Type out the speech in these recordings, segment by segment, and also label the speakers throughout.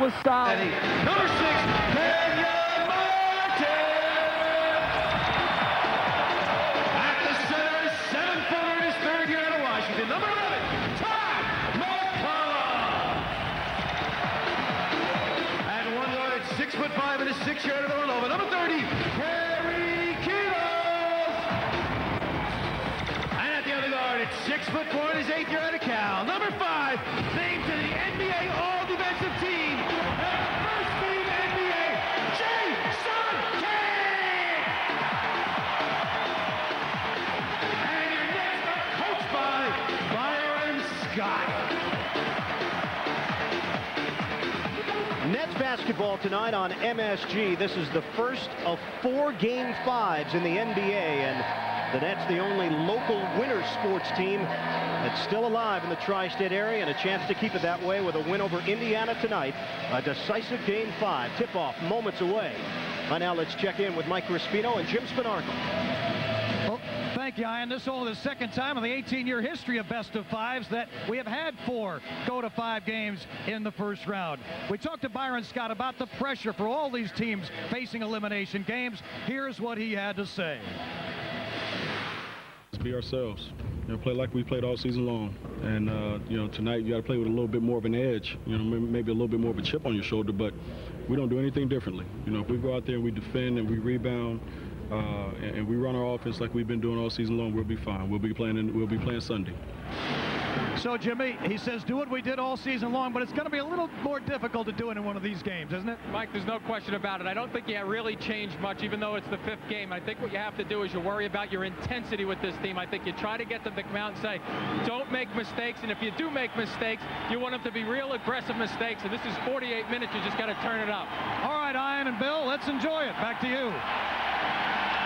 Speaker 1: was solid.
Speaker 2: Number 6, Martin. At the center, 7-footer in his third year out of Washington. Number 11, Todd McCullough. At 1 yard, at 6'5" in his 6th year out of Villanova. Number 30, Kidd31p. And at the other guard, at 6'4" in his 8th year out of Cal. Number 5, named to the NBA All-Defensive Team. First team NBA, Jason Kidd. And your Nets are coached by Byron Scott.
Speaker 3: Nets basketball tonight on MSG. This is the first of 4 Game 5s in the NBA, and the Nets, the only local winter sports team that's still alive in the tri-state area, and a chance to keep it that way with a win over Indiana tonight. A decisive Game 5. Tip-off moments away. By now, let's check in with Mike Crispino and Jim Spanarkel.
Speaker 4: Well, thank you, Ian. This is only the second time in the 18-year history of best of 5s that we have had 4 go-to-5 games in the first round. We talked to Byron Scott about the pressure for all these teams facing elimination games. Here's what he had to say.
Speaker 5: Let's be ourselves. Play like we played all season long. And, tonight you got to play with a little bit more of an edge, maybe a little bit more of a chip on your shoulder, but we don't do anything differently. If we go out there and we defend and we rebound and we run our offense like we've been doing all season long, we'll be fine. We'll be playing Sunday.
Speaker 4: So, Jimmy, he says do what we did all season long, but it's going to be a little more difficult to do it in one of these games, isn't it?
Speaker 1: Mike, there's no question about it. I don't think you really changed much, even though it's the 5th game. I think what you have to do is you worry about your intensity with this team. I think you try to get them to come out and say, don't make mistakes, and if you do make mistakes, you want them to be real aggressive mistakes, and this is 48 minutes. You just got to turn it up.
Speaker 4: All right, Ian and Bill, let's enjoy it. Back to you.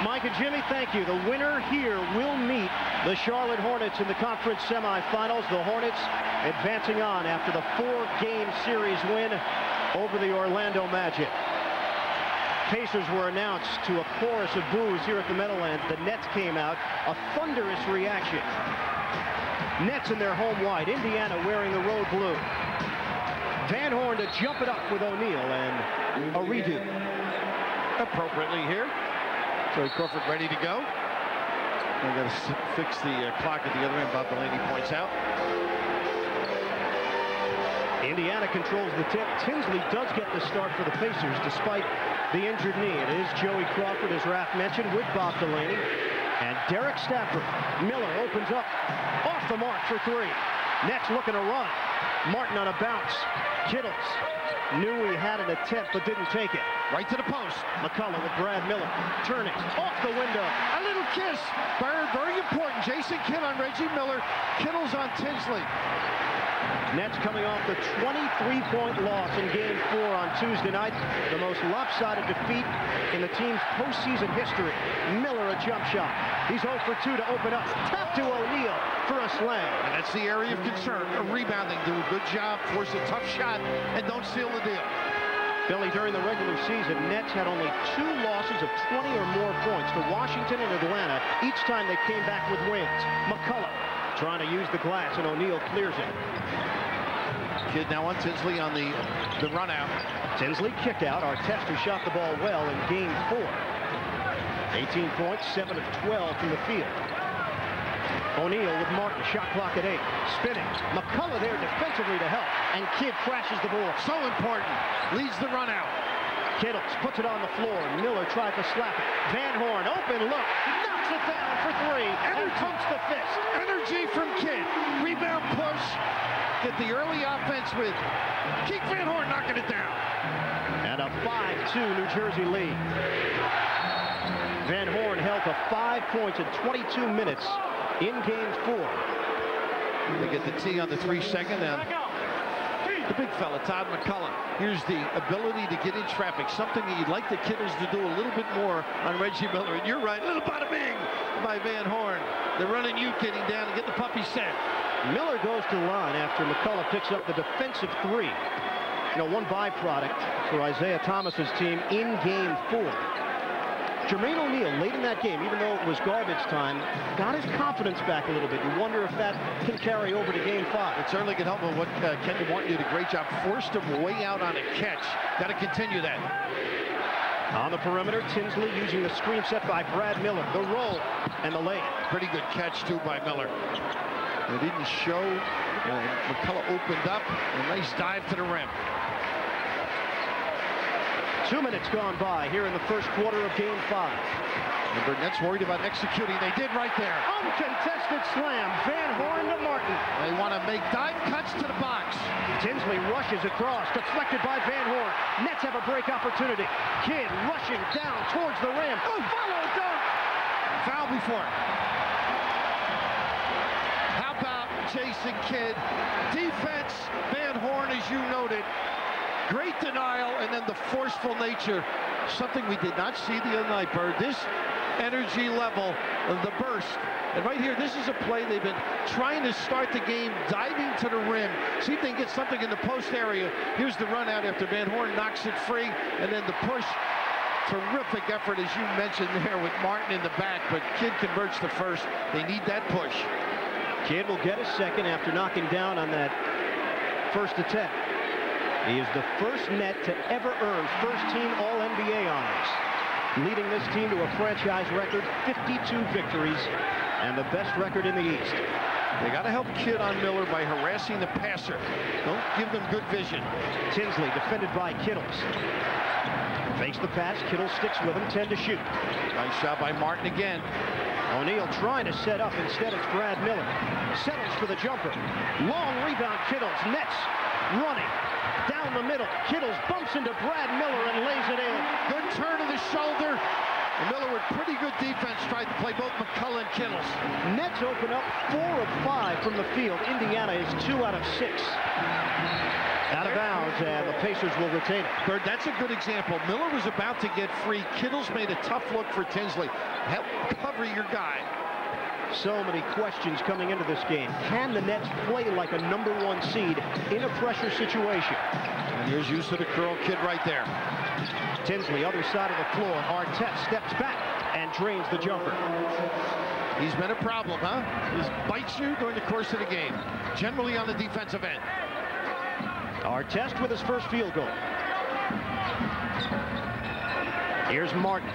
Speaker 3: Mike and Jimmy, thank you. The winner here will meet the Charlotte Hornets in the conference semifinals. The Hornets advancing on after the 4-game series win over the Orlando Magic. Pacers were announced to a chorus of boos here at the Meadowlands. The Nets came out, a thunderous reaction. Nets in their home white, Indiana wearing the road blue. Van Horn to jump it up with O'Neal, and a redo.
Speaker 6: Appropriately here. Troy Crawford ready to go. We're going to fix the clock at the other end. Bob Delaney points out.
Speaker 3: Indiana controls the tip. Tinsley does get the start for the Pacers despite the injured knee. It is Joey Crawford, as Raph mentioned, with Bob Delaney. And Derek Stafford. Miller opens up off the mark for 3. Nets looking to run. Martin on a bounce. Kittles knew he had an attempt but didn't take it.
Speaker 6: Right to the post.
Speaker 3: McCullough with Brad Miller. Turning off the window.
Speaker 6: A little kiss. Very important. Jason Kidd on Reggie Miller. Kittles on Tinsley.
Speaker 3: Nets coming off the 23-point loss in Game 4 on Tuesday night. The most lopsided defeat in the team's postseason history. Miller a jump shot. He's 0 for 2 to open up. Tap to O'Neal for a slam.
Speaker 6: And that's the area of concern. Rebounding. Do a good job. Force a tough shot. And don't seal the deal.
Speaker 3: Billy, during the regular season, Nets had only 2 losses of 20 or more points to Washington and Atlanta each time they came back with wins. McCullough trying to use the glass, and O'Neal clears it.
Speaker 6: Kidd now on Tinsley on the run out.
Speaker 3: Tinsley kicked out. Artest shot the ball well in Game 4. 18 points, 7 of 12 from the field. O'Neal with Martin, shot clock at 8. Spinning. McCullough there defensively to help, and Kidd crashes the board.
Speaker 6: So important. Leads the run out.
Speaker 3: Kittles puts it on the floor. Miller tried to slap it. Van Horn, open look. Knocks it down for 3. And pumps the fist.
Speaker 6: Energy from Kidd. Rebound push. Get the early offense with Keith Van Horn knocking it down.
Speaker 3: And a 5-2 New Jersey lead. Van Horn held to 5 points in 22 minutes in Game 4.
Speaker 6: They get the T on the 3-second, and the big fella, Todd McCullough. Here's the ability to get in traffic, something that you'd like the Kittles to do a little bit more on Reggie Miller. And you're right, a little bada bing by Van Horn. They're running you getting down to get the puppy set.
Speaker 3: Miller goes to the line after McCullough picks up the defensive 3. One byproduct for Isaiah Thomas's team in Game 4. Jermaine O'Neal, late in that game, even though it was garbage time, got his confidence back a little bit. You wonder if that can carry over to Game 5.
Speaker 6: It certainly can help him. What Ken Martin did a great job. Forced him way out on a catch. Got to continue that.
Speaker 3: On the perimeter, Tinsley using the screen set by Brad Miller. The roll and the lay.
Speaker 6: Pretty good catch, too, by Miller. It didn't show. McCullough opened up. A nice dive to the rim.
Speaker 3: 2 minutes gone by here in the first quarter of Game 5.
Speaker 6: The Burnett's worried about executing. They did right there.
Speaker 3: Uncontested slam. Van Horn to Martin.
Speaker 6: They want to make dive cuts to the box.
Speaker 3: Tinsley rushes across, deflected by Van Horn. Nets have a break opportunity. Kidd rushing down towards the rim. Oh, follow dunk.
Speaker 6: Foul before. How about Jason Kidd? Defense, Van Horn, as you noted. Great denial, and then the forceful nature. Something we did not see the other night, Bird. This energy level of the burst. And right here, this is a play they've been trying to start the game, diving to the rim. See if they can get something in the post area. Here's the run out after Van Horn knocks it free, and then the push. Terrific effort, as you mentioned there, with Martin in the back, but Kidd converts the first. They need that push.
Speaker 3: Kidd will get a second after knocking down on that first attempt. He is the first net to ever earn first-team All-NBA honors, leading this team to a franchise record 52 victories and the best record in the East.
Speaker 6: They got to help Kidd on Miller by harassing the passer. Don't give them good vision.
Speaker 3: Tinsley defended by Kittles. Fakes the pass. Kittle sticks with him. 10 to shoot.
Speaker 6: Nice shot by Martin again.
Speaker 3: O'Neal trying to set up. Instead, it's Brad Miller. Settles for the jumper. Long rebound. Kittles. Nets running down the middle. Kittles bumps into Brad Miller and lays it in.
Speaker 6: Good turn of the shoulder. And Miller with pretty good defense tried to play both McCullough and Kittles.
Speaker 3: Nets open up 4 of 5 from the field. Indiana is 2 out of 6. Out of bounds, and the Pacers will retain it.
Speaker 6: Bird, that's a good example. Miller was about to get free. Kittles made a tough look for Tinsley. Help cover your guy.
Speaker 3: So many questions coming into this game. Can the Nets play like a #1 seed in a pressure situation?
Speaker 6: And here's use of the curl kid right there.
Speaker 3: Tinsley, other side of the floor. Artest steps back and drains the jumper.
Speaker 6: He's been a problem, huh? He bites you during the course of the game, generally on the defensive end.
Speaker 3: Artest with his first field goal. Here's Martin.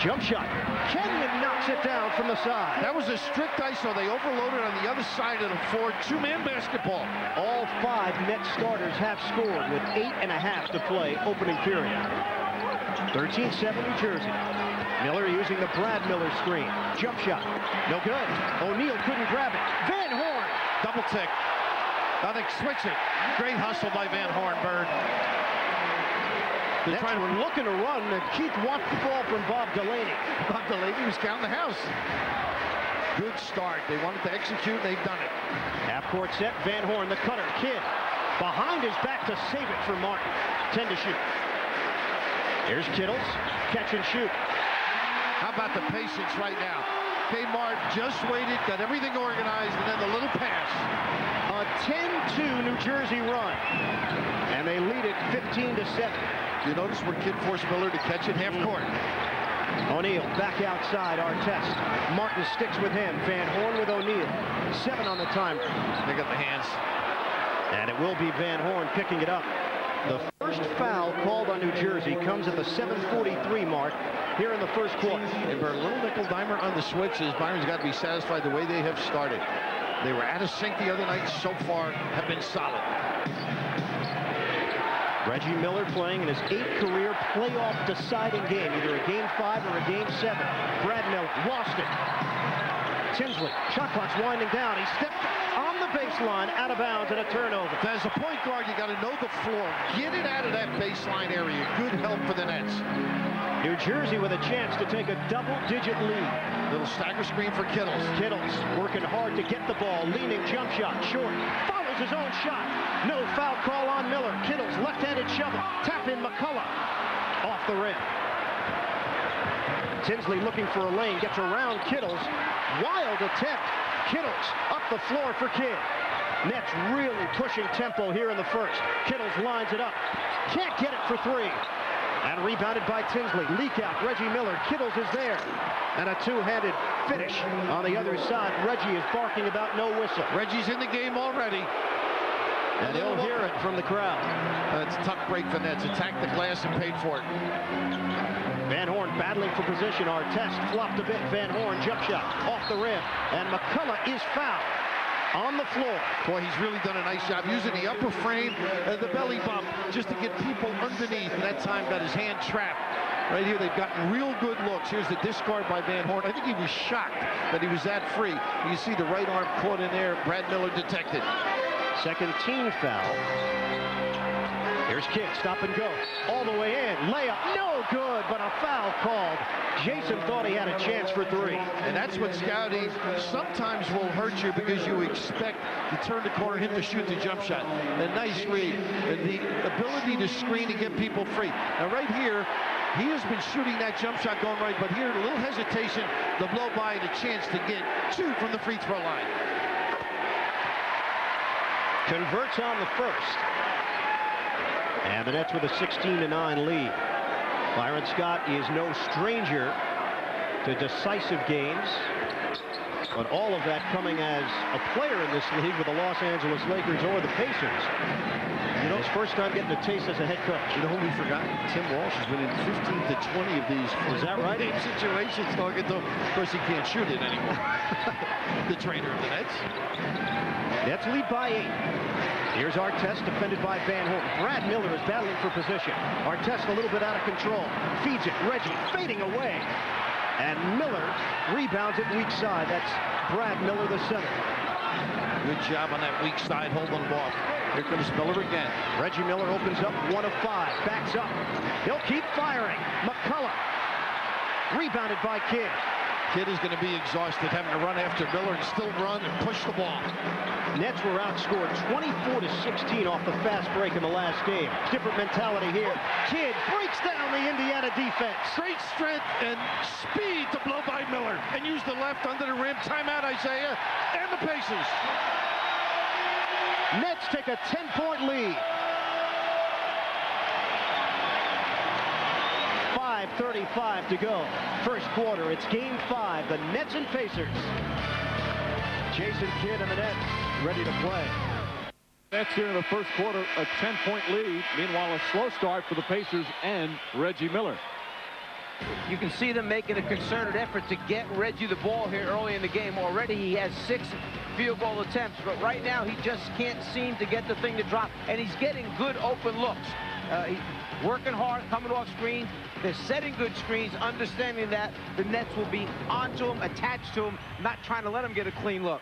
Speaker 3: Jump shot. Kenyon knocks it down from the side.
Speaker 6: That was a strict ISO. They overloaded on the other side of the floor. Two-man basketball.
Speaker 3: All 5 Net starters have scored with 8.5 to play opening period. 13-7 New Jersey. Miller using the Brad Miller screen. Jump shot. No good. O'Neal couldn't grab it. Van Horn.
Speaker 6: Double tick. I think switch it. Great hustle by Van Horn, Bird.
Speaker 3: They're trying to looking to run, and Keith wants the ball from Bob Delaney.
Speaker 6: Bob Delaney was counting the house. Good start. They wanted to execute, and they've done it.
Speaker 3: Half-court set, Van Horn, the cutter, Kidd. Behind his back to save it for Martin. 10 to shoot. Here's Kittles, catch and shoot.
Speaker 6: How about the patience right now? Kmart just waited, got everything organized, and then the little pass.
Speaker 3: A 10-2 New Jersey run. And they lead it 15-7.
Speaker 6: You notice where Kidd forced Miller to catch it half court.
Speaker 3: O'Neal back outside, Artest. Martin sticks with him. Van Horn with O'Neal. 7 on the time.
Speaker 6: They got the hands.
Speaker 3: And it will be Van Horn picking it up. The first foul called on New Jersey comes at the 7:43 mark here in the first quarter.
Speaker 6: And for a little nickel dimer on the switches, Byron's got to be satisfied the way they have started. They were out of sync the other night, so far have been solid.
Speaker 3: Reggie Miller playing in his 8th career playoff deciding game, either a Game 5 or a Game 7. Brad Miller lost it. Tinsley, shot clock's winding down. He stepped on the baseline, out of bounds, and a turnover.
Speaker 6: As a point guard, you got to know the floor. Get it out of that baseline area. Good help for the Nets.
Speaker 3: New Jersey with a chance to take a double-digit lead.
Speaker 6: Little stagger screen for Kittles.
Speaker 3: Kittles working hard to get the ball. Leaning jump shot, short. Follows his own shot. No foul call on Miller. Kittles left-handed shovel. Tap in McCullough. Off the rim. Tinsley looking for a lane. Gets around Kittles. Wild attempt. Kittles up the floor for Kidd. Nets really pushing tempo here in the first. Kittles lines it up. Can't get it for 3. And rebounded by Tinsley. Leak out. Reggie Miller. Kittles is there. And a two-handed finish on the other side. Reggie is barking about no whistle.
Speaker 6: Reggie's in the game already.
Speaker 3: And they'll hear it from the crowd.
Speaker 6: That's a tough break for Nets. Attacked the glass and paid for it.
Speaker 3: Van Horn battling for position. Artest flopped a bit. Van Horn jump shot off the rim. And McCullough is fouled on the floor.
Speaker 6: Boy, he's really done a nice job using the upper frame and the belly bump just to get people underneath. And that time got his hand trapped. Right here, they've gotten real good looks. Here's the discard by Van Horn. I think he was shocked that he was that free. You see the right arm caught in there. Brad Miller detected.
Speaker 3: Second team foul. Here's Kidd, stop and go. All the way in, layup, no good, but a foul called. Jason thought he had a chance for three.
Speaker 6: And that's what scouting sometimes will hurt you because you expect to turn the corner, hit the shoot, the jump shot. A nice read, and the ability to screen and get people free. Now right here, he has been shooting that jump shot going right, but here a little hesitation, the blow by and a chance to get two from the free throw line.
Speaker 3: Converts on the first. And the Nets with a 16-9 lead. Byron Scott is no stranger to decisive games. But all of that coming as a player in this league with the Los Angeles Lakers or the Pacers. You know, his first time getting a taste as a head coach.
Speaker 6: You know who we forgot? Tim Walsh has been in 15 to 20 of these.
Speaker 3: Is that right?
Speaker 6: Game situations. Talking to him. Of course, he can't shoot it anymore. The trainer of the Nets.
Speaker 3: Nets lead by 8. Here's Artest, defended by Van Horn. Brad Miller is battling for position. Artest a little bit out of control. Feeds it. Reggie fading away. And Miller rebounds it weak side. That's Brad Miller, the center.
Speaker 6: Good job on that weak side, holding them off. Here comes Miller again.
Speaker 3: Reggie Miller opens up 1 of 5. Backs up. He'll keep firing. McCullough. Rebounded by Kidd.
Speaker 6: Kidd is going to be exhausted having to run after Miller and still run and push the ball.
Speaker 3: Nets were outscored 24-16 off the fast break in the last game. Different mentality here. Kidd breaks down the Indiana defense.
Speaker 6: Great strength and speed to blow by Miller and use the left under the rim. Timeout, Isaiah, and the Pacers.
Speaker 3: Nets take a 10-point lead. 5:35 to go. First quarter, it's game 5. The Nets and Pacers. Jason Kidd and the Nets ready to play.
Speaker 7: Nets here in the first quarter, a 10-point lead. Meanwhile, a slow start for the Pacers and Reggie Miller.
Speaker 8: You can see them making a concerted effort to get Reggie the ball here early in the game. Already he has 6 field goal attempts, but right now he just can't seem to get the thing to drop, and he's getting good open looks. He's working hard, coming off screens. They're setting good screens, understanding that the Nets will be onto him, attached to him, not trying to let him get a clean look.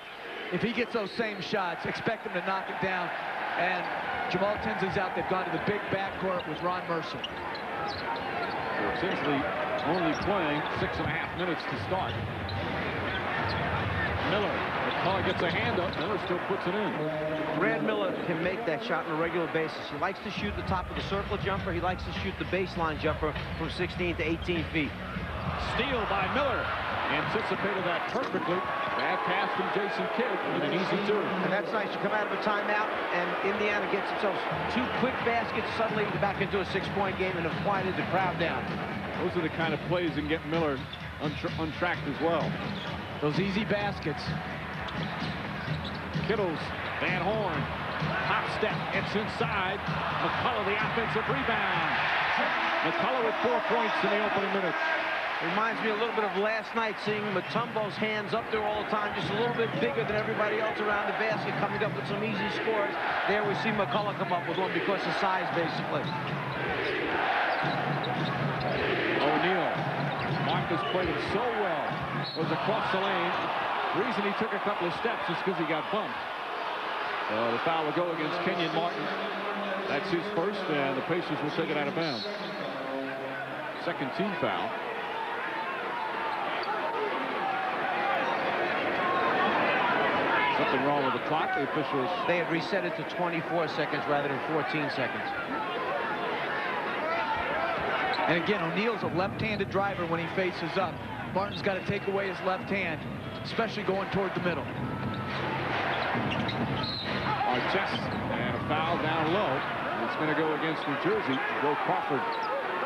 Speaker 1: If he gets those same shots, expect him to knock it down. And Jamal Tinsley's out. They've gone to the big backcourt with Ron Mercer.
Speaker 7: Tinsley only playing 6.5 minutes to start. Miller. McCullough gets a hand up. Miller still puts it in.
Speaker 8: Brad Miller can make that shot on a regular basis. He likes to shoot the top of the circle jumper. He likes to shoot the baseline jumper from 16 to 18 feet.
Speaker 7: Steal by Miller. Anticipated that perfectly. Bad pass from Jason Kidd and an easy 2.
Speaker 8: And that's nice. You come out of a timeout, and Indiana gets themselves 2 quick baskets. Suddenly back into a 6-point game and have quieted the crowd down.
Speaker 7: Those are the kind of plays that get Miller untracked as well.
Speaker 1: Those easy baskets.
Speaker 7: Kittles, Van Horn, hop step, it's inside. McCullough, the offensive rebound. McCullough with 4 points in the opening minutes.
Speaker 8: Reminds me a little bit of last night, seeing Mutombo's hands up there all the time, just a little bit bigger than everybody else around the basket, coming up with some easy scores. There we see McCullough come up with one because of size, basically.
Speaker 7: O'Neal. Marcus played it so well. Was across the lane. The reason he took a couple of steps is because he got bumped. The foul will go against Kenyon Martin. That's his first, and the Pacers will take it out of bounds. Second team foul. Something wrong with the clock. The officials.
Speaker 8: They had reset it to 24 seconds rather than 14 seconds.
Speaker 1: And again, O'Neal's a left-handed driver when he faces up. Martin's got to take away his left hand, especially going toward the middle.
Speaker 7: Artest, and a foul down low. It's going to go against New Jersey. Joe Crawford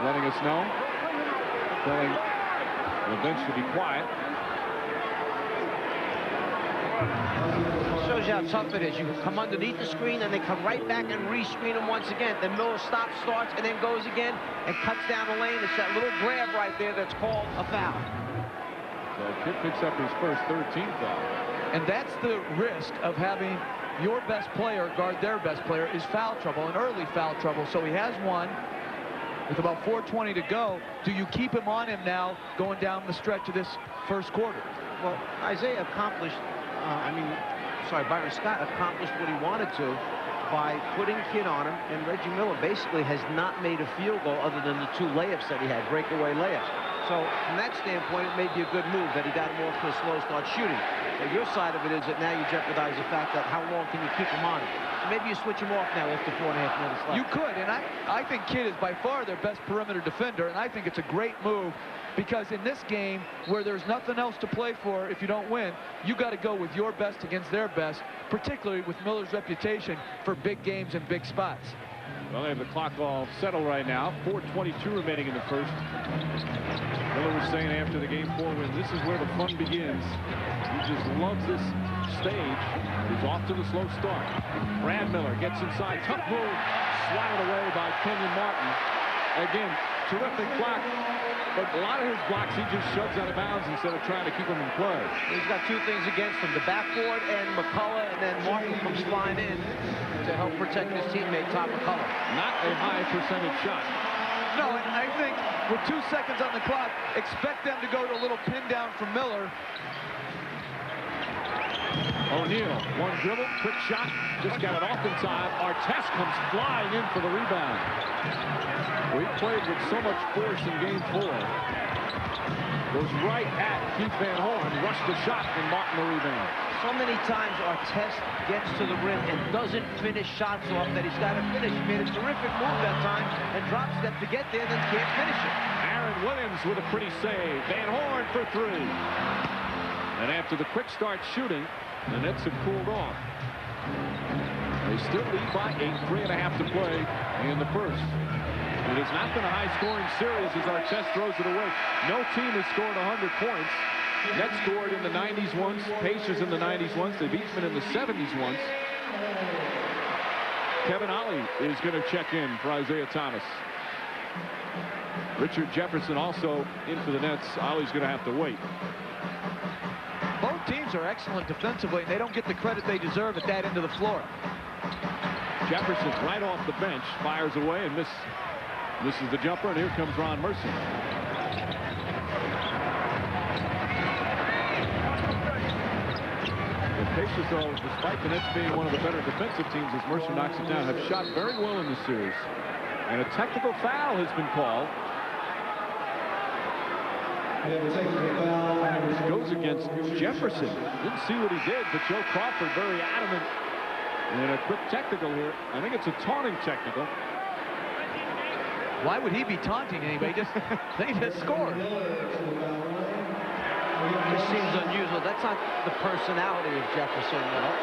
Speaker 7: letting us know, telling the bench to be quiet.
Speaker 8: Shows you how tough it is. You come underneath the screen and they come right back and re-screen him once again. Then Miller stops, starts, and then goes again and cuts down the lane. It's that little grab right there that's called a foul.
Speaker 7: So Kidd picks up his first 13th foul.
Speaker 9: And that's the risk of having your best player guard their best player is foul trouble, and early foul trouble. So he has one with about 4:20 to go. Do you keep him on him now going down the stretch of this first quarter?
Speaker 8: Well, Isaiah accomplished, Byron Scott accomplished what he wanted to by putting Kidd on him, and Reggie Miller basically has not made a field goal other than the 2 layups that he had, breakaway layups. So from that standpoint, it may be a good move that he got him off to a slow start shooting. But your side of it is that now you jeopardize the fact that how long can you keep him on him? So maybe you switch him off now after 4.5 minutes left.
Speaker 9: You could, and I think Kidd is by far their best perimeter defender, and I think it's a great move because in this game where there's nothing else to play for if you don't win, you got to go with your best against their best, particularly with Miller's reputation for big games and big spots.
Speaker 7: Well, they have the clock all settled right now. 4:22 remaining in the first. Miller was saying after the Game 4 win, this is where the fun begins. He just loves this stage. He's off to the slow start. Brad Miller gets inside. Tough move. Swatted away by Kenyon Martin. Again, terrific block. But a lot of his blocks, he just shoves out of bounds instead of trying to keep them in play.
Speaker 8: He's got 2 things against him, the backboard and McCullough, and then Martin comes flying in to help protect his teammate, Todd McCullough.
Speaker 7: Not a high percentage shot.
Speaker 9: No, and I think with 2 seconds on the clock, expect them to go to a little pin down from Miller.
Speaker 7: O'Neal, one dribble, quick shot, just got it off in time. Artest comes flying in for the rebound. We played with so much force in Game 4. Goes right at Keith Van Horn, rushed the shot, and Martin the rebound.
Speaker 8: So many times Artest gets to the rim and doesn't finish shots off that he's got to finish. He made a terrific move that time and drop step to get there, then can't finish it.
Speaker 7: Aaron Williams with a pretty save. Van Horn for 3. And after the quick start shooting, the Nets have cooled off. They still lead by 8, 3.5 to play in the first. It has not been a high-scoring series as Artest throws it away. No team has scored 100 points. Nets scored in the 90s once, Pacers in the 90s once, they've each been in the 70s once. Kevin Ollie is going to check in for Isaiah Thomas. Richard Jefferson also in for the Nets. Ollie's going to have to wait.
Speaker 9: Both teams are excellent defensively, and they don't get the credit they deserve at that end of the floor.
Speaker 7: Jefferson right off the bench, fires away and misses the jumper, and here comes Ron Mercer. The Pacers, though, despite the Nets being one of the better defensive teams as Mercer knocks it down, have shot very well in this series. And a technical foul has been called. This goes against Jefferson. Didn't see what he did, but Joe Crawford very adamant. And a quick technical here. I think it's a taunting technical.
Speaker 9: Why would he be taunting anybody? They just scored.
Speaker 8: This seems unusual. That's not the personality of Jefferson, though.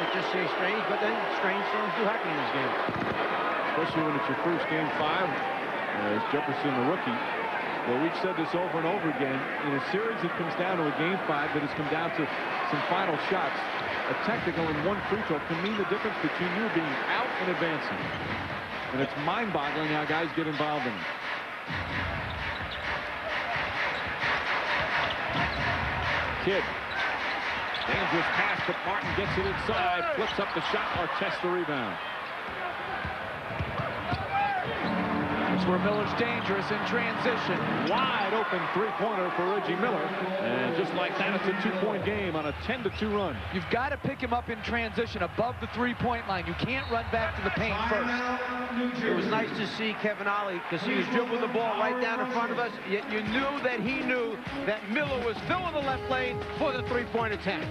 Speaker 8: It just seems strange, but then strange things do happen in this game.
Speaker 7: Especially when it's your first Game 5 as Jefferson, the rookie. Well, we've said this over and over again. In a series that comes down to a Game 5 that has come down to some final shots, a technical and one free throw can mean the difference between you being out and advancing. And it's mind-boggling how guys get involved in it. Kidd. Dangerous pass, but Martin gets it inside, flips up the shot, Artest the rebound.
Speaker 9: That's where Miller's dangerous in transition.
Speaker 7: Wide open three-pointer for Reggie Miller. And just like that, it's a 2-point game on a 10-2 run.
Speaker 9: You've got to pick him up in transition above the three-point line. You can't run back to the paint first.
Speaker 8: It was nice to see Kevin Ollie because he was dribbling the ball right down in front of us, yet you knew that he knew that Miller was filling the left lane for the three-point attempt.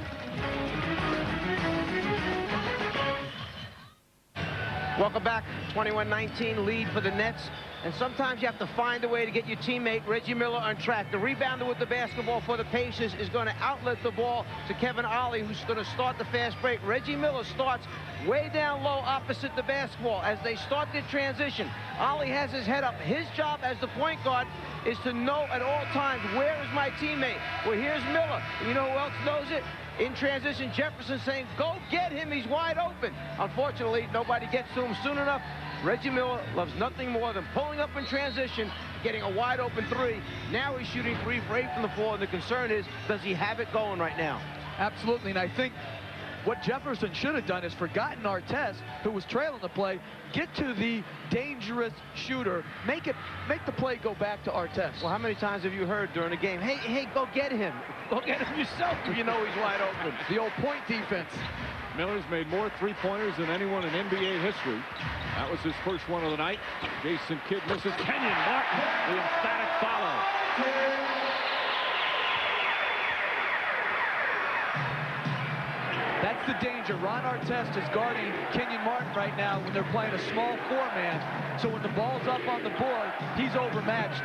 Speaker 8: Welcome back. 21-19 lead for the Nets. And sometimes you have to find a way to get your teammate Reggie Miller on track. The rebounder with the basketball for the Pacers is going to outlet the ball to Kevin Ollie, who's going to start the fast break. Reggie Miller starts way down low opposite the basketball. As they start their transition, Ollie has his head up. His job as the point guard is to know at all times, where is my teammate? Well, here's Miller. And you know who else knows it? In transition, Jefferson saying, go get him, he's wide open. Unfortunately, nobody gets to him soon enough. Reggie Miller loves nothing more than pulling up in transition, getting a wide open three. Now he's shooting 3 for 8 from the floor, and the concern is, does he have it going right now?
Speaker 9: Absolutely, and I think what Jefferson should have done is forgotten Artest, who was trailing the play, get to the dangerous shooter, make the play go back to Artest.
Speaker 8: Well, how many times have you heard during a game, hey, go get him. Go get him yourself if you know he's wide open.
Speaker 9: The old point defense.
Speaker 7: Miller's made more three-pointers than anyone in NBA history. That was his first one of the night. Jason Kidd misses. Kenyon Martin, the emphatic follow.
Speaker 9: That's the danger. Ron Artest is guarding Kenyon Martin right now when they're playing a small 4-man. So when the ball's up on the board, he's overmatched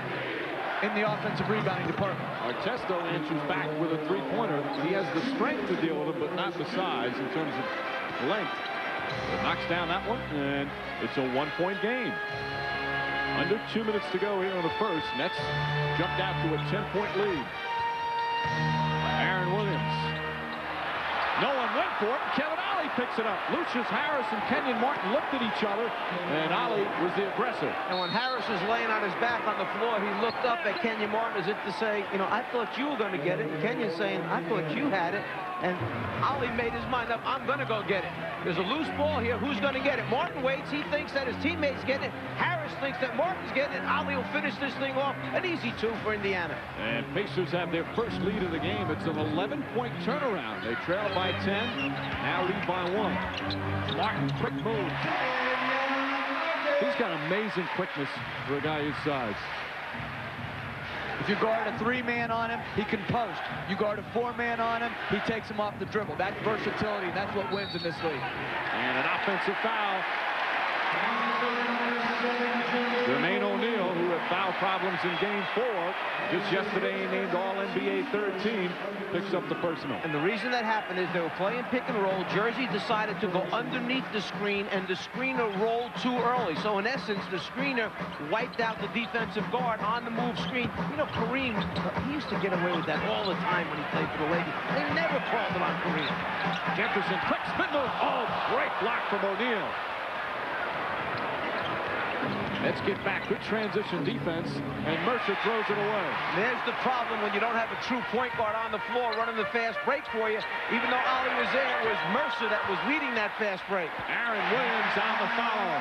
Speaker 9: in the offensive rebounding department.
Speaker 7: Artest, though, answers back with a three-pointer. He has the strength to deal with him, but not the size in terms of length. But knocks down that one, and it's a 1-point game. Under 2 minutes to go here in the first. Nets jumped out to a 10-point lead. Aaron Williams. No one went for it. Kevin Ollie picks it up. Lucius Harris and Kenyon Martin looked at each other, and Ollie was the aggressor.
Speaker 8: And when Harris was laying on his back on the floor, he looked up at Kenyon Martin as if to say, you know, I thought you were going to get it. And Kenyon's saying, I thought you had it. And Ollie made his mind up, I'm going to go get it. There's a loose ball here. Who's going to get it? Martin waits. He thinks that his teammate's getting it. Harris thinks that Martin's getting it. Ollie will finish this thing off. An easy 2 for Indiana.
Speaker 7: And Pacers have their first lead of the game. It's an 11-point turnaround. They trail by 10, now lead by 1. Martin, quick move. He's got amazing quickness for a guy his size.
Speaker 9: If you guard a 3-man on him, he can post. You guard a 4-man on him, he takes him off the dribble. That's versatility, and that's what wins in this league.
Speaker 7: And an offensive foul. Jermaine O'Neal, who had foul problems in Game 4, just yesterday named All-NBA third team, picks up the personal.
Speaker 8: And the reason that happened is they were playing pick and roll. Jersey decided to go underneath the screen, and the screener rolled too early. So in essence, the screener wiped out the defensive guard on the move screen. You know, Kareem, he used to get away with that all the time when he played for the Lakers. They never called it on Kareem.
Speaker 7: Jefferson, quick spin move. Oh, great block from O'Neal. Let's get back. Good transition defense, and Mercer throws it away.
Speaker 8: There's the problem when you don't have a true point guard on the floor running the fast break for you. Even though Ollie was there, it was Mercer that was leading that fast break.
Speaker 7: Aaron Williams on the follow.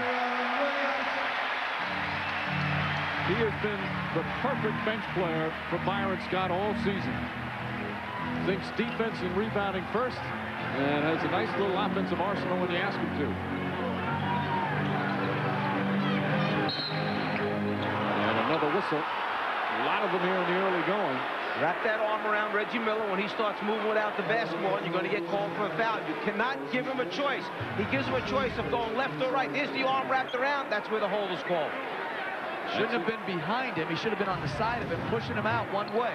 Speaker 7: He has been the perfect bench player for Byron Scott all season. Thinks defense and rebounding first, and has a nice little offensive arsenal when you ask him to. Another whistle. A lot of them here in the early going.
Speaker 8: Wrap that arm around Reggie Miller when he starts moving without the basketball, and you're going to get called for a foul. You cannot give him a choice. He gives him a choice of going left or right. Here's the arm wrapped around. That's where the hold is called.
Speaker 9: Shouldn't have been behind him. He should have been on the side of him, pushing him out one way.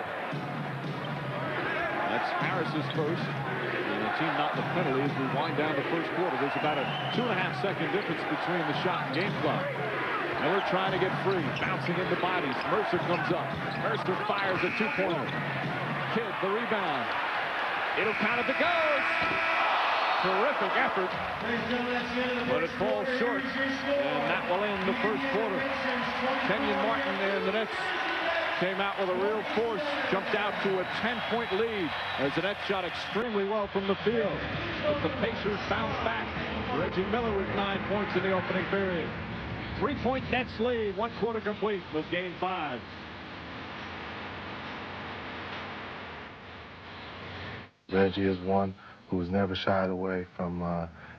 Speaker 7: That's Harris's first. And the team not the penalty as we wind down the first quarter. There's about a 2.5-second difference between the shot and game clock. Miller trying to get free, bouncing into bodies. Mercer comes up. Mercer fires a 2-pointer. Kidd, the rebound. It'll count if it goes. Terrific effort. But it falls short. And that will end the first quarter. Kenyon Martin and the Nets came out with a real force. Jumped out to a 10-point lead as the Nets shot extremely well from the field. But the Pacers bounced back. Reggie Miller with 9 points in the opening period. 3-point Nets lead, 1 quarter complete with game 5.
Speaker 10: Reggie is one who's never shied away from,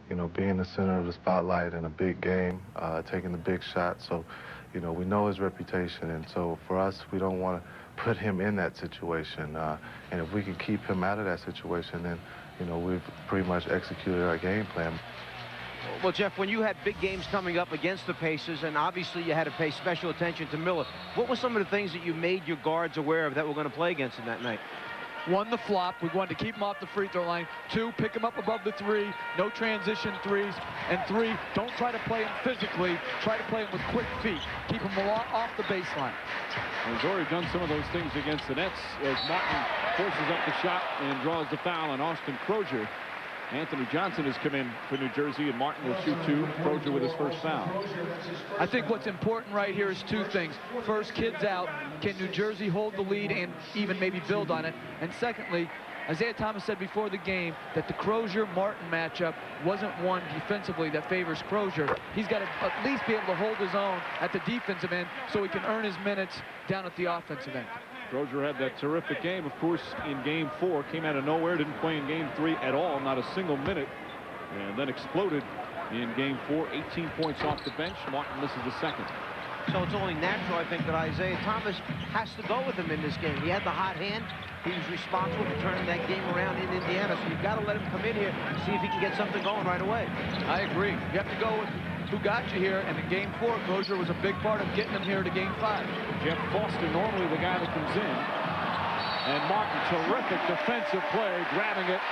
Speaker 10: you know, being the center of the spotlight in a big game, taking the big shot. So, you know, we know his reputation, and so for us, we don't want to put him in that situation. And if we can keep him out of that situation, then, you know, we've pretty much executed our game plan.
Speaker 8: Well, Jeff, when you had big games coming up against the Pacers, and obviously you had to pay special attention to Miller, what were some of the things that you made your guards aware of that we're going to play against him that night?
Speaker 9: 1, the flop. We wanted to keep him off the free throw line. 2, pick him up above the 3. No transition threes. And 3, don't try to play him physically. Try to play him with quick feet. Keep him off the baseline.
Speaker 7: He's already done some of those things against the Nets as Martin forces up the shot and draws the foul on Austin Crozier. Anthony Johnson has come in for New Jersey, and Martin will shoot 2. Crozier with his first foul.
Speaker 9: I think what's important right here is 2 things. First, Kidd's out. Can New Jersey hold the lead and even maybe build on it? And secondly, Isaiah Thomas said before the game that the Crozier-Martin matchup wasn't one defensively that favors Crozier. He's got to at least be able to hold his own at the defensive end so he can earn his minutes down at the offensive end.
Speaker 7: Crozier had that terrific game, of course, in Game 4. Came out of nowhere, didn't play in Game 3 at all, not a single minute. And then exploded in Game 4, 18 points off the bench. Martin misses the second.
Speaker 8: So it's only natural, I think, that Isaiah Thomas has to go with him in this game. He had the hot hand. He was responsible for turning that game around in Indiana. So you've got to let him come in here and see if he can get something going right away.
Speaker 9: I agree. You have to go with who got you here, and in Game 4, Crozier was a big part of getting him here to Game 5.
Speaker 7: Jeff Foster, normally the guy that comes in. And Martin, terrific defensive play, grabbing it,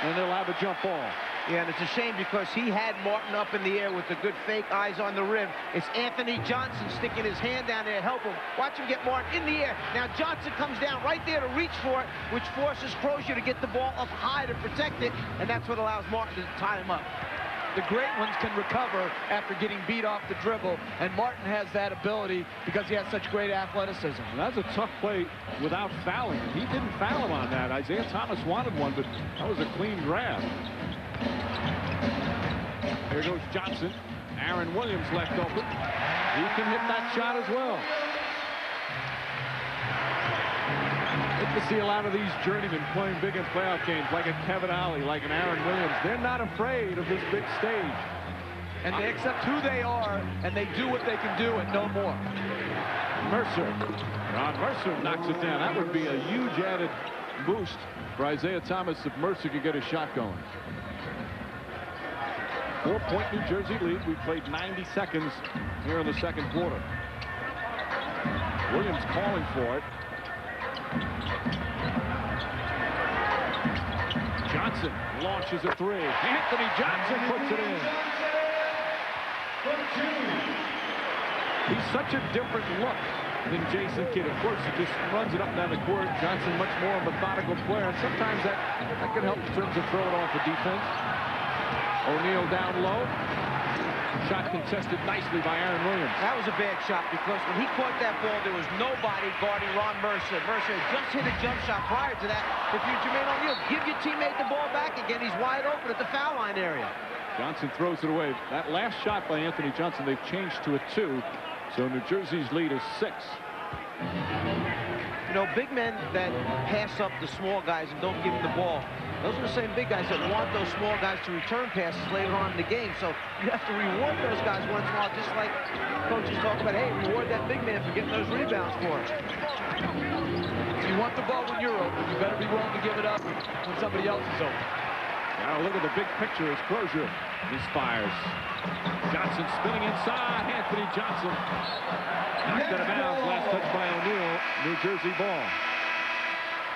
Speaker 7: and they'll have a jump ball.
Speaker 8: Yeah, and it's a shame because he had Martin up in the air with the good fake eyes on the rim. It's Anthony Johnson sticking his hand down there to help him. Watch him get Martin in the air. Now Johnson comes down right there to reach for it, which forces Crozier to get the ball up high to protect it, and that's what allows Martin to tie him up.
Speaker 9: The great ones can recover after getting beat off the dribble, and Martin has that ability because he has such great athleticism.
Speaker 7: And that's a tough play without fouling. He didn't foul him on that. Isaiah Thomas wanted one, but that was a clean grab. Here goes Johnson. Aaron Williams left open. He can hit that shot as well. Good to see a lot of these journeymen playing big in playoff games, like a Kevin Ollie, like an Aaron Williams. They're not afraid of this big stage.
Speaker 9: And they accept who they are, and they do what they can do and no more.
Speaker 7: Mercer. Ron Mercer knocks it down. That would be a huge added boost for Isaiah Thomas if Mercer could get a shot going. 4-point New Jersey lead. We played 90 seconds here in the second quarter. Williams calling for it. Johnson launches a 3. Anthony Johnson puts it in. He's such a different look than Jason Kidd. Of course, he just runs it up and down the court. Johnson much more a methodical player, and sometimes that can help in terms of throw it off the defense. O'Neal down low. Shot contested nicely by Aaron Williams.
Speaker 8: That was a bad shot because when he caught that ball, there was nobody guarding Ron Mercer. Mercer just hit a jump shot prior to that. If you're Jermaine O'Neal, give your teammate the ball back again. He's wide open at the foul line area.
Speaker 7: Johnson throws it away. That last shot by Anthony Johnson, they've changed to a 2. So New Jersey's lead is 6.
Speaker 8: You know, big men that pass up the small guys and don't give them the ball, those are the same big guys that want those small guys to return passes later on in the game. So you have to reward those guys once in a while, just like coaches talk about, hey, reward that big man for getting those rebounds for us.
Speaker 9: If you want the ball when you're open, you better be willing to give it up when somebody else is open.
Speaker 7: Now look at the big picture as Crozier misfires. Johnson spinning inside. Anthony Johnson knocked out of bounds. Last touch by O'Neal. New Jersey ball.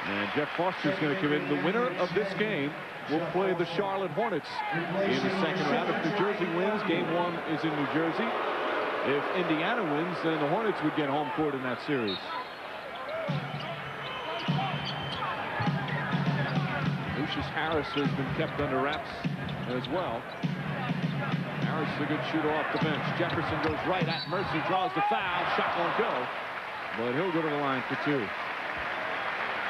Speaker 7: And Jeff Foster's going to come in. The winner of this game will play the Charlotte Hornets in the second round. If New Jersey wins, game 1 is in New Jersey. If Indiana wins, then the Hornets would get home court in that series. Lucius Harris has been kept under wraps as well. Harris is a good shooter off the bench. Jefferson goes right at Mercer, draws the foul. Shot won't go, but he'll go to the line for 2.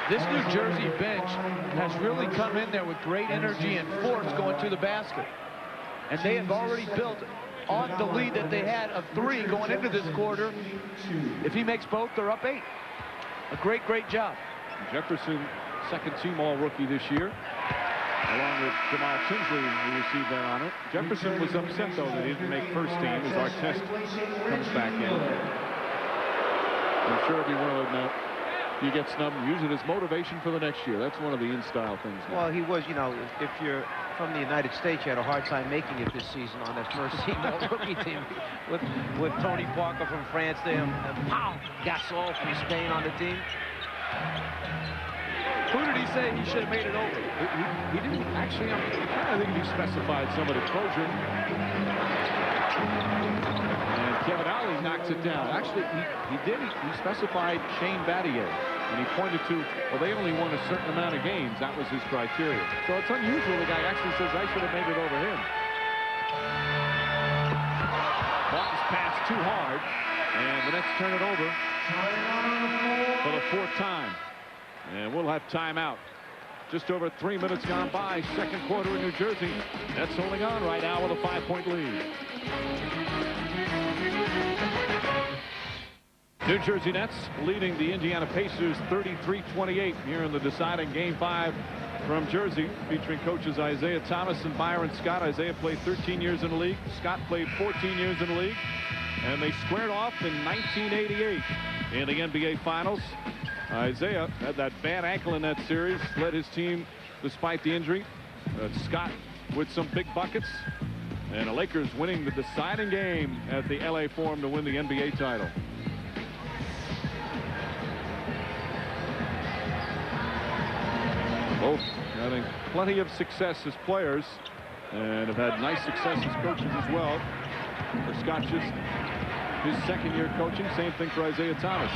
Speaker 9: This New Jersey bench has really come in there with great energy and force going to the basket. And they have already built on the lead that they had of 3 going into this quarter. If he makes both, they're up 8. A great, great job.
Speaker 7: Jefferson, second-team All-Rookie this year, along with Jamal Tinsley, who received that honor. Jefferson was upset, though, that he didn't make first team as Artest comes back in. I'm sure he'll be one of them. you get snubbed, use it as motivation for the next year. That's one of the in-style things.
Speaker 8: Well, he was, you know, if you're from the United States, you had a hard time making it this season on that first team rookie team with Tony Parker from France there and Gasol from Spain on the team.
Speaker 9: Who did he say he should have made it over?
Speaker 7: He didn't actually. I think he specified somebody closure. And Kevin Ollie knocks it down. Actually, he did. He specified Shane Battier. And he pointed to, well, they only won a certain amount of games. That was his criteria. So it's unusual. The guy actually says, I should have made it over him. Martin's pass too hard. And the Nets turn it over for the 4th time. And we'll have timeout. Just over 3 minutes gone by. Second quarter in New Jersey. Nets holding on right now with a 5-point lead. New Jersey Nets leading the Indiana Pacers 33-28 here in the deciding Game 5 from Jersey, featuring coaches Isaiah Thomas and Byron Scott. Isaiah played 13 years in the league. Scott played 14 years in the league. And they squared off in 1988 in the NBA Finals. Isaiah had that bad ankle in that series, led his team despite the injury. Scott with some big buckets. And the Lakers winning the deciding game at the LA Forum to win the NBA title. Both having plenty of success as players and have had nice success as coaches as well. For Scott, just his second year coaching. Same thing for Isaiah Thomas.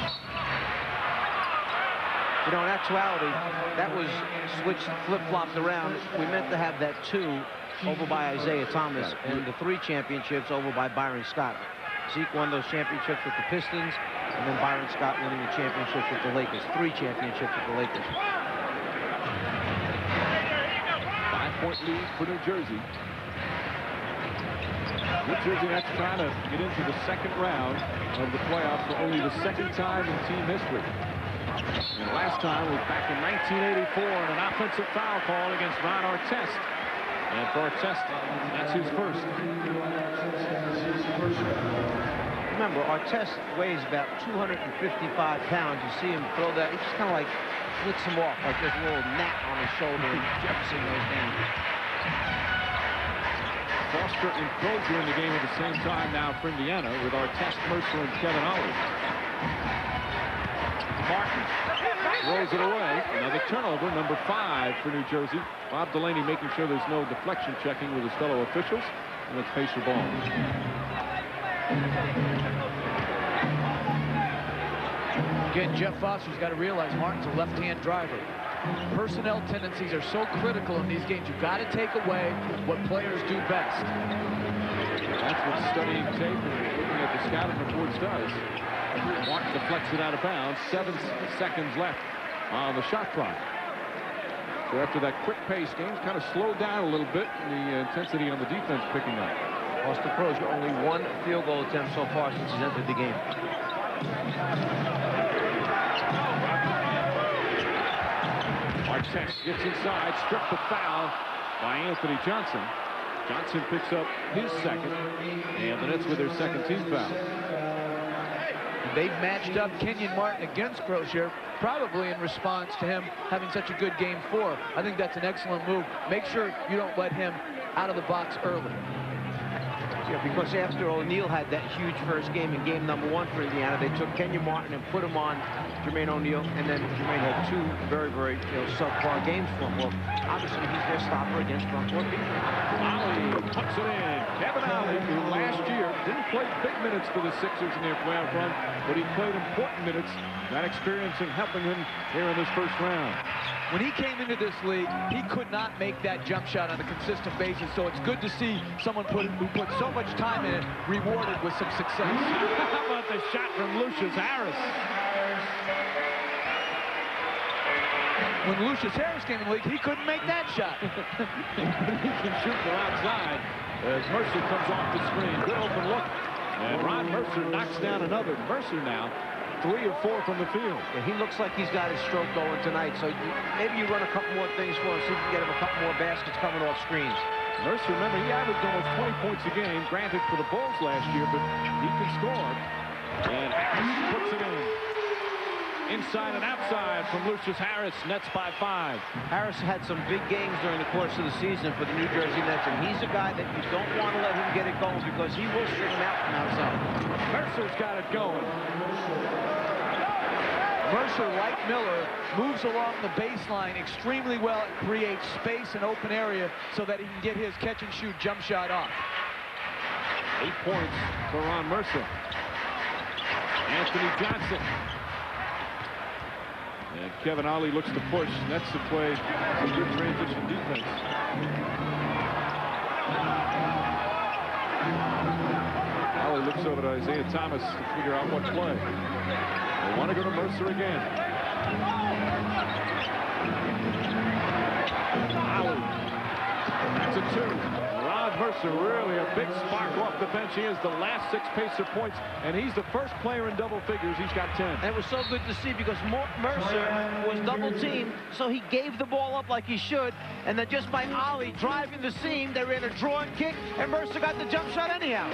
Speaker 8: You know, in actuality, that was switched, flip-flopped around. We meant to have that 2 over by Isaiah Thomas and the 3 championships over by Byron Scott. Zeke won those championships with the Pistons, and then Byron Scott winning the championship with the Lakers. 3 championships with the Lakers.
Speaker 7: 5-point lead for New Jersey. New Jersey Nets trying to get into the second round of the playoffs for only the 2nd time in team history. And last time was back in 1984 in an offensive foul call against Ron Artest. And for Artest, that's his first.
Speaker 8: Remember, Artest weighs about 255 pounds. You see him throw that. He just kind of like flicks him off like this little gnat on his shoulder, and Jefferson goes down.
Speaker 7: Foster and Crozier in the game at the same time now for Indiana with Artest, Mercer, and Kevin Ollie. Martin throws it away. Another turnover, number 5 for New Jersey. Bob Delaney making sure there's no deflection checking with his fellow officials. And it's Pacer ball.
Speaker 9: Again, Jeff Foster's got to realize Martin's a left-hand driver. Personnel tendencies are so critical in these games. You've got to take away what players do best.
Speaker 7: That's what studying tape and looking at the scouting reports does. Martin deflects it out of bounds. 7 seconds left on the shot clock. So after that quick pace, game's kind of slowed down a little bit, and the intensity on the defense picking up.
Speaker 8: Austin Crozier only 1 field goal attempt so far since he's entered the game.
Speaker 7: Artest gets inside, stripped the foul by Anthony Johnson. Johnson picks up his second, and the Nets with their second team foul.
Speaker 9: They've matched up Kenyon Martin against Crozier, probably in response to him having such a good game 4. I think that's an excellent move. Make sure you don't let him out of the box early.
Speaker 8: Yeah, because after O'Neal had that huge first game in game number 1 for Indiana, they took Kenyon Martin and put him on Jermaine O'Neal, and then Jermaine had 2 very, very subpar games for him. Well, obviously he's their stopper against front court defense.
Speaker 7: Ollie puts it in. Kevin Ollie, who last year didn't play big minutes for the Sixers in their playoff run, but he played important minutes. That experience in helping him here in this first round.
Speaker 9: When he came into this league, he could not make that jump shot on a consistent basis, so it's good to see someone who put so much time in it rewarded with some success.
Speaker 7: How about the shot from Lucius Harris?
Speaker 9: When Lucius Harris came in the league, he couldn't make that shot.
Speaker 7: He can shoot from outside as Mercer comes off the screen. Good open look. And Ron Mercer knocks down another. Mercer now 3 of 4 from the field.
Speaker 8: Yeah, he looks like he's got his stroke going tonight, so maybe you run a couple more things for him, see if you can get him a couple more baskets coming off screens.
Speaker 7: Mercer, remember, he averaged almost 20 points a game, granted for the Bulls last year, but he can score. And Harris puts it in. inside and outside from Lucius Harris. Nets by 5.
Speaker 8: Harris had some big games during the course of the season for the New Jersey Nets, and he's a guy that you don't want to let him get it going because he will string him out from outside.
Speaker 7: Mercer's got it going.
Speaker 9: Mercer, like Miller, moves along the baseline extremely well and creates space and open area so that he can get his catch-and-shoot jump shot off.
Speaker 7: 8 points for Ron Mercer. Anthony Johnson. And Kevin Ollie looks to push. Nets to play some good transition defense. Ollie looks over to Isaiah Thomas to figure out what play. They want to go to Mercer again. Ollie. That's a 2. Ron Mercer, really a big spark off the bench. He has the last 6 Pacer points, and he's the first player in double figures. He's got 10.
Speaker 8: And it was so good to see because Mercer was double teamed, so he gave the ball up like he should, and then just by Ollie driving the seam, they ran a draw and kick, and Mercer got the jump shot anyhow.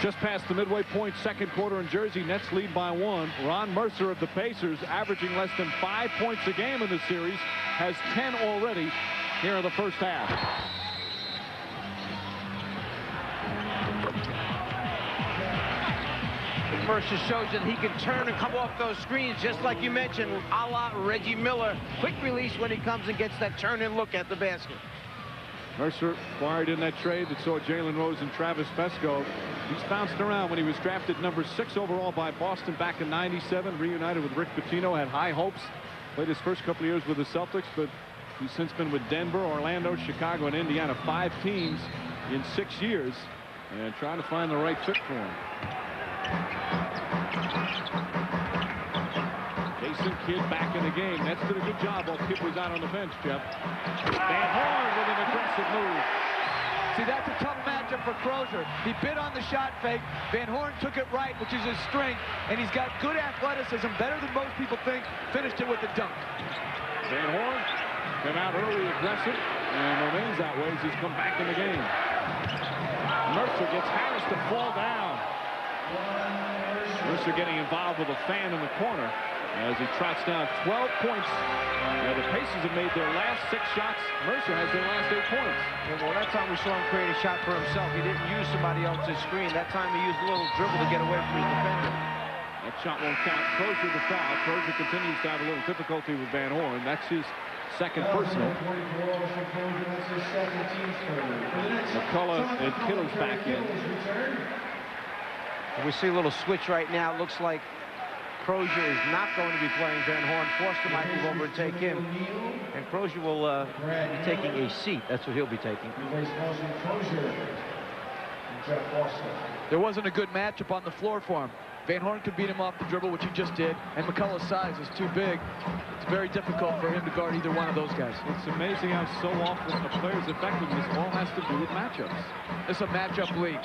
Speaker 7: Just past the midway point, second quarter in Jersey. Nets lead by 1. Ron Mercer of the Pacers, averaging less than 5 points a game in the series, has 10 already here in the first half.
Speaker 8: Mercer shows that he can turn and come off those screens, just like you mentioned, a la Reggie Miller. Quick release when he comes and gets that turn-in look at the basket.
Speaker 7: Mercer acquired in that trade that saw Jalen Rose and Travis Fesco. He's bounced around when he was drafted number 6 overall by Boston back in '97. Reunited with Rick Pitino, had high hopes. Played his first couple of years with the Celtics, but he's since been with Denver, Orlando, Chicago, and Indiana. 5 teams in 6 years, and trying to find the right fit for him. Jason Kidd back in the game. Nets did a good job while Kidd was out on the bench, Jeff. Van Horn with an aggressive move.
Speaker 9: See, that's a tough matchup for Crozier. He bit on the shot fake. Van Horn took it right, which is his strength, and he's got good athleticism, better than most people think. Finished it with a dunk.
Speaker 7: Van Horn came out early, aggressive, and remains that way as he's come back in the game. Mercer gets Harris to fall down. Mercer getting involved with a fan in the corner as he trots down 12 points. The Pacers have made their last 6 shots. Mercer has their last 8 points.
Speaker 8: Well, that time we saw him create a shot for himself. He didn't use somebody else's screen. That time he used a little dribble to get away from his defender.
Speaker 7: That shot won't count. Crozier the foul. Crozier continues to have a little difficulty with Van Horn. That's his second personal. McCullough and Kittle's back in.
Speaker 8: We see a little switch right now. It looks like Crozier is not going to be playing Van Horn. Foster might move over and take him. And Crozier will be taking a seat. That's what he'll be taking.
Speaker 9: There wasn't a good matchup on the floor for him. Van Horn could beat him off the dribble, which he just did, and McCullough's size is too big. It's very difficult for him to guard either one of those guys.
Speaker 7: It's amazing how so often a player's effectiveness all has to do with matchups.
Speaker 9: It's a matchup league.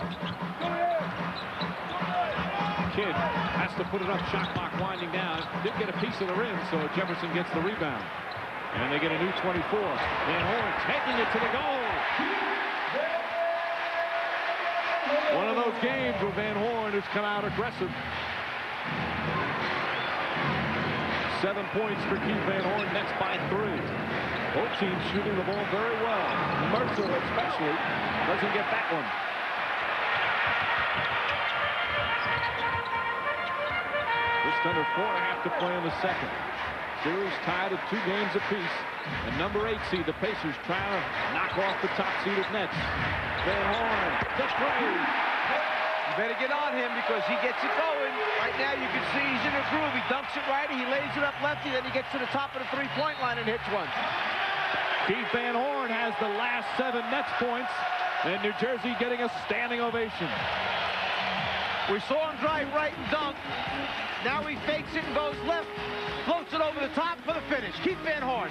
Speaker 7: Kidd has to put it up. Shot clock winding down. Didn't get a piece of the rim, so Jefferson gets the rebound. And they get a new 24. Van Horn taking it to the goal. One of those games where Van Horn has come out aggressive. 7 points for Keith Van Horn. Nets by 3. Both teams shooting the ball very well. Mercer especially doesn't get that one. Just under 4.5 to play in the second. Series tied at 2 games apiece. And number 8 seed, the Pacers, trying to knock off the top seeded Nets. Van Horn, the three.
Speaker 8: You better get on him because he gets it going. Right now you can see he's in a groove. He dunks it righty, he lays it up lefty, then he gets to the top of the three-point line and hits one.
Speaker 7: Keith Van Horn has the last 7 Nets points, and New Jersey getting a standing ovation.
Speaker 8: We saw him drive right and dunk. Now he fakes it and goes left, floats it over the top for the finish. Keith Van Horn.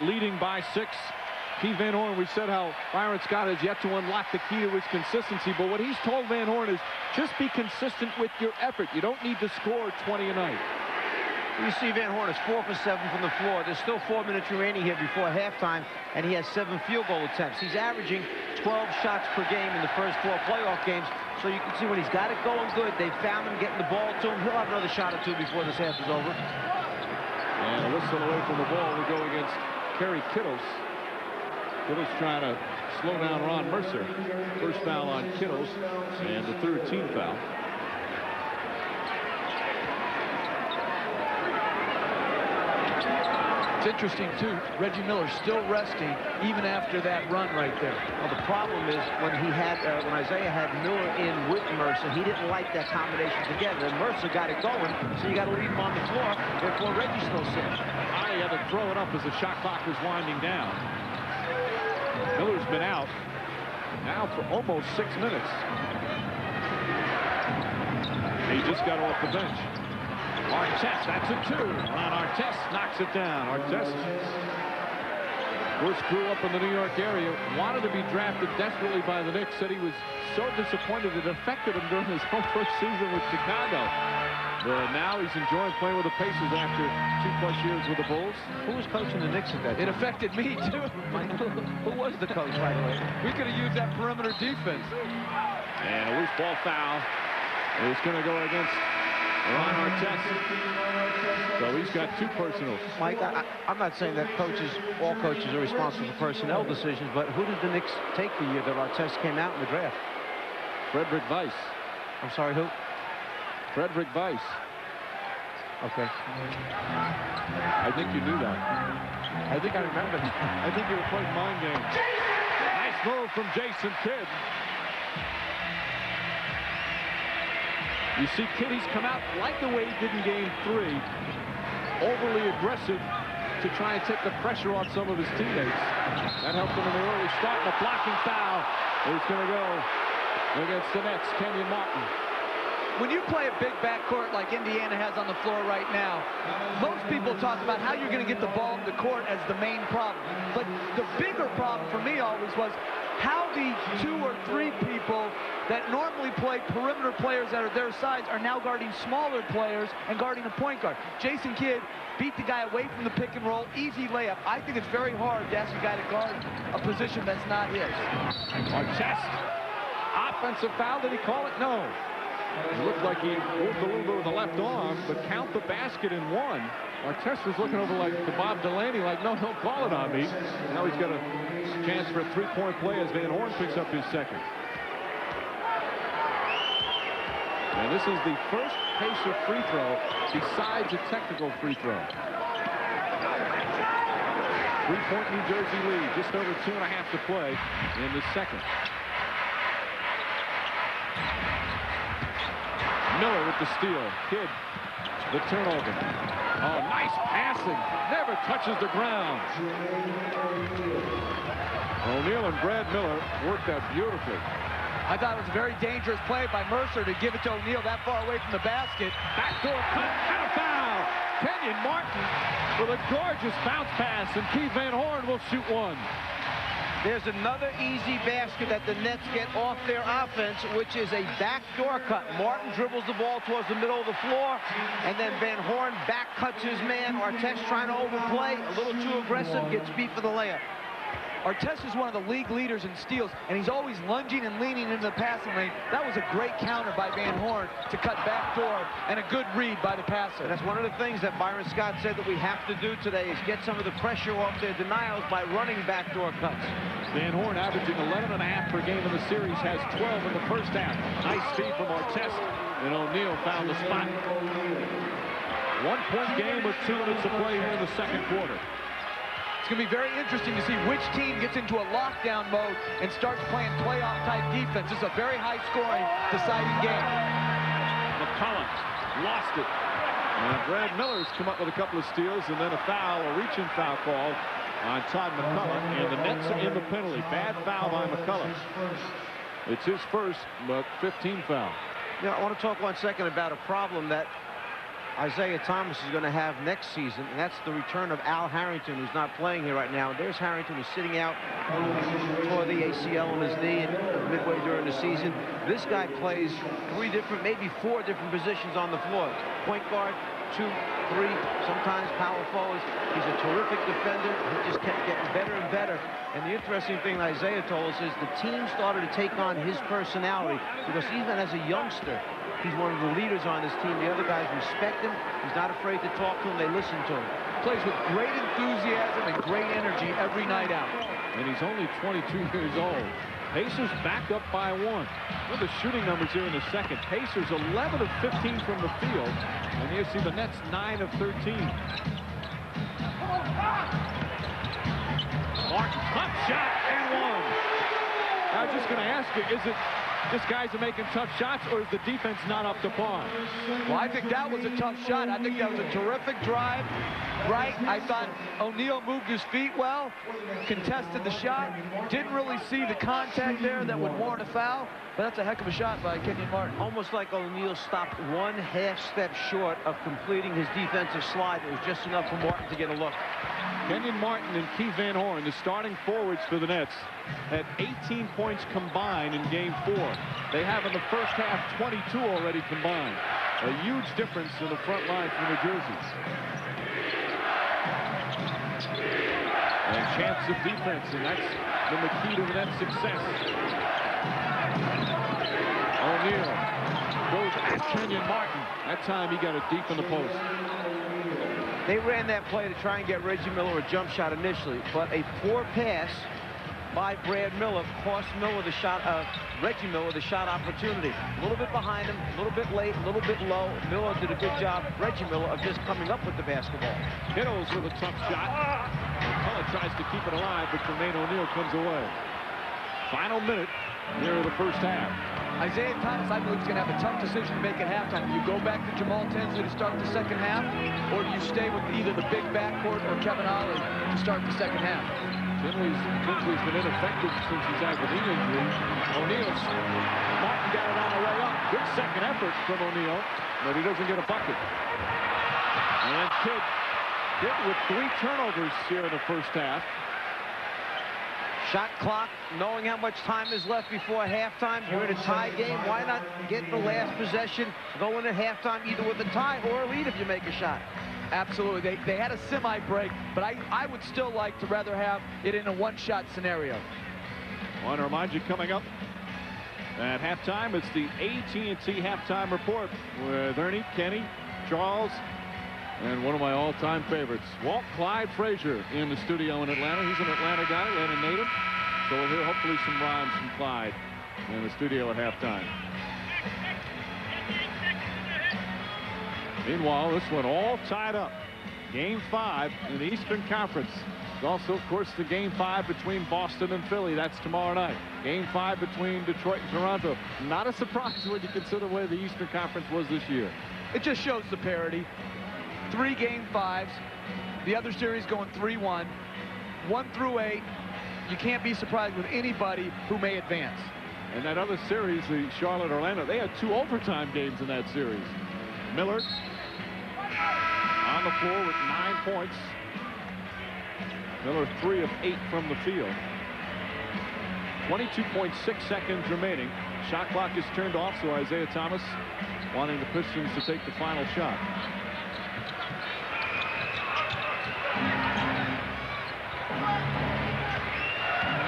Speaker 7: Leading by 6. Keith Van Horn, we said how Byron Scott has yet to unlock the key to his consistency, but what he's told Van Horn is just be consistent with your effort. You don't need to score 20 a night.
Speaker 8: You see Van Horn is 4 for 7 from the floor. There's still 4 minutes remaining here before halftime, and he has 7 field goal attempts. He's averaging 12 shots per game in the first 4 playoff games. So you can see when he's got it going good, they found him getting the ball to him. He'll have another shot or 2 before this half is over.
Speaker 7: And a whistle away from the ball will go against Kerry Kittles. Kittles trying to slow down Ron Mercer. First foul on Kittles and the 3rd team foul.
Speaker 9: It's interesting, too. Reggie Miller still resting even after that run right there.
Speaker 8: Well, the problem is when Isaiah had Miller in with Mercer, he didn't like that combination together. And Mercer got it going, so you got to leave him on the floor. Therefore, Reggie's still sitting.
Speaker 7: I had to throw it up as the shot clock was winding down. Miller's been out now for almost 6 minutes. He just got off the bench. Artest, that's a 2. Ron Artest knocks it down. Artest, of course, grew up in the New York area, wanted to be drafted desperately by the Knicks, said he was so disappointed it affected him during his whole first season with Chicago. But now he's enjoying playing with the Pacers after 2+ years with the Bulls.
Speaker 8: Who was coaching the Knicks at that time?
Speaker 9: It affected me, too.
Speaker 8: Who was the coach, by the way?
Speaker 9: We could have used that perimeter defense.
Speaker 7: And a loose ball foul is going to go against Ron Artest. So he's got 2 personals.
Speaker 8: Mike, I'm not saying that all coaches are responsible for personnel decisions, but who did the Knicks take the year that Artest came out in the draft?
Speaker 7: Frederick Weiss.
Speaker 8: I'm sorry, who?
Speaker 7: Frederick Weiss.
Speaker 8: Okay.
Speaker 7: I think you knew that.
Speaker 8: I think I remember.
Speaker 7: I think you were playing mind games. Nice move from Jason Kidd. You see, Kidd, he's come out like the way he did in Game 3, overly aggressive to try and take the pressure off some of his teammates. That helped him in the early start. And a blocking foul is going to go against the Nets, Kenyon Martin.
Speaker 9: When you play a big backcourt like Indiana has on the floor right now, most people talk about how you're going to get the ball in the court as the main problem. But the bigger problem for me always was how the 2 or 3 people that normally play perimeter players that are their size are now guarding smaller players and guarding a point guard. Jason Kidd beat the guy away from the pick and roll, easy layup. I think it's very hard to ask a guy to guard a position that's not his.
Speaker 7: Artest. Offensive foul, did he call it? No. It looked like he moved a little bit with the left arm, but count the basket in 1. Artest was looking over like to Bob Delaney, like, no, don't call it on me. Now he's got a chance for a 3-point play as Van Horn picks up his second. And this is the first Pacer free throw besides a technical free throw. 3-point New Jersey lead, just over 2.5 to play in the second. Miller with the steal. Kidd, the turnover. Oh, nice passing. Never touches the ground. O'Neal and Brad Miller worked that beautifully.
Speaker 9: I thought it was a very dangerous play by Mercer to give it to O'Neal that far away from the basket.
Speaker 7: Backdoor cut and a foul. Kenyon Martin with a gorgeous bounce pass, and Keith Van Horn will shoot 1.
Speaker 8: There's another easy basket that the Nets get off their offense, which is a backdoor cut. Martin dribbles the ball towards the middle of the floor, and then Van Horn back cuts his man. Artest trying to overplay, a little too aggressive, gets beat for the layup.
Speaker 9: Artest is one of the league leaders in steals, and he's always lunging and leaning into the passing lane. That was a great counter by Van Horn to cut backdoor, and a good read by the passer.
Speaker 8: And that's one of the things that Byron Scott said that we have to do today is get some of the pressure off their denials by running backdoor cuts.
Speaker 7: Van Horn averaging 11.5 per game in the series, has 12 in the first half. Nice feed from Artest, and O'Neal found the spot. 1-point game with 2 minutes to play here in the second quarter.
Speaker 9: It's going to be very interesting to see which team gets into a lockdown mode and starts playing playoff-type defense. This is a very high-scoring, deciding game.
Speaker 7: McCollum lost it. And Brad Miller's come up with a couple of steals, and then a foul, a reaching foul call on Todd McCullough, and the Nets are in the penalty. Bad foul by McCullough. It's his first, but 15 foul.
Speaker 8: Yeah, I want to talk 1 second about a problem that Isaiah Thomas is going to have next season, and that's the return of Al Harrington, who's not playing here right now. There's Harrington, who's sitting out for the ACL on his knee midway during the season. This guy plays 3 different, maybe 4 different positions on the floor. Point guard, 2, 3, sometimes power forwards. He's a terrific defender. He just kept getting better and better. And the interesting thing Isaiah told us is the team started to take on his personality, because even as a youngster, he's one of the leaders on this team. The other guys respect him. He's not afraid to talk to him. They listen to him.
Speaker 9: Plays with great enthusiasm and great energy every night out.
Speaker 7: And he's only 22 years old. Pacers back up by 1. Look at the shooting numbers here in the second. Pacers 11 of 15 from the field. And you see the Nets 9 of 13. Martin, tough shot and one. I was just going to ask you, is it just guys are making tough shots, or is the defense not up to par?
Speaker 9: Well, I think that was a tough shot. I think that was a terrific drive. Right, I thought O'Neal moved his feet well, contested the shot, didn't really see the contact there that would warrant a foul, but that's a heck of a shot by Kenyon Martin.
Speaker 8: Almost like O'Neal stopped 1/2 step short of completing his defensive slide. It was just enough for Martin to get a look.
Speaker 7: Kenyon Martin and Keith Van Horn, the starting forwards for the Nets, had 18 points combined in Game 4. They have in the first half 22 already combined. A huge difference in the front line for New Jersey. And chance of defense, and that's been the key to the Nets' success. O'Neal goes at Kenyon Martin. That time he got it deep in the post.
Speaker 8: They ran that play to try and get Reggie Miller a jump shot initially, but a poor pass by Brad Miller cost Miller the shot, Reggie Miller the shot opportunity. A little bit behind him, a little bit late, a little bit low. Miller did a good job, Reggie Miller, of just coming up with the basketball.
Speaker 7: Kittles with a tough shot. McCullough tries to keep it alive, but Jermaine O'Neal comes away. Final minute here in the first half.
Speaker 9: Isaiah Thomas, I believe, is going to have a tough decision to make at halftime. Do you go back to Jamal Tinsley to start the second half, or do you stay with either the big backcourt or Kevin Ollie to start the second half?
Speaker 7: Tinsley's been ineffective since he's had the knee injury. O'Neal, Martin got it on the way up. Good second effort from O'Neal, but he doesn't get a bucket. And Kidd with 3 turnovers here in the first half.
Speaker 8: Shot clock, knowing how much time is left before halftime. You're in a tie game. Why not get the last possession, go in at halftime either with a tie or a lead if you make a shot?
Speaker 9: Absolutely. They had a semi-break, but I would still like to rather have it in a one-shot scenario.
Speaker 7: I want to remind you, coming up at halftime, it's the AT&T Halftime Report with Ernie, Kenny, Charles, and one of my all-time favorites, Walt Clyde Frazier, in the studio in Atlanta. He's an Atlanta guy, Atlanta native. So we'll hear hopefully some rhymes from Clyde in the studio at halftime. Meanwhile, this one all tied up. Game 5 in the Eastern Conference. It's also, of course, the Game 5 between Boston and Philly. That's tomorrow night. Game 5 between Detroit and Toronto. Not a surprise when you consider the way the Eastern Conference was this year.
Speaker 9: It just shows the parity. 3 Game 5s. The other series going 3-1. 1 through 8. You can't be surprised with anybody who may advance.
Speaker 7: And that other series, the Charlotte-Orlando, they had 2 overtime games in that series. Miller on the floor with 9 points. Miller 3 of 8 from the field. 22.6 seconds remaining. Shot clock is turned off, so Isaiah Thomas wanting the Pistons to take the final shot.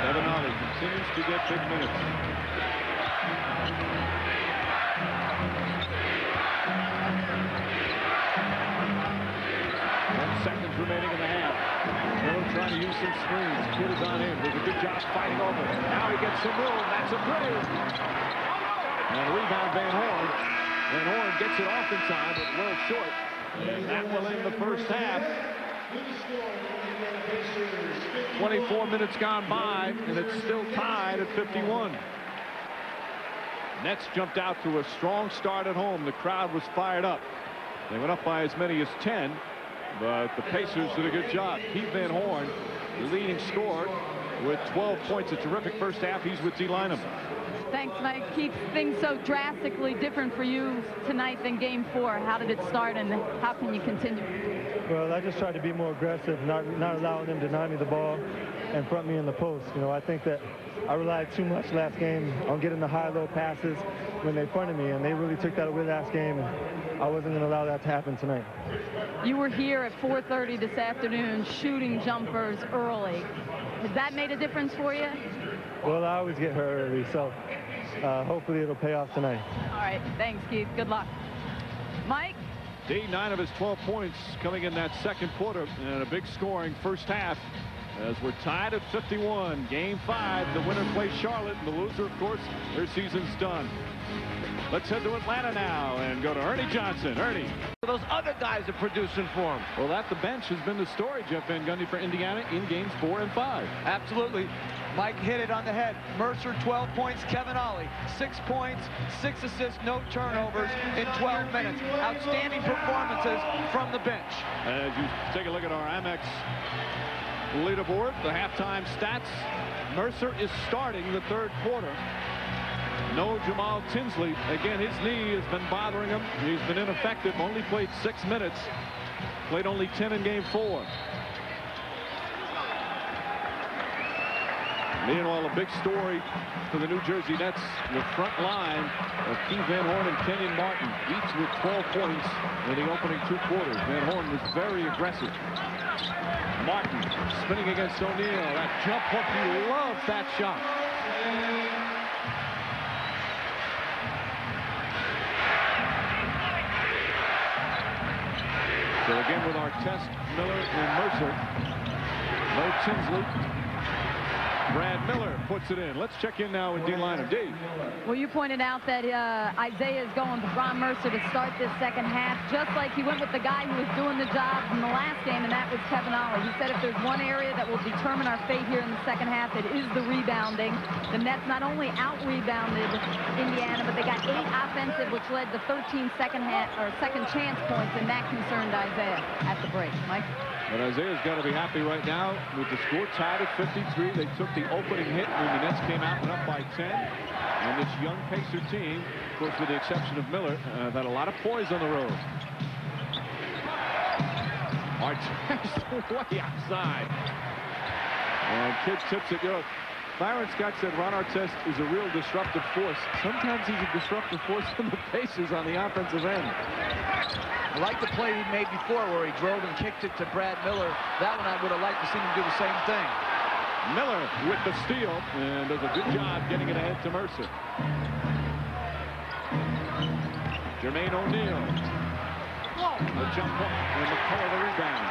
Speaker 7: Kevin Ollie continues to get big minutes. 10 seconds remaining in the half. Miller trying to use some screens. Kidd is on in. Does a good job fighting over. Now he gets some room. That's a three. And rebound Van Horn. Van Horn gets it off in time, but well short. And that will end the first half. 24 minutes gone by, and it's still tied at 51. Nets jumped out to a strong start at home. The crowd was fired up. They went up by as many as 10, but the Pacers did a good job. Keith Van Horn, the leading scorer, with 12 points. A terrific first half. He's with D. Lynham.
Speaker 11: Thanks, Mike. Keep things so drastically different for you tonight than Game 4. How did it start, and how can you continue?
Speaker 12: Well, I just tried to be more aggressive, not allowing them to deny me the ball and front me in the post. You know, I think that I relied too much last game on getting the high-low passes when they fronted me, and they really took that away last game, and I wasn't going to allow that to happen tonight.
Speaker 11: You were here at 4:30 this afternoon shooting jumpers early. Has that made a difference for you?
Speaker 12: Well, I always get hurt early, so hopefully it'll pay off tonight.
Speaker 11: All right, thanks, Keith. Good luck. Mike?
Speaker 7: D, 9 of his 12 points coming in that second quarter, and a big scoring first half as we're tied at 51. Game 5, the winner plays Charlotte, and the loser, of course, their season's done. Let's head to Atlanta now and go to Ernie Johnson. Ernie.
Speaker 8: Those other guys are producing for him.
Speaker 7: Well, that the bench has been the story, Jeff Van Gundy, for Indiana in games 4 and 5.
Speaker 9: Absolutely. Mike hit it on the head. Mercer, 12 points. Kevin Ollie, 6 points, 6 assists, no turnovers in 12 minutes. Outstanding performances from the bench.
Speaker 7: As you take a look at our Amex leaderboard, the halftime stats, Mercer is starting the third quarter. No Jamal Tinsley. Again, his knee has been bothering him. He's been ineffective. Only played 6 minutes. Played only 10 in game 4. Meanwhile, a big story for the New Jersey Nets. The front line of Keith Van Horn and Kenyon Martin, each with 12 points in the opening 2 quarters. Van Horn was very aggressive. Martin spinning against O'Neal. That jump hook, he loves that shot. So again with Artest, Miller, and Mercer. No Tinsley. Brad Miller puts it in. Let's check in now with D-line of D.
Speaker 11: Well, you pointed out that Isaiah is going with Ron Mercer to start this second half, just like he went with the guy who was doing the job in the last game, and that was Kevin Ollie. He said if there's one area that will determine our fate here in the second half, it is the rebounding. The Nets not only out-rebounded Indiana, but they got 8 offensive, which led to 13 second chance points, and that concerned Isaiah at the break. Mike?
Speaker 7: But Isaiah's got to be happy right now with the score tied at 53. They took the opening hit when the Nets came out and up by 10. And this young Pacer team, of course, with the exception of Miller, have had a lot of poise on the road. Artest way outside. And Kidd tips it. You know, Byron Scott said Ron Artest is a real disruptive force. Sometimes he's a disruptive force on the Pacers on the offensive end.
Speaker 9: I like the play he made before where he drove and kicked it to Brad Miller. That one I would have liked to see him do the same thing.
Speaker 7: Miller with the steal and does a good job getting it ahead to Mercer. Jermaine O'Neal. The jump hook and McCullough the rebound.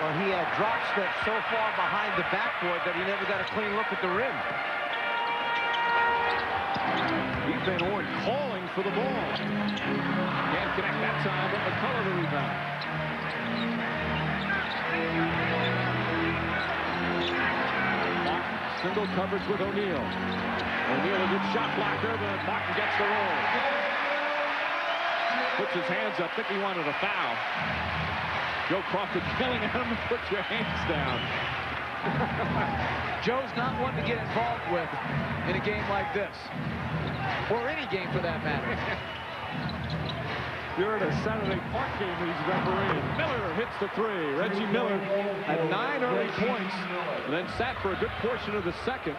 Speaker 8: Well, he had drop steps so far behind the backboard that he never got a clean look at the rim.
Speaker 7: Keith Van Horn calling for the ball. Can't connect that time, but McCullough the rebound. Martin, single coverage with O'Neal. O'Neal a good shot blocker, but Martin gets the roll. Puts his hands up, think he wanted a foul. Joe Crawford yelling at him, put your hands down.
Speaker 9: Joe's not one to get involved with in a game like this. Or any game for that matter.
Speaker 7: You're at a Saturday Park game he's refereeing. Miller hits the 3. Reggie Miller had 9 early points and then sat for a good portion of the second.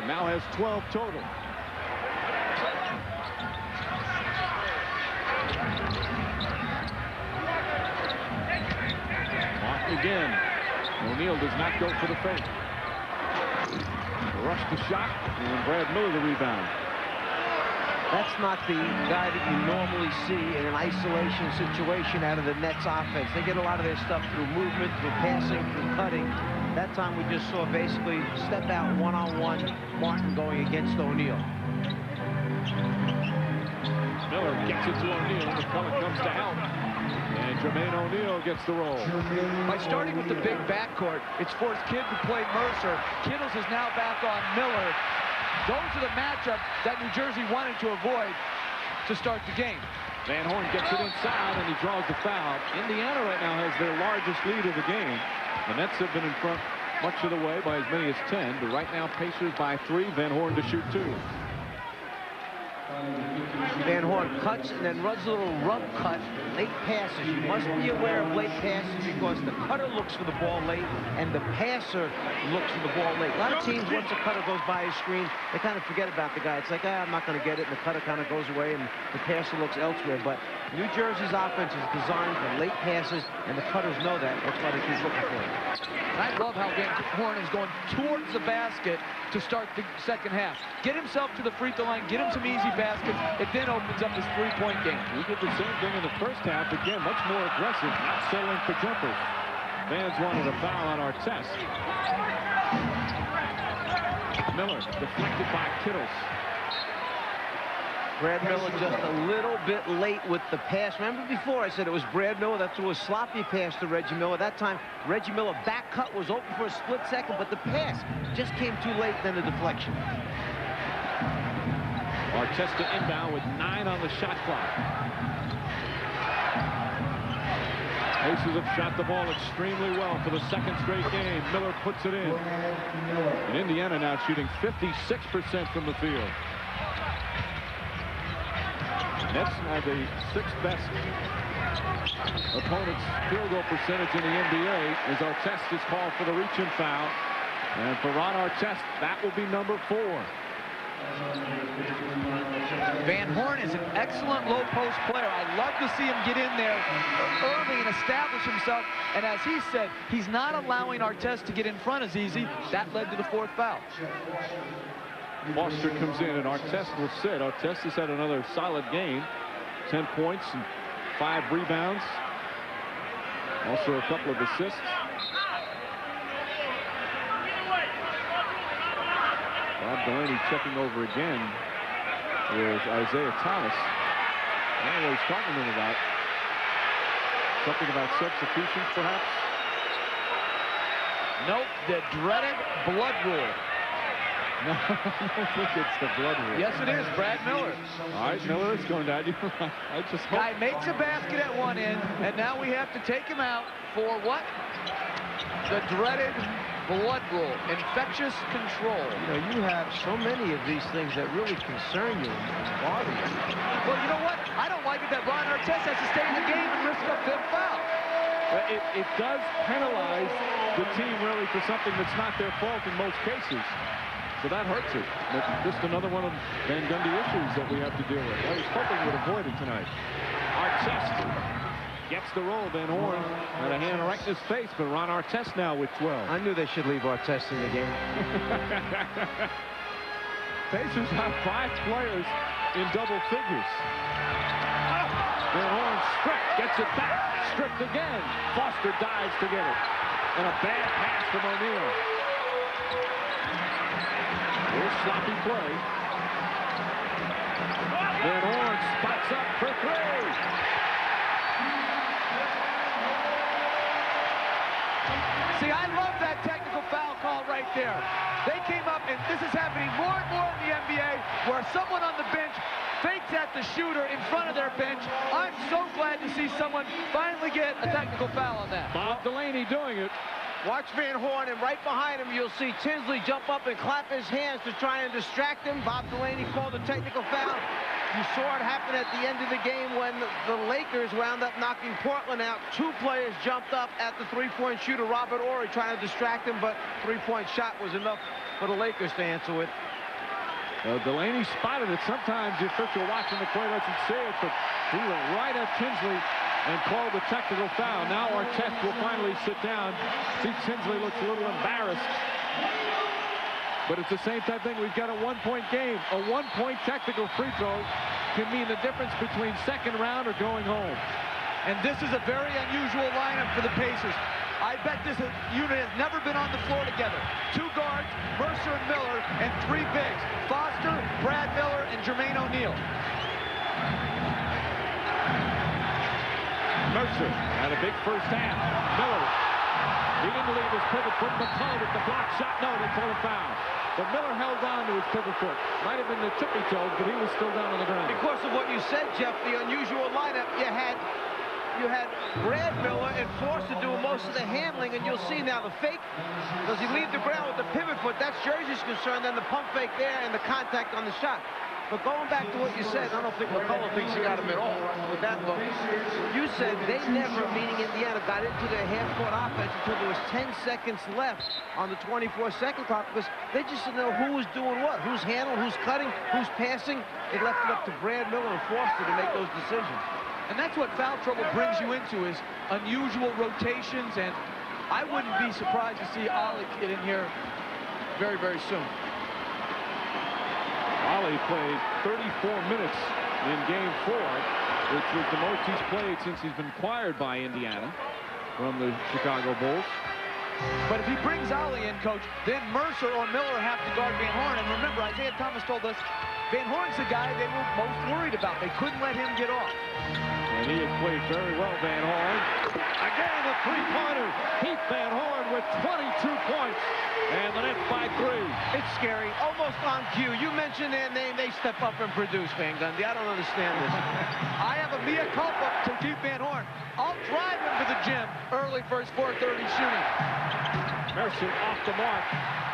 Speaker 7: Now has 12 total. Martin again. O'Neal does not go for the fake. Rush the shot, and Brad Miller the rebound.
Speaker 8: That's not the guy that you normally see in an isolation situation out of the Nets offense. They get a lot of their stuff through movement, through passing, through cutting. That time we just saw basically step out one-on-one Martin going against O'Neal.
Speaker 7: Miller gets it to O'Neal. McCullough comes to help. And Jermaine O'Neal gets the roll.
Speaker 9: By starting with the big backcourt, it's forced Kidd to play Mercer. Kittles is now back on Miller. Those are the matchup that New Jersey wanted to avoid to start the game.
Speaker 7: Van Horn gets it inside, and he draws the foul. Indiana right now has their largest lead of the game. The Nets have been in front much of the way by as many as 10, but right now Pacers by 3, Van Horn to shoot 2.
Speaker 8: Van Horn cuts and then runs a little rub cut, late passes. You must be aware of late passes because the cutter looks for the ball late and the passer looks for the ball late. A lot of teams, once the cutter goes by his screen, they kind of forget about the guy. It's like, I'm not going to get it, and the cutter kind of goes away and the passer looks elsewhere. But New Jersey's offense is designed for late passes, and the cutters know that. That's why they keep looking for it.
Speaker 9: And I love how Van Horn is going towards the basket to start the second half. Get himself to the free throw line, get him some easy baskets. It then opens up his three-point game.
Speaker 7: We did the same thing in the first half. Again, much more aggressive, not settling for jumpers. Fans wanted a foul on Artest. Miller deflected by Kittles.
Speaker 8: Brad Miller just a little bit late with the pass. Remember before I said it was Brad Miller that threw a sloppy pass to Reggie Miller. That time, Reggie Miller back cut was open for a split second, but the pass just came too late, then the deflection.
Speaker 7: Artest to inbound with 9 on the shot clock. Aces have shot the ball extremely well for the second straight game. Miller puts it in. And Indiana now shooting 56% from the field. Nets have the 6th best opponent's field goal percentage in the NBA as Artest is called for the reach-in foul. And for Ron Artest, that will be number 4.
Speaker 9: Van Horn is an excellent low post player. I love to see him get in there early and establish himself. And as he said, he's not allowing Artest to get in front as easy. That led to the 4th foul.
Speaker 7: Foster comes in and Artest will sit. Artest has had another solid game. 10 points and 5 rebounds. Also a couple of assists. Bob Delaney checking over again with Isaiah Thomas. I don't know what he's talking to him about. Something about substitutions, perhaps?
Speaker 9: Nope, the dreaded blood rule.
Speaker 7: No, I don't think it's the blood rule.
Speaker 9: Yes, it is. Brad Miller.
Speaker 7: All right, Miller is going down. I just hope.
Speaker 9: Guy makes a basket at one end, and now we have to take him out for what? The dreaded blood rule, infectious control.
Speaker 8: You know, you have so many of these things that really concern you and bother you.
Speaker 9: Well, you know what? I don't like it that Ron Artest has to stay in the game and risk a 5th foul.
Speaker 7: It does penalize the team, really, for something that's not their fault in most cases. So that hurts it. But just another one of Van Gundy issues that we have to deal with. I was hoping we would avoid it tonight. Artest gets the roll. Van Horn had a hand right in his face, but Ron Artest now with 12.
Speaker 8: I knew they should leave Artest in the game.
Speaker 7: Pacers have 5 players in double figures. Van Horn stripped, gets it back, stripped again. Foster dives to get it. And a bad pass from O'Neal. Here's sloppy play. Van Horn spots up for 3.
Speaker 9: See, I love that technical foul call right there. They came up, and this is happening more and more in the NBA, where someone on the bench fakes at the shooter in front of their bench. I'm so glad to see someone finally get a technical foul on that.
Speaker 7: Bob Delaney doing it.
Speaker 8: Watch Van Horn, and right behind him, you'll see Tinsley jump up and clap his hands to try and distract him. Bob Delaney called a technical foul. You saw it happen at the end of the game when the Lakers wound up knocking Portland out. 2 players jumped up at the three-point shooter, Robert Horry, trying to distract him, but three-point shot was enough for the Lakers to answer with.
Speaker 7: Delaney spotted it. Sometimes the official watching the play doesn't see it, but he went right at Tinsley and called the technical foul. Now Artest will finally sit down. See, Tinsley looks a little embarrassed. But it's the same type thing. We've got a 1-point game. A 1-point technical free throw can mean the difference between second round or going home.
Speaker 9: And this is a very unusual lineup for the Pacers. I bet this unit has never been on the floor together. 2 guards, Mercer and Miller, and 3 bigs. Foster, Brad Miller, and Jermaine O'Neal.
Speaker 7: Mercer had a big first half. Miller, he didn't leave his pivot foot. McCullough with the block shot. No, they call a foul. But Miller held on to his pivot foot. Might have been the tippy toes, but he was still down on the ground.
Speaker 8: Because of what you said, Jeff, the unusual lineup, you had Brad Miller and Foster doing most of the handling, and you'll see now the fake. Does he leave the ground with the pivot foot? That's Jersey's concern. Then the pump fake there and the contact on the shot. But going back to what you said, I don't think McCullough thinks he got him at all with that look. You said they never, meaning Indiana, got into their half-court offense until there was 10 seconds left on the 24-second clock because they just didn't know who was doing what, who's handling, who's cutting, who's passing. They left it up to Brad Miller and Foster to make those decisions.
Speaker 9: And that's what foul trouble brings you into, is unusual rotations, and I wouldn't be surprised to see Ollie get in here very, very soon.
Speaker 7: Ollie played 34 minutes in Game 4, which was the most he's played since he's been acquired by Indiana from the Chicago Bulls.
Speaker 9: But if he brings Ollie in, Coach, then Mercer or Miller have to guard Van Horn. And remember, Isaiah Thomas told us Van Horn's the guy they were most worried about. They couldn't let him get off.
Speaker 7: And he has played very well, Van Horn. Again, a three-pointer. Keith Van Horn with 22 points. And the Nets by 3.
Speaker 8: It's scary, almost on cue. You mentioned their name, they step up and produce, Van Gundy. I don't understand this.
Speaker 9: I have a mea culpa to Keith Van Horn. I'll drive him to the gym early for his 4:30 shooting.
Speaker 7: Mercer off the mark.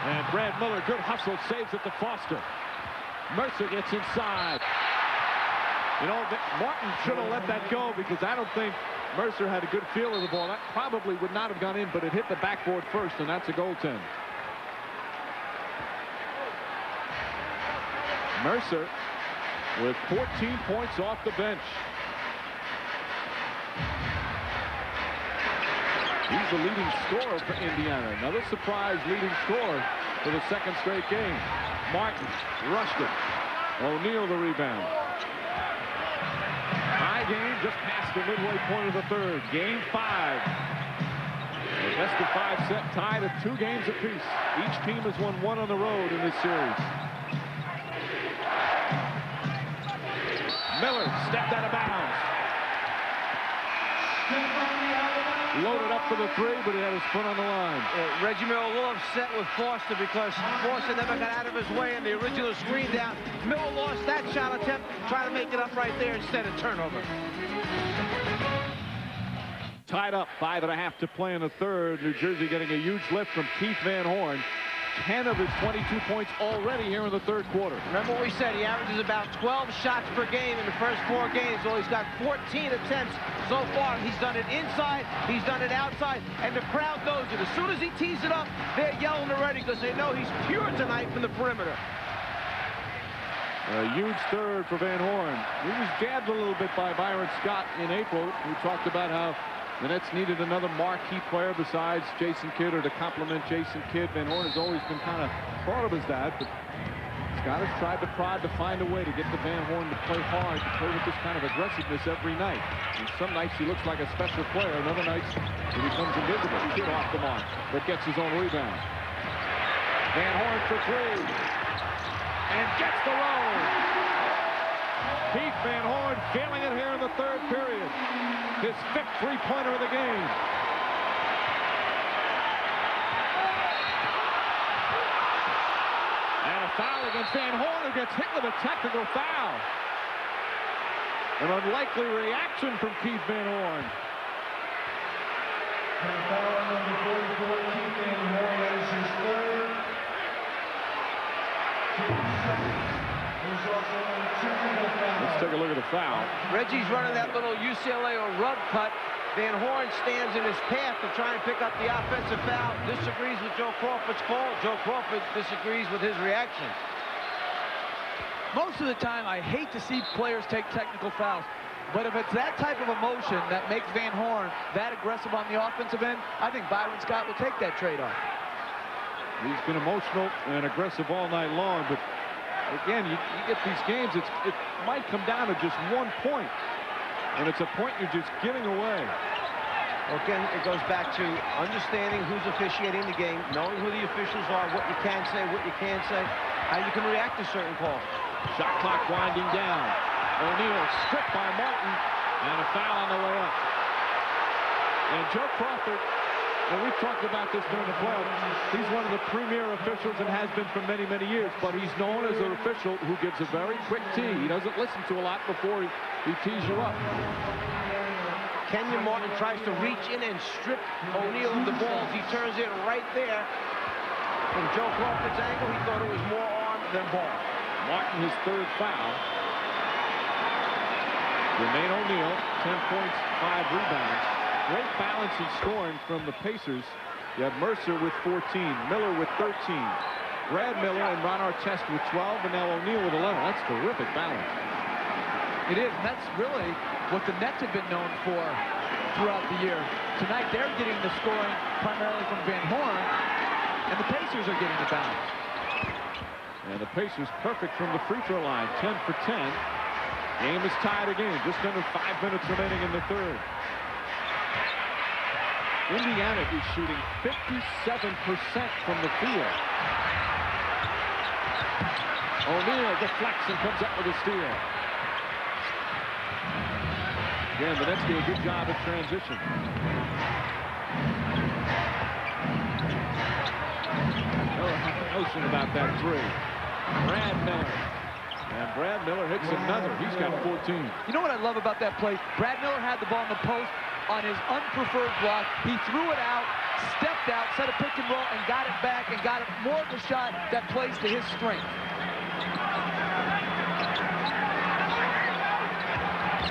Speaker 7: And Brad Miller, good hustle, saves it to Foster. Mercer gets inside. You know, Martin should have let that go because I don't think Mercer had a good feel of the ball. That probably would not have gone in, but it hit the backboard first, and that's a goaltend. Mercer with 14 points off the bench. He's the leading scorer for Indiana. Another surprise leading scorer for the second straight game. Martin rushed it. O'Neal the rebound. High game just past the midway point of the third. Game 5. The best of 5 set tied at 2 games apiece. Each team has won 1 on the road in this series. Miller stepped out of bounds. Loaded up for the 3, but he had his foot on the line.
Speaker 8: Reggie Miller a little upset with Foster because Foster never got out of his way in the original screen down. Miller lost that shot attempt, trying to make it up right there instead of turnover.
Speaker 7: Tied up, 5.5 to play in the third. New Jersey getting a huge lift from Keith Van Horn. 10 of his 22 points already here in the third quarter.
Speaker 8: Remember what we said, he averages about 12 shots per game in the first 4 games. So he's got 14 attempts so far. He's done it inside, he's done it outside, and the crowd knows it. As soon as he tees it up, they're yelling already because they know he's pure tonight from the perimeter.
Speaker 7: A huge third for Van Horn. He was jabbed a little bit by Byron Scott in April, who talked about how the Nets needed another marquee player besides Jason Kidd or to complement Jason Kidd. Van Horn has always been kind of thought of as that, but Scott has tried to prod to find a way to get the Van Horn to play hard, to play with this kind of aggressiveness every night. And some nights he looks like a special player, and other nights he becomes invisible. Kidd off the mark, but gets his own rebound. Van Horn for 3, and gets the roll. Keith Van Horn failing it here in the third period. His 5th three-pointer of the game. And a foul against Van Horn, who gets hit with a technical foul. An unlikely reaction from Keith Van Horn.
Speaker 2: And foul on number 44, Keith Van Horn, that is his 3rd.
Speaker 7: Let's take a look at the foul.
Speaker 8: Reggie's running that little UCLA or rub cut. Van Horn stands in his path to try and pick up the offensive foul. Disagrees with Joe Crawford's call. Joe Crawford disagrees with his reaction.
Speaker 9: Most of the time, I hate to see players take technical fouls. But if it's that type of emotion that makes Van Horn that aggressive on the offensive end, I think Byron Scott will take that trade-off.
Speaker 7: He's been emotional and aggressive all night long, but again, you get these games, it might come down to just 1 point. And it's a point you're just giving away.
Speaker 8: Again, it goes back to understanding who's officiating the game, knowing who the officials are, what you can say, what you can't say, how you can react to certain calls.
Speaker 7: Shot clock winding down. O'Neal stripped by Martin, and a foul on the way up. And Joe Crawford, and we've talked about this during the playoffs, he's one of the premier officials and has been for many, many years, but he's known as an official who gives a very quick tee. He doesn't listen to a lot before he tees you up.
Speaker 8: Kenyon Martin tries to reach in and strip O'Neal of the ball. He turns in right there. From Joe Crawford's angle, he thought it was more arm than ball.
Speaker 7: Martin, his third foul. Jermaine O'Neal, 10 points, 5 rebounds. Great balance in scoring from the Pacers. You have Mercer with 14, Miller with 13, Brad Miller and Ron Artest with 12, and now O'Neal with 11. That's terrific balance.
Speaker 9: It is, and that's really what the Nets have been known for throughout the year. Tonight they're getting the scoring primarily from Van Horn, and the Pacers are getting the balance.
Speaker 7: And the Pacers perfect from the free throw line, 10 for 10. Game is tied again, just under 5 minutes remaining in the third. Indiana is shooting 57% from the field. O'Neal deflects and comes up with a steal. Again, the Nets do a good job at transition. No notion about that three. Brad Miller. And Brad Miller hits another. He's got 14.
Speaker 9: You know what I love about that play? Brad Miller had the ball in the post on his unpreferred block. He threw it out, stepped out, set a pick and roll, and got it back, and got it more of a shot that plays to his strength.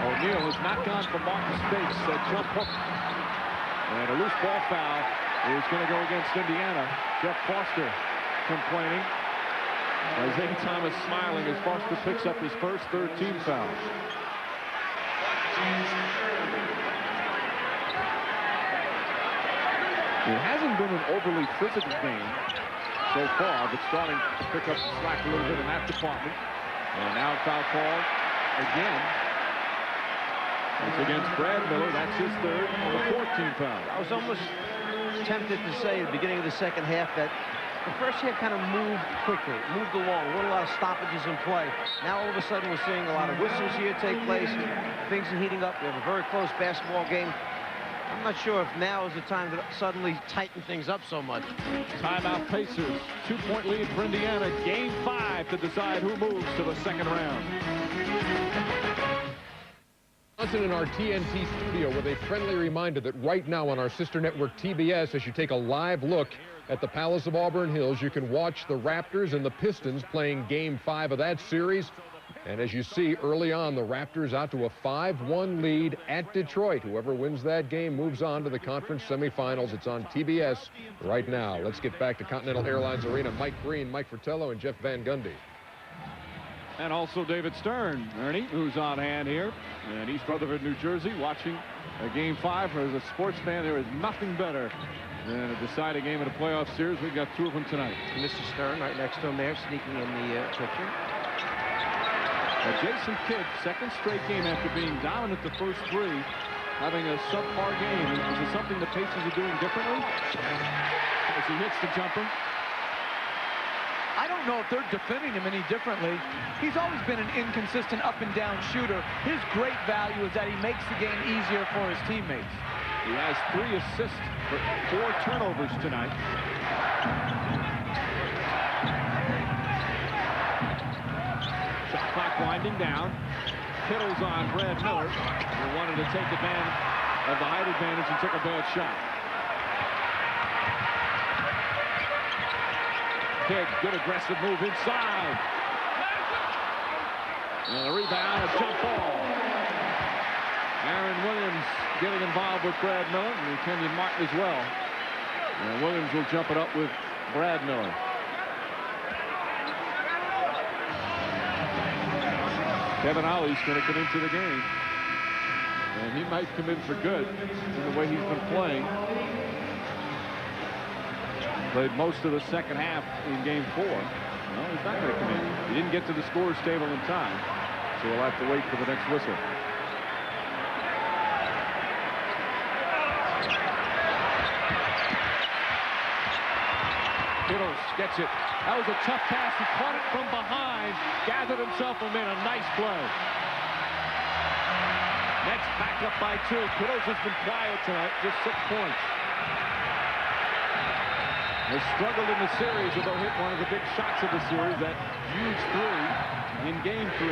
Speaker 7: O'Neal has not gone for Martin's face. Jump hook. And a loose ball foul is going to go against Indiana. Jeff Foster complaining. Isaiah Thomas smiling as Foster picks up his first third-team foul. It hasn't been an overly physical game so far, but starting to pick up the slack a little bit in that department. And now foul call again. It's against Brad Miller. That's his third and the 14th foul.
Speaker 8: I was almost tempted to say at the beginning of the second half that the first half kind of moved quickly, moved along. There weren't a lot of stoppages in play. Now all of a sudden we're seeing a lot of whistles here take place. Things are heating up. We have a very close basketball game. I'm not sure if now is the time to suddenly tighten things up so much.
Speaker 7: Timeout Pacers. 2-point lead for Indiana. Game 5 to decide who moves to the second round.
Speaker 13: In our TNT studio with a friendly reminder that right now on our sister network TBS, as you take a live look at the Palace of Auburn Hills, you can watch the Raptors and the Pistons playing Game 5 of that series. And as you see early on, the Raptors out to a 5-1 lead at Detroit. Whoever wins that game moves on to the conference semifinals. It's on TBS right now. Let's get back to Continental Airlines Arena. Mike Green, Mike Fratello, and Jeff Van Gundy.
Speaker 7: And also David Stern, Ernie, who's on hand here in East Rutherford, New Jersey, watching Game 5. As a sports fan, there is nothing better than a deciding game in a playoff series. We've got 2 of them tonight.
Speaker 8: Mr. Stern right next to him there, sneaking in the picture.
Speaker 7: Jason Kidd, second straight game after being dominant the first 3, having a subpar game. Is it something the Pacers are doing differently? As he hits the jumper.
Speaker 9: I don't know if they're defending him any differently. He's always been an inconsistent up and down shooter. His great value is that he makes the game easier for his teammates.
Speaker 7: He has 3 assists for 4 turnovers tonight. Shot clock winding down. Kittle's on Brad Miller, who wanted to take advantage of the height advantage and took a bad shot. Kidd, good aggressive move inside. And a rebound, a jump ball. Aaron Williams getting involved with Brad Miller and Kenyon Martin as well. And Williams will jump it up with Brad Miller. Kevin Ollie's going to come into the game. And he might come in for good in the way he's been playing. Played most of the second half in Game 4. No, he's not going to come in. He didn't get to the scorer's table in time, so we'll have to wait for the next whistle. Kittles gets it. That was a tough pass. He caught it from behind, gathered himself and made a nice play. Next, back up by 2. Kittles has been quiet tonight, just 6 points. Has struggled in the series, although hit one of the big shots of the series, that huge 3 in Game 3.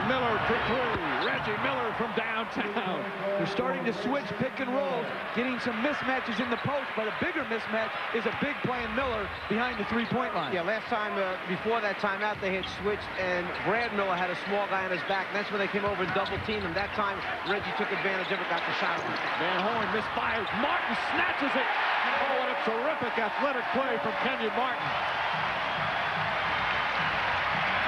Speaker 7: Miller for three. Reggie Miller from downtown.
Speaker 9: They're starting to switch pick and rolls, getting some mismatches in the post, but a bigger mismatch is a big play in Miller behind the three-point line.
Speaker 8: Yeah, last time, before that timeout, they had switched, and Brad Miller had a small guy on his back. And that's when they came over and double-teamed him. That time, Reggie took advantage of it, got the shot on him.
Speaker 7: Van Horn misfires. Martin snatches it. Oh, and a terrific athletic play from Kenyon Martin.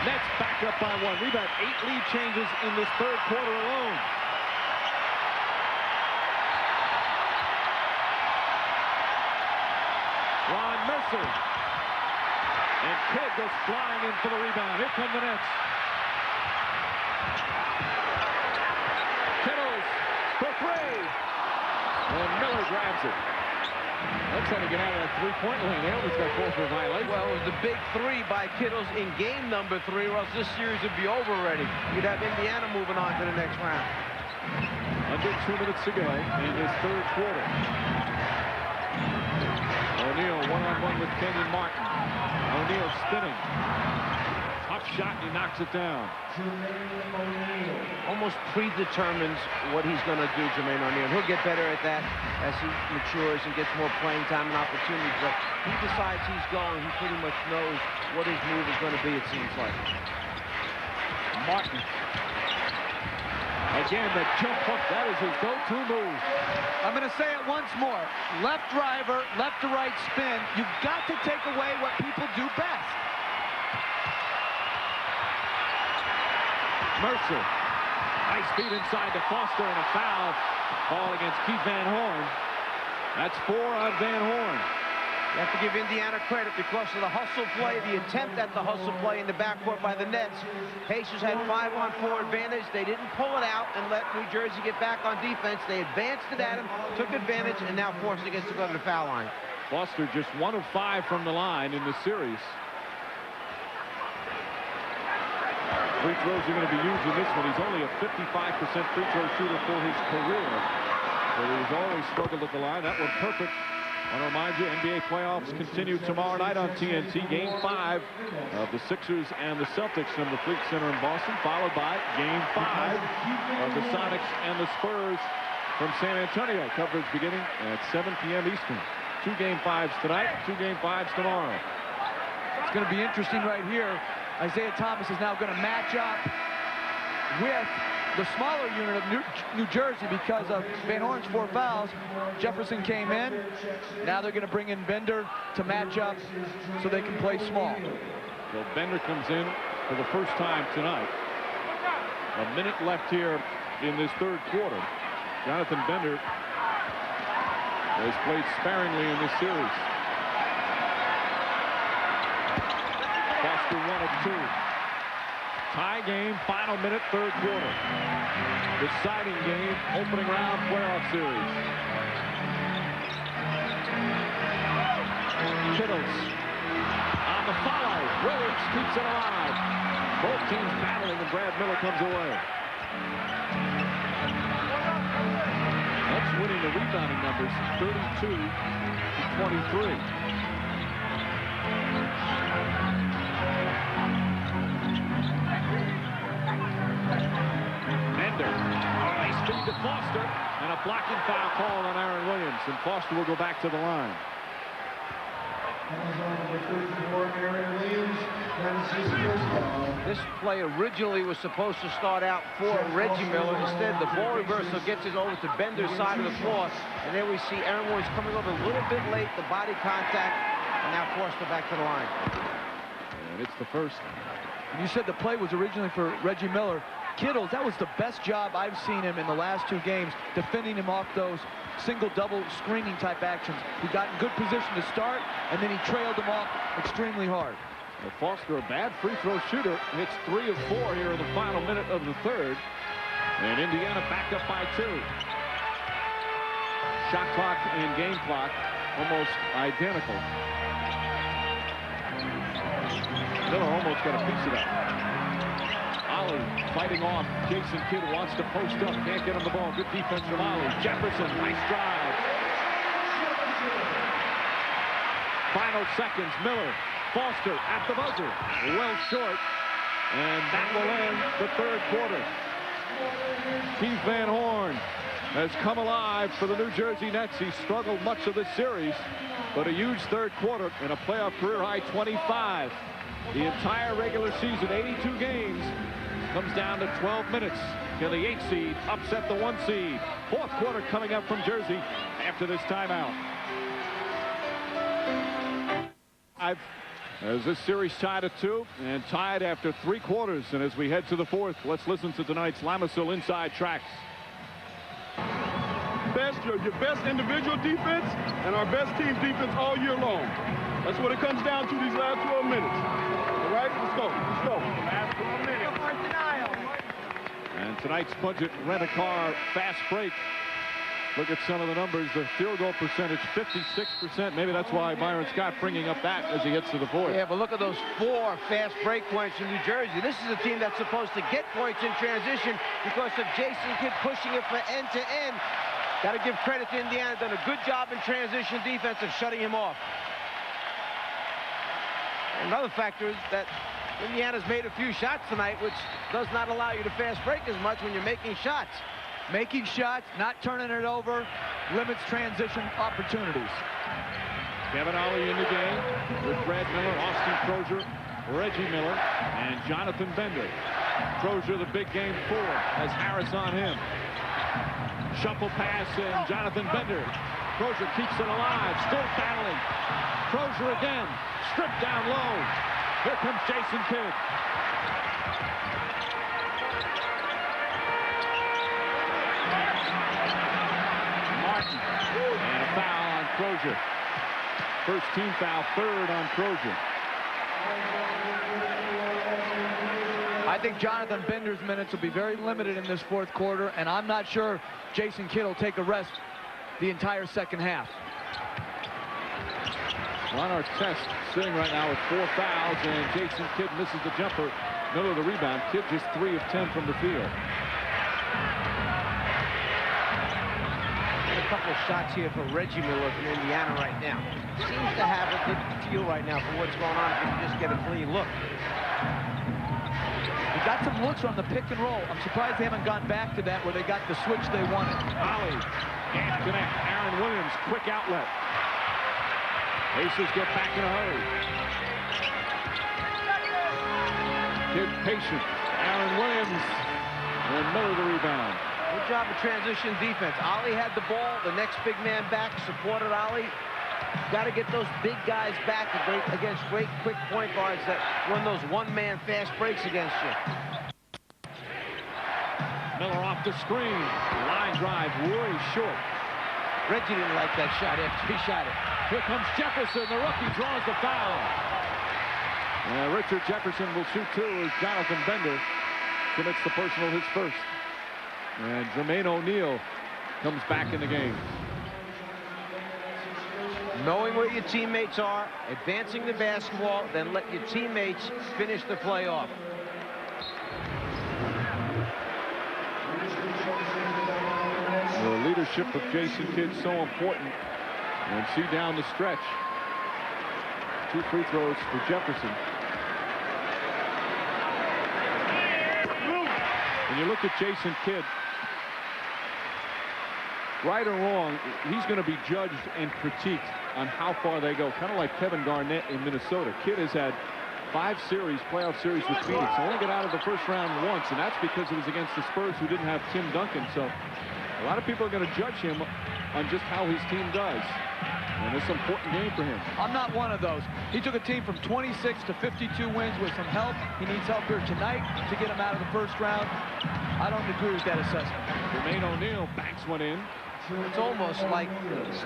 Speaker 7: Nets back up by one. We've had 8 lead changes in this third quarter alone. Ron Mercer. And Kidd goes flying in for the rebound. Here come the Nets. Kittles for three. And Miller grabs it. That's how to get out of that three-point lane. They almost got called for a violation.
Speaker 8: Well, it was the big three by Kittles in game number 3, or else this series would be over already. You'd have Indiana moving on to the next round.
Speaker 7: Under 2 minutes to go in this third quarter. O'Neal one-on-one with Kenyon Martin. O'Neal spinning. Tough shot, and he knocks it down.
Speaker 8: Almost predetermines what he's going to do, Jermaine O'Neal. He'll get better at that as he matures and gets more playing time and opportunities. But he decides he's going. He pretty much knows what his move is going to be, it seems like.
Speaker 7: Martin. Again, the jump hook. That is his go-to move.
Speaker 9: I'm going to say it once more. Left driver, left to right spin. You've got to take away what people do best.
Speaker 7: Mercer. Nice feed inside to Foster, and a foul call against Keith Van Horn. That's 4 on Van Horn.
Speaker 8: You have to give Indiana credit because of the hustle play, the attempt at the hustle play in the backcourt by the Nets. Pacers had 5-on-4 advantage. They didn't pull it out and let New Jersey get back on defense. They advanced it at him, took advantage, and now forced against to go to the foul line.
Speaker 7: Foster just 1 of 5 from the line in the series. Free throws are going to be used in this one. He's only a 55% free throw shooter for his career. But he's always struggled at the line. That one perfect. I want to remind you, NBA playoffs continue tomorrow night on TNT. Game 5 of the Sixers and the Celtics from the Fleet Center in Boston, followed by Game 5 of the Sonics and the Spurs from San Antonio. Coverage beginning at 7 p.m. Eastern. 2 Game 5s tonight, 2 Game 5s tomorrow.
Speaker 9: It's going to be interesting right here. Isaiah Thomas is now going to match up with the smaller unit of New Jersey because of Van Horn's 4 fouls. Jefferson came in. Now they're going to bring in Bender to match up so they can play small.
Speaker 7: So Bender comes in for the first time tonight. A minute left here in this third quarter. Jonathan Bender has played sparingly in this series. Foster 1 of 2. Tie game, final minute, third quarter. Deciding game, opening round playoff series. Kittles on the follow. Williams keeps it alive. Both teams battling, and Brad Miller comes away. That's winning the rebounding numbers, 32 to 23. Nice feed to Foster, and a blocking foul call on Aaron Williams, and Foster will go back to the line.
Speaker 8: This play originally was supposed to start out for Reggie Miller. Instead, the ball reversal gets it over to Bender's side of the floor, and there we see Aaron Williams coming over a little bit late, the body contact, and now Foster back to the line.
Speaker 7: And it's the first.
Speaker 9: You said the play was originally for Reggie Miller. Kittles, that was the best job I've seen him in the last 2 games, defending him off those single-double screening type actions. He got in good position to start, and then he trailed him off extremely hard.
Speaker 7: Well, Foster, a bad free throw shooter, hits 3 of 4 here in the final minute of the third. And Indiana back up by 2. Shot clock and game clock almost identical. Miller almost got a piece of that. Ollie fighting off. Jason Kidd wants to post up. Can't get him the ball. Good defense from Ollie. Jefferson, nice drive. Final seconds. Miller. Foster at the buzzer. Well short. And that will end the third quarter. Keith Van Horn has come alive for the New Jersey Nets. He struggled much of this series, but a huge third quarter and a playoff career high 25. The entire regular season, 82 games, comes down to 12 minutes. Can the 8 seed upset the 1 seed? Fourth quarter coming up from Jersey after this timeout. As this series tied at 2 and tied after 3 quarters. And as we head to the fourth, let's listen to tonight's Lamisil Inside Tracks.
Speaker 14: Your best individual defense and our best team defense all year long. That's what it comes down to these last 12 minutes. All right, let's go. Let's go. Last 12 minutes.
Speaker 7: And tonight's budget rent-a-car fast break. Look at some of the numbers. The field goal percentage, 56%. Maybe that's why Byron Scott bringing up that as he gets to the fourth.
Speaker 8: Yeah, but look at those 4 fast break points in New Jersey. This is a team that's supposed to get points in transition because of Jason Kidd pushing it for end to end. Got to give credit to Indiana. Done a good job in transition defense of shutting him off. Another factor is that Indiana's made a few shots tonight, which does not allow you to fast break as much when you're making shots.
Speaker 9: Making shots, not turning it over, limits transition opportunities.
Speaker 7: Kevin Ollie in the game with Brad Miller, Austin Crozier, Reggie Miller, and Jonathan Bender. Crozier, the big game 4, has Harris on him. Shuffle pass, and Jonathan Bender. Crozier keeps it alive, still battling. Crozier again, stripped down low. Here comes Jason Kidd. Martin, and a foul on Crozier. First team foul, 3rd on Crozier.
Speaker 9: I think Jonathan Bender's minutes will be very limited in this fourth quarter, and I'm not sure Jason Kidd will take a rest the entire second half.
Speaker 7: Ron Artest sitting right now with 4 fouls, and Jason Kidd misses the jumper. Miller the rebound. Kidd just 3 of 10 from the field.
Speaker 8: A couple of shots here for Reggie Miller from Indiana right now. Seems to have a good feel right now for what's going on if he can just get a clean look.
Speaker 9: He got some looks on the pick and roll. I'm surprised they haven't gone back to that where they got the switch they wanted.
Speaker 7: Ollie can't connect. Aaron Williams, quick outlet. Aces get back in a hurry. Kidd patient. Aaron Williams and Miller the rebound.
Speaker 8: Good job of transition defense. Ollie had the ball. The next big man back supported Ollie. Got to get those big guys back against great quick point guards that run those one-man fast breaks against you.
Speaker 7: Miller off the screen. Line drive way short.
Speaker 8: Reggie didn't like that shot after he shot it.
Speaker 7: Here comes Jefferson. The rookie draws the foul. Richard Jefferson will shoot 2 as Jonathan Bender commits the personal, his first. And Jermaine O'Neal comes back in the game.
Speaker 8: Knowing where your teammates are, advancing the basketball, then let your teammates finish the play off.
Speaker 7: The leadership of Jason Kidd so important. And see down the stretch. 2 free throws for Jefferson. When you look at Jason Kidd, right or wrong, he's going to be judged and critiqued on how far they go. Kind of like Kevin Garnett in Minnesota. Kidd has had 5 playoff series with Phoenix. Only got out of the first round once, and that's because it was against the Spurs who didn't have Tim Duncan. So a lot of people are going to judge him on just how his team does. And it's an important game for him.
Speaker 9: I'm not one of those. He took a team from 26 to 52 wins with some help. He needs help here tonight to get him out of the first round. I don't agree with that assessment.
Speaker 7: Jermaine O'Neal banks one in.
Speaker 8: It's almost like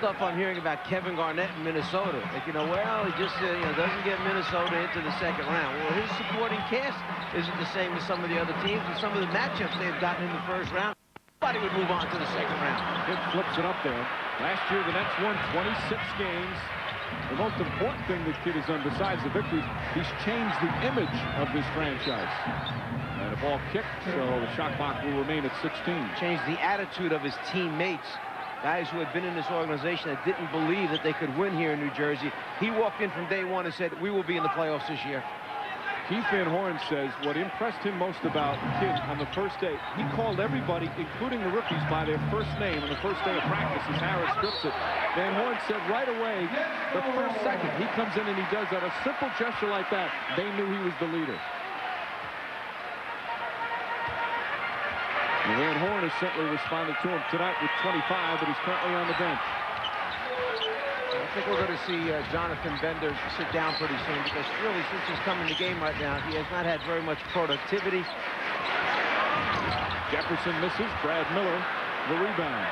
Speaker 8: stuff I'm hearing about Kevin Garnett in Minnesota. Like, well, he just doesn't get Minnesota into the second round. Well, his supporting cast isn't the same as some of the other teams and some of the matchups they've gotten in the first round. Nobody would move on to the second round.
Speaker 7: Kidd flips it up there. Last year, the Nets won 26 games. The most important thing that Kidd has done, besides the victories, he's changed the image of this franchise. And a ball kicked, so the shot clock will remain at 16.
Speaker 8: Changed the attitude of his teammates. Guys who had been in this organization that didn't believe that they could win here in New Jersey. He walked in from day one and said, we will be in the playoffs this year.
Speaker 7: Keith Van Horn says what impressed him most about Kidd on the first day, he called everybody, including the rookies, by their first name on the first day of practice as Harris scripts it. Van Horn said right away, the first second he comes in and he does that, a simple gesture like that, they knew he was the leader. And Van Horn has certainly responded to him tonight with 25, but he's currently on the bench.
Speaker 8: I think we're going to see Jonathan Bender sit down pretty soon, because really, since he's come in the game right now, he has not had very much productivity.
Speaker 7: Jefferson misses. Brad Miller, the rebound.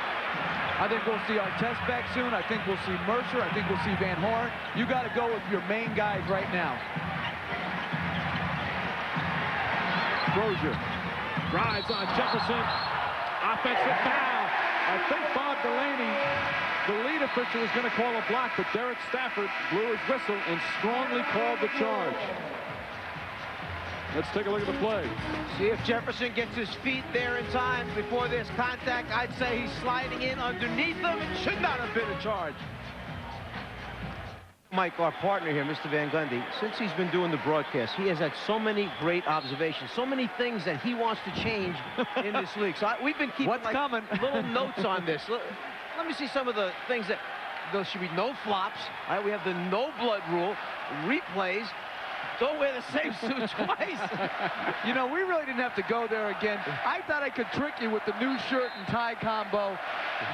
Speaker 9: I think we'll see Artest back soon. I think we'll see Mercer. I think we'll see Van Horn. You got to go with your main guys right now.
Speaker 7: Crozier drives on Jefferson. Offensive foul. I think Bob Delaney, the lead official, was going to call a block, but Derek Stafford blew his whistle and strongly called the charge. Let's take a look at the play.
Speaker 8: See if Jefferson gets his feet there in time before this contact. I'd say he's sliding in underneath them. It should not have been a charge. Mike, our partner here, Mr. Van Gundy, since he's been doing the broadcast, he has had so many great observations, so many things that he wants to change in this league. So we've been keeping little notes on this. Let me see some of the things that there should be no flops. All right, we have the no blood rule, replays. Don't wear the same suit twice.
Speaker 9: You know, we really didn't have to go there again. I thought I could trick you with the new shirt and tie combo,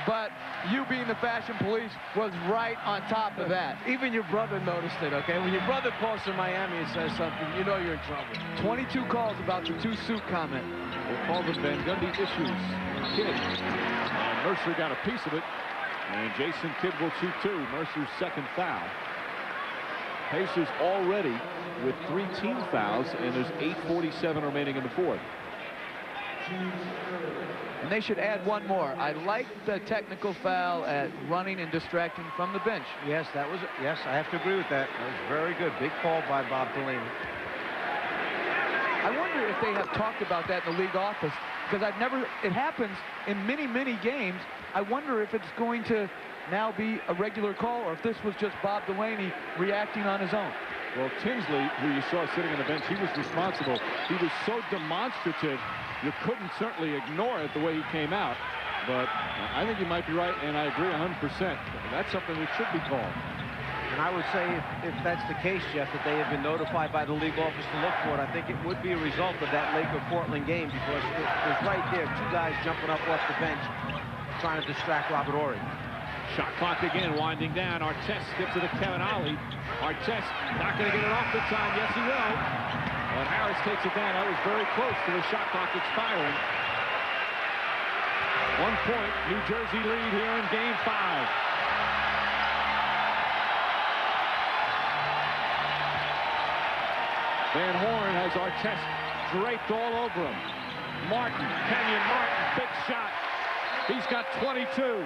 Speaker 9: but you being the fashion police was right on top of that.
Speaker 8: Even your brother noticed it, okay? When your brother calls from Miami and says something, you know you're in trouble.
Speaker 9: 22 calls about the two-suit comment.
Speaker 7: We'll call them Van Gundy issues. Kidd. Mercer got a piece of it, and Jason Kidd will shoot two. Mercer's second foul. Pacers already with 3 team fouls, and there's 8:47 remaining in the fourth.
Speaker 9: And they should add one more. I like the technical foul at running and distracting from the bench.
Speaker 8: Yes, yes, I have to agree with that. That was very good. Big call by Bob Delaney.
Speaker 9: I wonder if they have talked about that in the league office, because it happens in many, many games. I wonder if it's going to now be a regular call, or if this was just Bob Delaney reacting on his own.
Speaker 7: Well, Tinsley, who you saw sitting on the bench, he was responsible. He was so demonstrative, you couldn't certainly ignore it the way he came out. But I think you might be right, and I agree 100%. That's something that should be called.
Speaker 8: And I would say if that's the case, Jeff, that they have been notified by the league office to look for it, I think it would be a result of that Laker-Portland game, because it was right there, two guys jumping up off the bench trying to distract Robert Horry.
Speaker 7: Shot clock again, winding down. Artest gets it to Kevin Ollie. Artest not going to get it off this time. Yes, he will. But Harris takes it down. That was very close to the shot clock expiring. 1 point, New Jersey lead here in Game 5. Van Horn has Artest draped all over him. Kenyon Martin, big shot. He's got 22.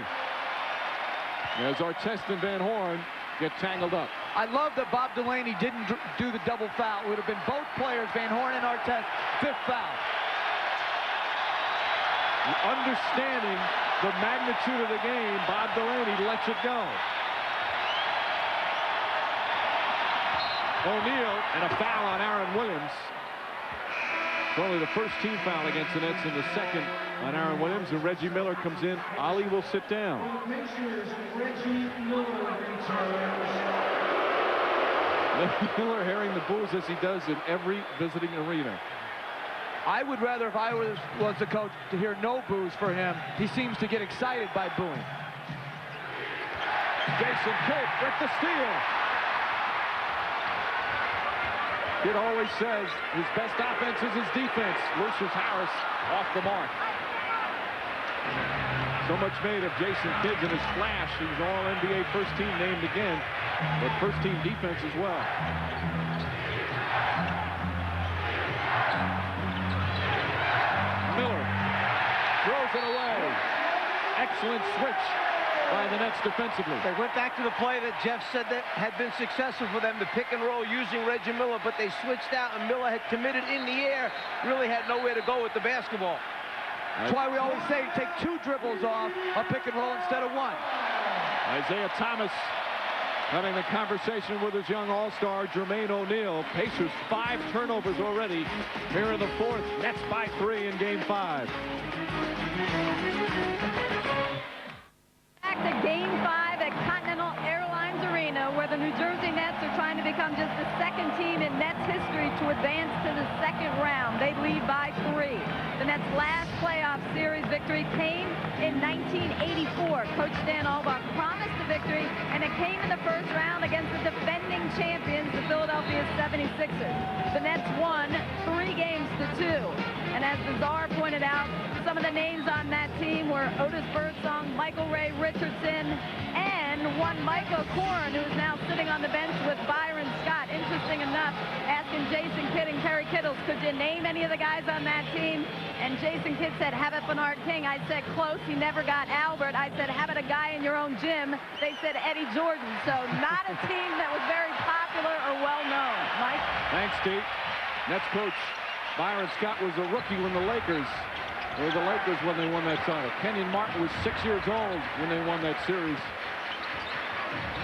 Speaker 7: As Artest and Van Horn get tangled up.
Speaker 9: I love that Bob Delaney didn't do the double foul. It would have been both players, Van Horn and Artest, 5th foul.
Speaker 7: Understanding the magnitude of the game, Bob Delaney lets it go. O'Neal and a foul on Aaron Williams. It's only the first team foul against the Nets, and the second on Aaron Williams, and Reggie Miller comes in. Ollie will sit down. Miller hearing the boos as he does in every visiting arena.
Speaker 9: I would rather, if I was the coach, to hear no boos for him. He seems to get excited by booing.
Speaker 7: Jason Kidd with the steal. Kidd always says his best offense is his defense. Lucius Harris off the mark. So much made of Jason Kidd and his flash. He was All-NBA first team named again, but first team defense as well. Miller throws it away. Excellent switch by the Nets defensively.
Speaker 8: They went back to the play that Jeff said that had been successful for them, the pick and roll using Reggie Miller, but they switched out, and Miller had committed in the air, really had nowhere to go with the basketball.
Speaker 9: That's why we always say take 2 dribbles off a pick and roll instead of 1.
Speaker 7: Isaiah Thomas Having the conversation with his young all-star, Jermaine O'Neal. Pacers 5 turnovers already here in the 4th. Nets by 3 in Game 5.
Speaker 11: Back to Game 5 at Continental Airlines Arena, where the New Jersey Nets are trying to become just the second team in Nets history to advance to the second round. They lead by 3. The Nets' last playoff series victory came in 1984. Coach Dan Auerbach promised the victory, and it came in the first round against the defending champions, the Philadelphia 76ers. The Nets won 3 games to 2. And as the Czar pointed out, some of the names on that team were Otis Birdsong, Michael Ray Richardson, and one Michael Corrin, who is now sitting on the bench with Byron Scott. Interesting enough, asking Jason Kidd and Kerry Kittles, could you name any of the guys on that team? And Jason Kidd said, how about Bernard King? I said, close. He never got Albert. I said, how about a guy in your own gym? They said Eddie Jordan. So not a team that was very popular or well-known. Mike?
Speaker 7: Thanks, Steve. Nets coach Byron Scott was a rookie when the Lakers were the Lakers when they won that title. Kenyon Martin was 6 years old when they won that series.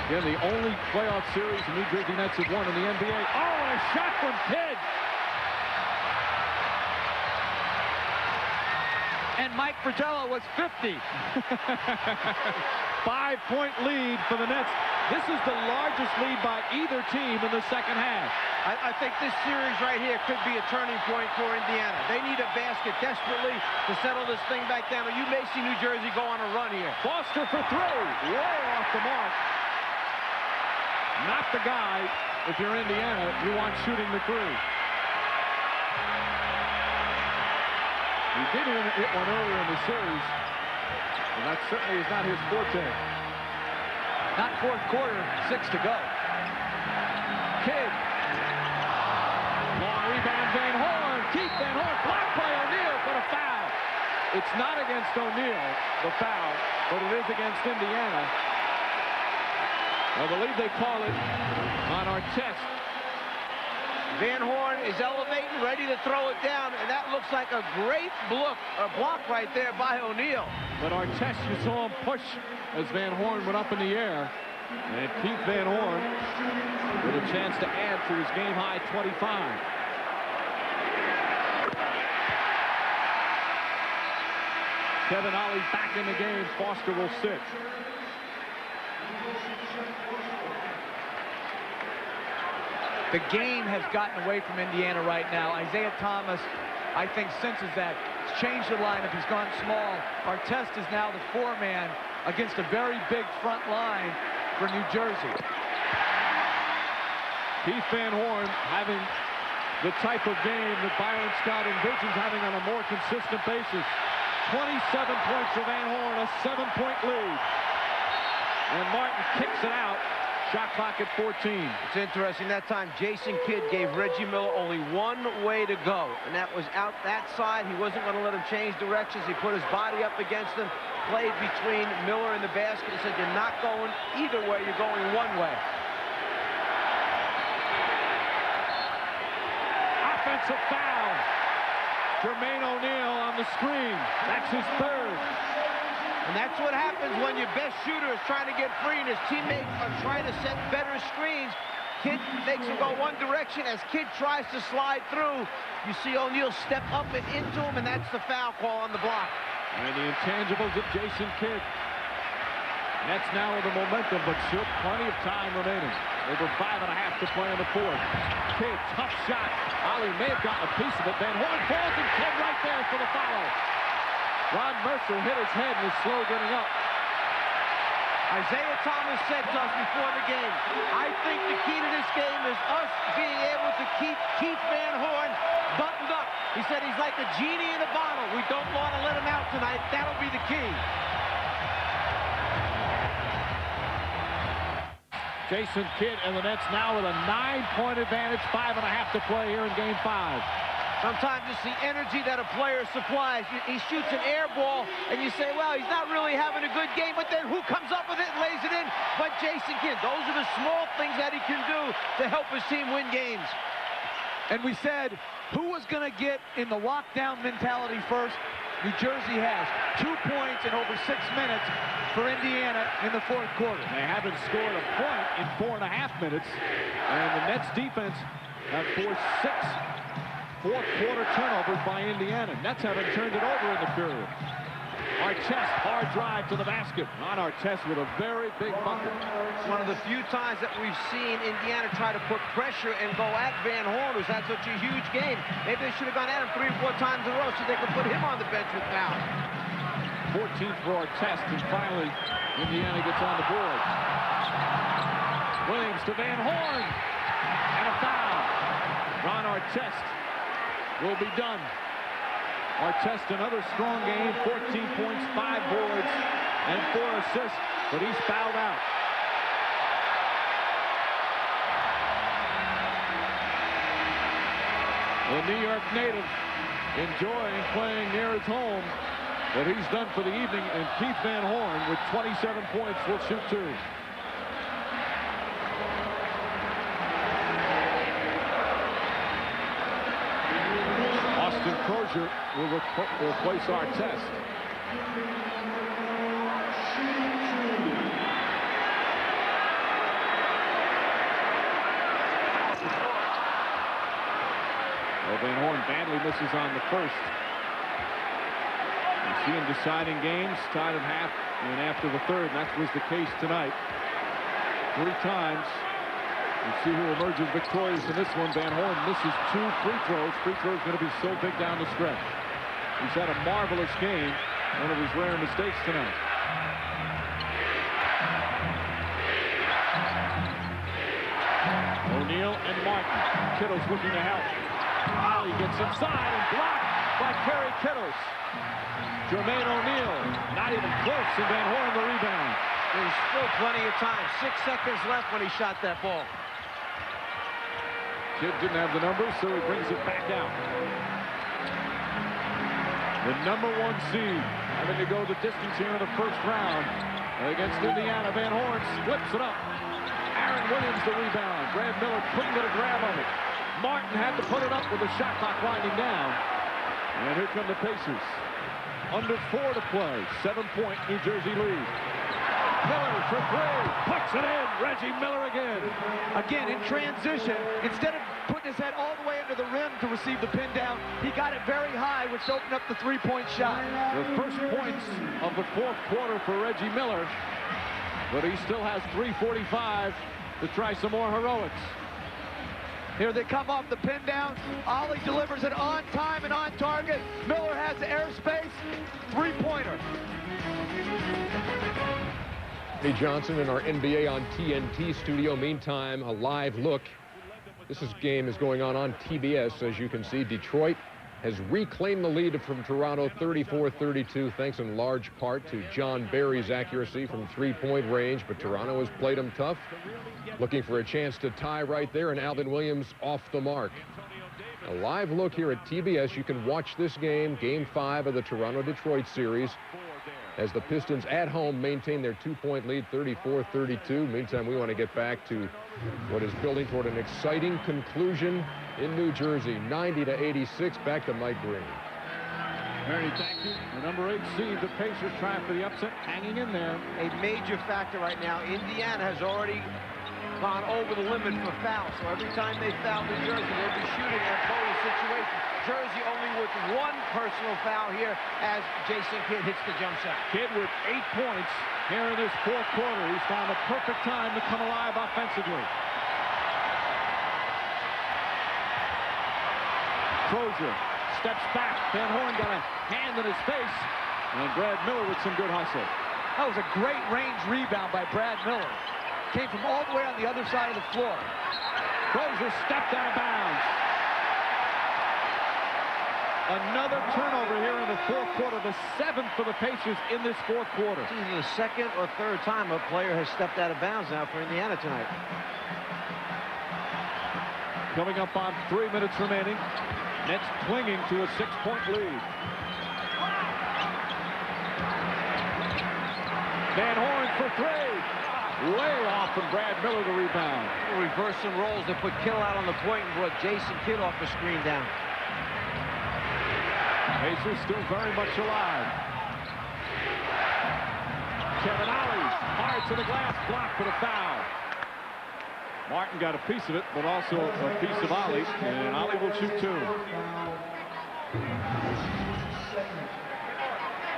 Speaker 7: Again, the only playoff series the New Jersey Nets have won in the NBA. Oh, and a shot from Kidd.
Speaker 1: And Mike Fratello was 50.
Speaker 7: 5-point lead for the Nets. This is the largest lead by either team in the second half.
Speaker 8: I think this series right here could be a turning point for Indiana. They need a basket desperately to settle this thing back down. Or you may see New Jersey go on a run here.
Speaker 7: Foster for 3. Way off the mark. Not the guy, if you're Indiana, you want shooting the 3. He did hit one earlier in the series, and that certainly is not his forte.
Speaker 9: Not 4th quarter, 6 to go.
Speaker 7: Kidd. Long rebound, Van Horn. Keith Van Horn, blocked by O'Neal for a foul. It's not against O'Neal, the foul, but it is against Indiana. I believe they call it on our test.
Speaker 8: Van Horn is elevating, ready to throw it down, and that looks like a great block right there by O'Neal.
Speaker 7: But our test, you saw him push as Van Horn went up in the air. And Keith Van Horn with a chance to add to his game-high 25. Kevin Ollie back in the game. Foster will sit.
Speaker 9: The game has gotten away from Indiana right now. Isaiah Thomas, I think, senses that. He's changed the lineup. He's gone small. Artest is now the 4-man against a very big front line for New Jersey.
Speaker 7: Keith Van Horn having the type of game that Byron Scott envisions having on a more consistent basis. 27 points for Van Horn, a 7-point lead. And Martin kicks it out. Shot clock at 14.
Speaker 8: It's interesting, that time Jason Kidd gave Reggie Miller only one way to go, and that was out that side. He wasn't going to let him change directions. He put his body up against him, played between Miller and the basket. He said, you're not going either way, you're going one way.
Speaker 7: Offensive foul. Jermaine O'Neal on the screen. That's his 3rd.
Speaker 8: And that's what happens when your best shooter is trying to get free and his teammates are trying to set better screens. Kidd makes him go one direction. As Kidd tries to slide through, you see O'Neal step up and into him, and that's the foul call on the block.
Speaker 7: And the intangibles of Jason Kidd. Nets now with the momentum, but still plenty of time remaining. Over 5.5 to play in the 4th. Kidd, tough shot. Ollie may have gotten a piece of it. Van Horn falls, and Kidd right there for the follow. Ron Mercer hit his head and was slow getting up.
Speaker 8: Isaiah Thomas said to us before the game, I think the key to this game is us being able to keep Keith Van Horn buttoned up. He said he's like a genie in a bottle. We don't want to let him out tonight. That'll be the key.
Speaker 7: Jason Kidd and the Nets now with a 9-point advantage, 5.5 to play here in Game 5.
Speaker 8: Sometimes it's the energy that a player supplies. He shoots an air ball, and you say, well, he's not really having a good game, but then who comes up with it and lays it in? But Jason Kidd. Those are the small things that he can do to help his team win games.
Speaker 9: And we said, who was going to get in the lockdown mentality first? New Jersey has 2 points in over 6 minutes for Indiana in the fourth quarter.
Speaker 7: They haven't scored a point in 4.5 minutes, and the Nets defense have forced 6 fourth-quarter turnovers by Indiana. Nets haven't turned it over in the period. Artest, hard drive to the basket. On Artest with a very big bucket.
Speaker 8: One of the few times that we've seen Indiana try to put pressure and go at Van Horn, who's had such a huge game. Maybe they should have gone at him 3 or 4 times in a row so they could put him on the bench with fouls.
Speaker 7: 14th for Artest, and finally Indiana gets on the board. Williams to Van Horn, and a foul. Ron Artest will be done. Artest, another strong game, 14 points, 5 boards, and 4 assists, but he's fouled out. The New York native enjoying playing near his home. What he's done for the evening, and Keith Van Horn with 27 points will shoot 2. Austin Crozier will replace Artest. Well, Van Horn badly misses on the first. You see him deciding games, tied at half and after the third, and that was the case tonight. 3 times. We'll see who emerges victorious in this one. Van Horn misses 2 free throws. Free throws going to be so big down the stretch. He's had a marvelous game. One of his rare mistakes tonight. O'Neal and Martin. Kittles looking to help. Ollie gets inside and blocked by Kerry Kittles. Jermaine O'Neal, not even close, and Van Horn the rebound.
Speaker 8: There's still plenty of time. 6 seconds left when he shot that ball.
Speaker 7: Kidd didn't have the numbers, so he brings it back out. The #1 seed having to go the distance here in the first round against Indiana. Van Horn splits it up. Aaron Williams the rebound. Brad Miller couldn't get a grab on it. Martin had to put it up with the shot clock winding down. And here come the Pacers. Under 4 to play. 7-point New Jersey lead. Miller for 3, puts it in. Reggie Miller again.
Speaker 9: Again, in transition, instead of putting his head all the way under the rim to receive the pin down, he got it very high, which opened up the 3-point shot.
Speaker 7: The first points of the fourth quarter for Reggie Miller, but he still has 3:45 to try some more heroics.
Speaker 9: Here they come off the pin down. Ollie delivers it on time and on target. Miller has the airspace. 3-pointer.
Speaker 13: Hey Johnson in our NBA on TNT studio. Meantime, a live look. This game is going on TBS. As you can see, Detroit has reclaimed the lead from Toronto 34-32, thanks in large part to John Barry's accuracy from 3-point range, but Toronto has played them tough, looking for a chance to tie right there, and Alvin Williams off the mark. A live look here at TBS. You can watch this game, Game 5 of the Toronto-Detroit series, as the Pistons at home maintain their 2-point lead, 34-32. Meantime, we want to get back to what is building toward an exciting conclusion in New Jersey, 90-86. Back to Mike Green.
Speaker 7: Ernie, thank you. The #8 seed, the Pacers trying for the upset, hanging in there.
Speaker 8: A major factor right now. Indiana has already gone over the limit for fouls, so every time they foul New Jersey, they'll be shooting in a bonus situation. Jersey only with 1 personal foul here as Jason Kidd hits the jump shot.
Speaker 7: Kidd with 8 points here in this fourth quarter. He's found a perfect time to come alive offensively. Crozier steps back. Van Horn got a hand in his face, and Brad Miller with some good hustle.
Speaker 9: That was a great range rebound by Brad Miller. Came from all the way on the other side of the floor.
Speaker 7: Crozier stepped out of bounds. Another turnover here in the fourth quarter, the 7th for the Pacers in this fourth quarter.
Speaker 8: This is the 2nd or 3rd time a player has stepped out of bounds now for Indiana tonight.
Speaker 7: Coming up on 3 minutes remaining. Nets clinging to a 6-point lead. Van Horn for 3. Way off from Brad Miller to rebound.
Speaker 8: Reverse some roles. They put Kittle out on the point and brought Jason Kidd off the screen down.
Speaker 7: Pacers still very much alive. Kevin Ollie, hard to the glass, blocked for the foul. Martin got a piece of it, but also a piece of Ollie, and Ollie will shoot two.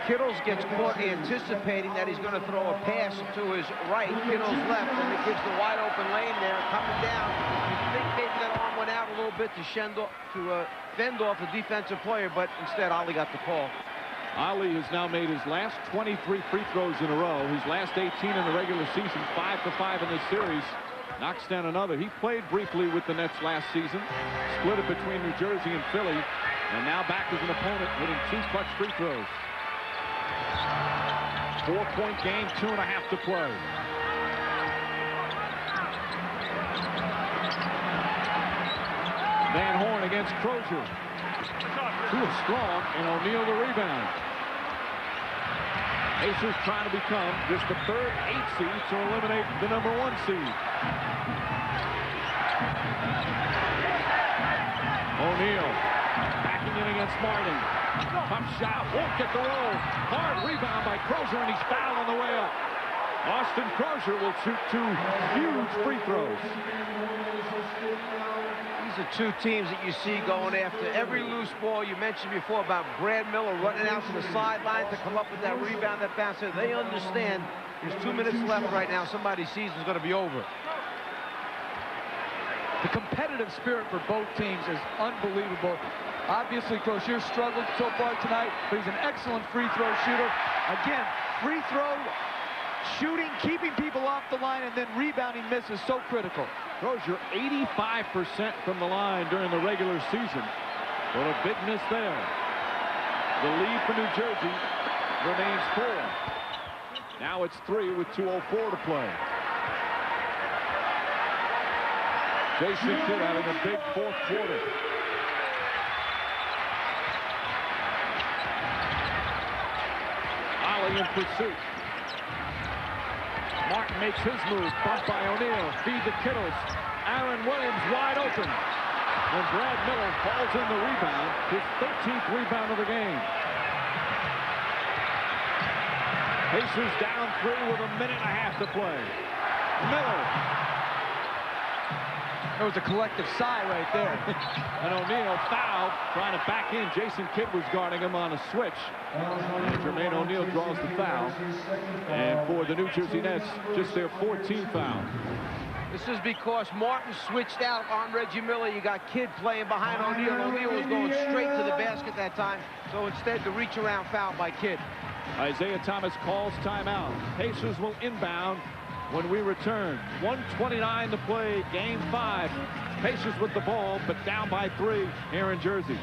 Speaker 8: Kittles gets caught anticipating that he's going to throw a pass to his right, Kittles left, and it gives the wide open lane there, coming down. You think maybe that arm went out a little bit to fend off the defensive player, but instead Ollie got the call.
Speaker 7: Ollie has now made his last 23 free throws in a row. His last 18 in the regular season, 5 for 5 in this series. Knocks down another. He played briefly with the Nets last season, split it between New Jersey and Philly, and now back as an opponent, hitting 2 clutch free throws. 4-point game, 2.5 to play. Van Horn against Crozier. Too strong, and O'Neal the rebound. Pacers trying to become just the third 8 seed to eliminate the number 1 seed. O'Neal backing in against Martin. Tough shot, won't get the roll. Hard rebound by Crozier, and he's fouled on the way up. Austin Crozier will shoot 2 huge free throws.
Speaker 8: These are 2 teams that you see going after every loose ball. You mentioned before about Brad Miller running out to the sideline to come up with that rebound, that bounce. They understand there's 2 minutes left right now. Somebody's season's going to be over.
Speaker 9: The competitive spirit for both teams is unbelievable. Obviously, Crozier struggled so far tonight, but he's an excellent free throw shooter. Again, free throw shooting, keeping people off the line, and then rebounding miss is so critical.
Speaker 7: Crozier 85% from the line during the regular season, but a big miss there. The lead for New Jersey remains 4. Now it's 3 with 2:04 to play. Jason Kidd having a big 4th quarter. Ollie in pursuit. Martin makes his move, bumped by O'Neal, feed to Kittles. Aaron Williams wide open. And Brad Miller falls in the rebound, his 13th rebound of the game. Pacers down 3 with 1.5 minutes to play. Miller.
Speaker 9: There was a collective sigh right there.
Speaker 7: And O'Neal fouled, trying to back in. Jason Kidd was guarding him on a switch. And Jermaine O'Neal draws the foul. And for the New Jersey Nets, just their 14th foul.
Speaker 8: This is because Martin switched out on Reggie Miller. You got Kidd playing behind O'Neal. O'Neal was going straight to the basket that time. So instead, the reach-around foul by Kidd.
Speaker 7: Isaiah Thomas calls timeout. Pacers will inbound when we return. 1:29 to play, game 5. Pacers with the ball, but down by 3 here in Jersey.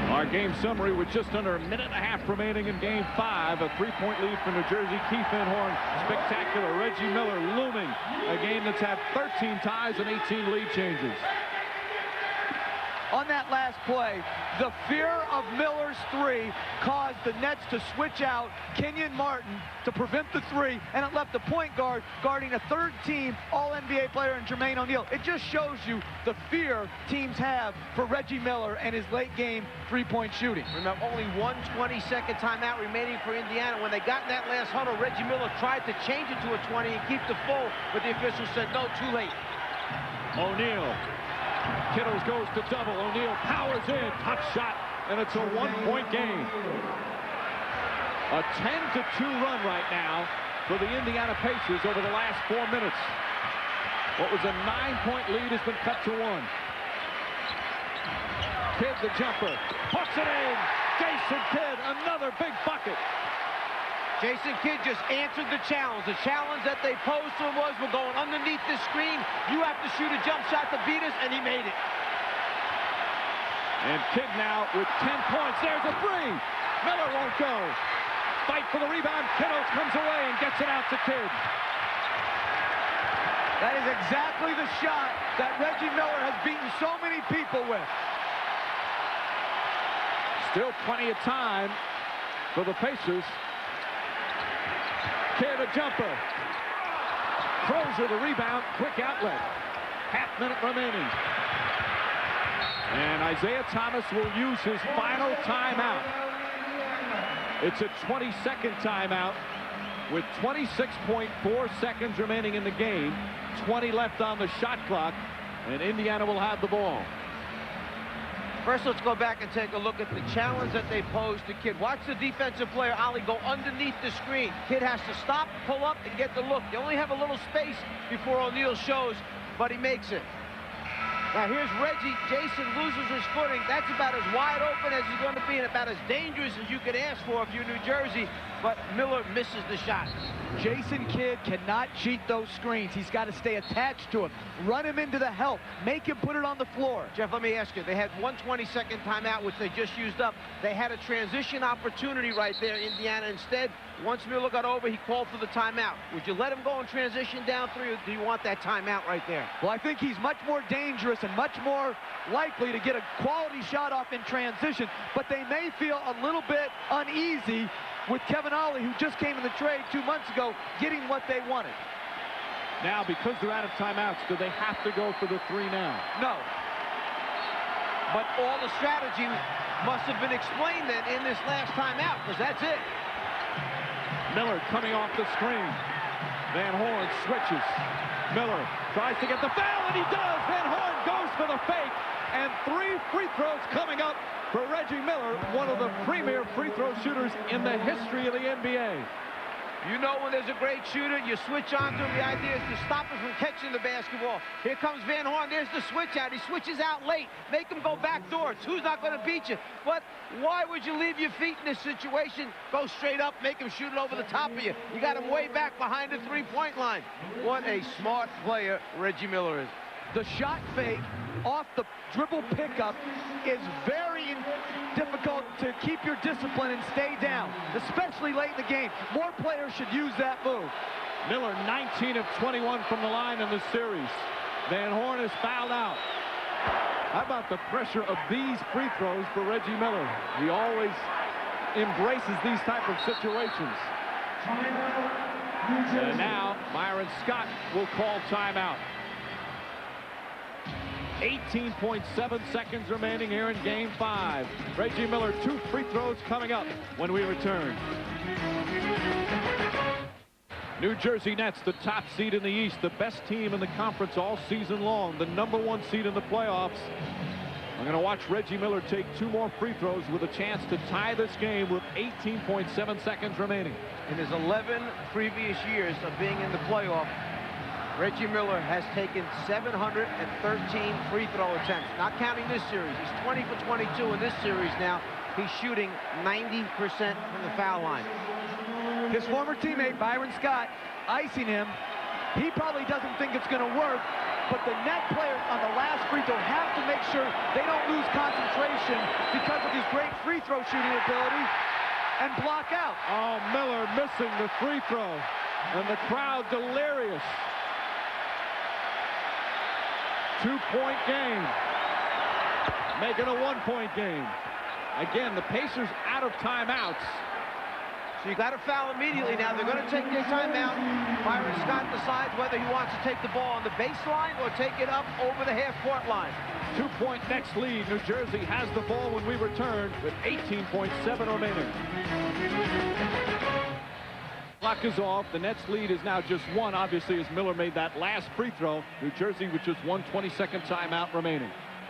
Speaker 7: Our game summary with just under 1.5 minutes remaining in game 5. A 3-point lead for New Jersey. Keith Van Horn, spectacular. Reggie Miller looming. A game that's had 13 ties and 18 lead changes.
Speaker 9: On that last play, the fear of Miller's 3 caused the Nets to switch out Kenyon Martin to prevent the 3, and it left the point guard guarding a 3rd-team All-NBA player in Jermaine O'Neal. It just shows you the fear teams have for Reggie Miller and his late-game 3-point shooting.
Speaker 8: Remember, only 1:20-second timeout remaining for Indiana. When they got in that last huddle, Reggie Miller tried to change it to a 20 and keep the full, but the officials said, no, too late.
Speaker 7: O'Neal. Kittles goes to double. O'Neal powers in. Tough shot, and it's a 1-point game. A 10-2 run right now for the Indiana Pacers over the last 4 minutes. What was a 9-point lead has been cut to 1. Kidd the jumper. Puts it in. Jason Kidd, another big bucket.
Speaker 8: Jason Kidd just answered the challenge. The challenge that they posed to him was, we're going underneath this screen. You have to shoot a jump shot to beat us, and he made it.
Speaker 7: And Kidd now with 10 points. There's a 3. Miller won't go. Fight for the rebound. Kittles comes away and gets it out to Kidd.
Speaker 9: That is exactly the shot that Reggie Miller has beaten so many people with.
Speaker 7: Still plenty of time for the Pacers. Kidd a jumper. Crozier the rebound. Quick outlet. Half minute remaining. And Isaiah Thomas will use his final timeout. It's a 20-second timeout with 26.4 seconds remaining in the game. 20 left on the shot clock, and Indiana will have the ball.
Speaker 8: First, let's go back and take a look at the challenge that they posed to Kidd. Watch the defensive player, Ali, go underneath the screen. Kidd has to stop, pull up, and get the look. They only have a little space before O'Neal shows, but he makes it. Now here's Reggie. Jason loses his footing. That's about as wide open as he's going to be and about as dangerous as you could ask for if you're New Jersey, but Miller misses the shot.
Speaker 9: Jason Kidd cannot cheat those screens. He's got to stay attached to him. Run him into the help. Make him put it on the floor.
Speaker 8: Jeff, let me ask you. They had 1 20-second timeout, which they just used up. They had a transition opportunity right there, Indiana. Instead, once Miller got over, he called for the timeout. Would you let him go and transition down 3, or do you want that timeout right there?
Speaker 9: Well, I think he's much more dangerous and much more likely to get a quality shot off in transition, but they may feel a little bit uneasy with Kevin Ollie, who just came in the trade 2 months ago, getting what they wanted.
Speaker 7: Now, because they're out of timeouts, do they have to go for the 3 now?
Speaker 8: No. But all the strategy must have been explained then in this last timeout, because that's it.
Speaker 7: Miller coming off the screen. Van Horn switches. Miller tries to get the foul, and he does. Van Horn goes for the fake, and 3 free throws coming up for Reggie Miller, one of the premier free throw shooters in the history of the NBA.
Speaker 8: You know when there's a great shooter, you switch on to him. The idea is to stop him from catching the basketball. Here comes Van Horn. There's the switch out. He switches out late. Make him go back door. 2's not going to beat you. But why would you leave your feet in this situation? Go straight up, make him shoot it over the top of you. You got him way back behind the 3-point line. What a smart player Reggie Miller is.
Speaker 9: The shot fake off the dribble pickup is very difficult to keep your discipline and stay down, especially late in the game. More players should use that move.
Speaker 7: Miller 19 of 21 from the line in the series. Van Horn is fouled out. How about the pressure of these free throws for Reggie Miller? He always embraces these type of situations. And now Myron Scott will call timeout. 18.7 seconds remaining here in Game 5. Reggie Miller, 2 free throws coming up when we return. New Jersey Nets, the top seed in the East, the best team in the conference all season long, the #1 seed in the playoffs. I'm going to watch Reggie Miller take 2 more free throws with a chance to tie this game with 18.7 seconds remaining.
Speaker 8: In his 11 previous years of being in the playoff, Reggie Miller has taken 713 free throw attempts, not counting this series. He's 20 for 22 in this series now. He's shooting 90% from the foul line.
Speaker 9: His former teammate, Byron Scott, icing him. He probably doesn't think it's going to work, but the net players on the last free throw have to make sure they don't lose concentration because of his great free throw shooting ability and block out.
Speaker 7: Oh, Miller missing the free throw, and the crowd delirious. 2-point game, making a 1-point game. Again, the Pacers out of timeouts.
Speaker 8: So you got to foul immediately now. They're going to take their timeout. Byron Scott decides whether he wants to take the ball on the baseline or take it up over the half-court line.
Speaker 7: 2-point next lead. New Jersey has the ball when we return with 18.7 remaining. Clock is off. The Nets lead is now just 1, obviously, as Miller made that last free throw. New Jersey with just 1 20-second timeout remaining.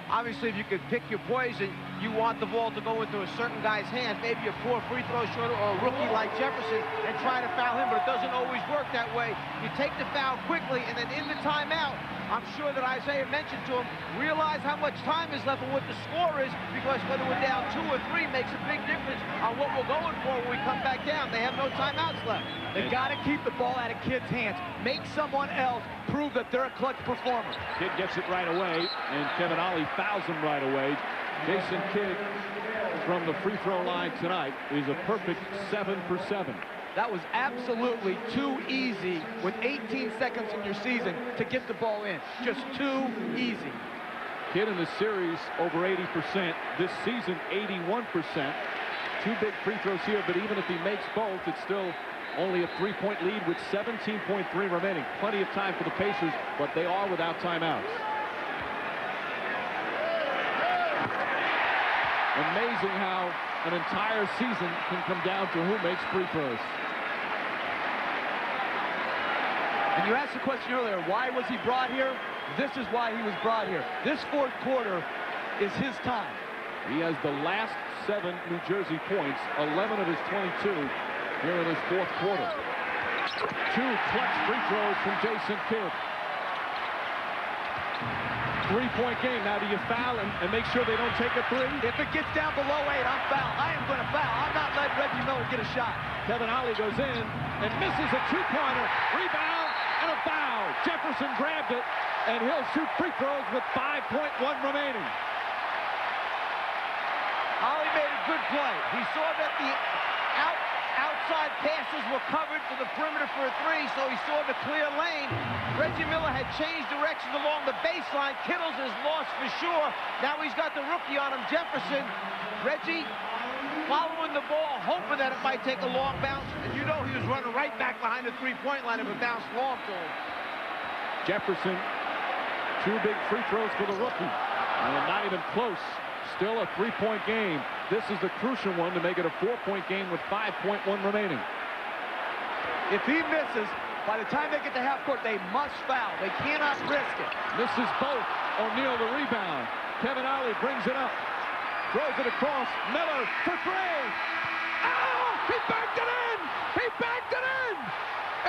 Speaker 8: Obviously, if you could pick your poison, you want the ball to go into a certain guy's hands, maybe a poor free throw shooter or a rookie like Jefferson, and try to foul him, but it doesn't always work that way. You take the foul quickly, and then in the timeout, I'm sure that Isaiah mentioned to him, realize how much time is left and what the score is, because whether we're down 2 or 3 makes a big difference on what we're going for when we come back down. They have no timeouts left.
Speaker 9: They've got to keep the ball out of Kidd's hands. Make someone else prove that they're a clutch performer.
Speaker 7: Kidd gets it right away, and Kevin Ollie fouls him right away. Jason Kidd from the free throw line tonight is a perfect 7 for 7.
Speaker 9: That was absolutely too easy with 18 seconds in your season to get the ball in. Just too easy.
Speaker 7: Kidd in the series over 80%. This season, 81%. 2 big free throws here, but even if he makes both, it's still only a 3-point lead with 17.3 remaining. Plenty of time for the Pacers, but they are without timeouts. Amazing how an entire season can come down to who makes free throws.
Speaker 9: And you asked the question earlier, why was he brought here? This is why he was brought here. This fourth quarter is his time.
Speaker 7: He has the last 7 New Jersey points, 11 of his 22 here in his fourth quarter. 2 clutch free throws from Jason Kidd. 3-point game. Now, do you foul and make sure they don't take a 3?
Speaker 9: If it gets down below 8, I'm foul. I am going to foul. I'm not letting Reggie Miller get a shot.
Speaker 7: Kevin Ollie goes in and misses a 2-pointer. Rebound and a foul. Jefferson grabbed it, and he'll shoot free throws with 5.1 remaining.
Speaker 8: Ollie made a good play. He saw that the outside passes were covered to the perimeter for a 3, so he saw the clear lane. Reggie Miller had changed directions along the baseline. Kittles is lost for sure. Now he's got the rookie on him, Jefferson. Reggie following the ball, hoping that it might take a long bounce. And you know he was running right back behind the 3-point line if it bounced long to him.
Speaker 7: Jefferson, 2 big free throws for the rookie. And not even close. Still a 3-point game. This is the crucial one to make it a 4-point game with 5.1 remaining.
Speaker 9: If he misses, by the time they get to half court, they must foul. They cannot risk it.
Speaker 7: Misses both. O'Neal the rebound. Kevin Ollie brings it up. Throws it across. Miller for 3. Oh! He backed it in! He backed it in!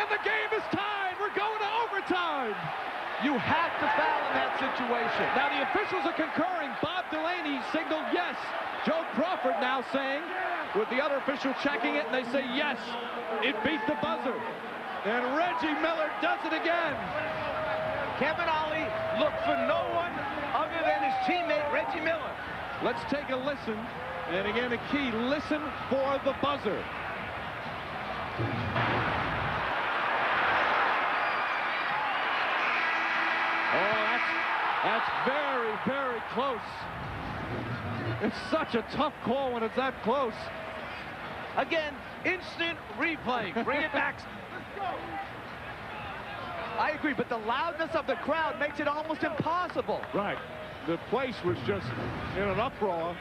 Speaker 7: And the game is tied. We're going to overtime.
Speaker 9: You have to foul in that situation.
Speaker 7: Now the officials are concurring. Bob Delaney signaled yes. Joe Crawford now saying, with the other official checking it, and they say yes, it beat the buzzer. And Reggie Miller does it again.
Speaker 8: Kevin Ollie looked for no one other than his teammate, Reggie Miller.
Speaker 7: Let's take a listen. And again, a key, listen for the buzzer. Oh, that's very, very close. It's such a tough call when it's that close.
Speaker 8: Again, instant replay. Bring it back.
Speaker 9: I agree, but the loudness of the crowd makes it almost impossible.
Speaker 7: Right. The place was just in an uproar.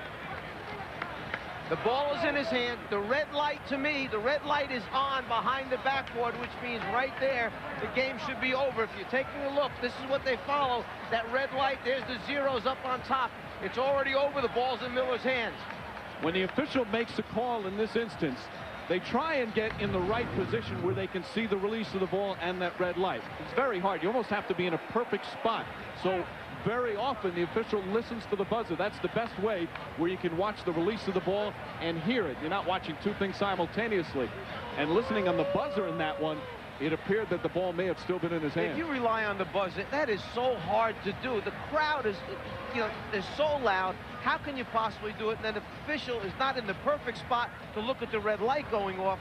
Speaker 8: The ball is in his hand. The red light, to me, the red light is on behind the backboard, which means right there, the game should be over. If you're taking a look, this is what they follow. That red light, there's the zeros up on top. It's already over. The ball's in Miller's hands.
Speaker 7: When the official makes a call in this instance, they try and get in the right position where they can see the release of the ball and that red light. It's very hard. You almost have to be in a perfect spot. So very often the official listens to the buzzer. That's the best way where you can watch the release of the ball and hear it. You're not watching 2 things simultaneously. And listening on the buzzer in that one, it appeared that the ball may have still been in his hand.
Speaker 8: If you rely on the buzzer, that is so hard to do. The crowd is, they're so loud. How can you possibly do it? And then the official is not in the perfect spot to look at the red light going off.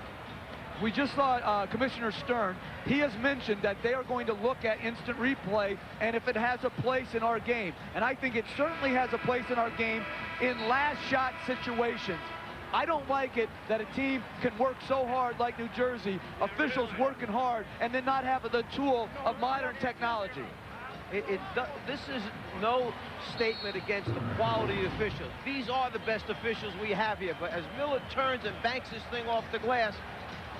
Speaker 9: We just saw Commissioner Stern. He has mentioned that they are going to look at instant replay and if it has a place in our game. And I think it certainly has a place in our game in last shot situations. I don't like it that a team can work so hard like New Jersey, officials working hard, and then not have the tool of modern technology.
Speaker 8: This is no statement against the quality of officials. These are the best officials we have here. But as Miller turns and banks this thing off the glass,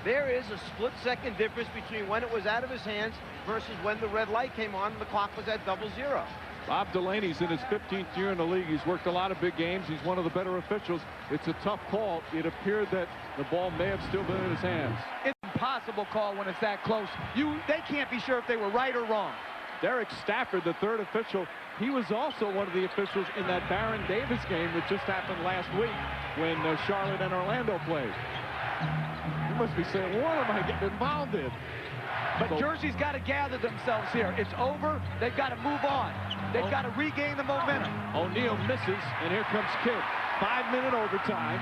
Speaker 8: there is a split-second difference between when it was out of his hands versus when the red light came on and the clock was at 00.
Speaker 7: Bob Delaney's in his 15th year in the league. He's worked a lot of big games. He's one of the better officials. It's a tough call. It appeared that the ball may have still been in his hands.
Speaker 9: It's an impossible call when it's that close. They can't be sure if they were right or wrong.
Speaker 7: Derek Stafford, the third official, he was also one of the officials in that Baron Davis game that just happened last week when Charlotte and Orlando played. You must be saying, what am I getting involved in?
Speaker 9: But Jersey's got to gather themselves here. It's over. They've got to move on. They've got to regain the momentum.
Speaker 7: O'Neal misses, and here comes Kidd. 5-minute overtime.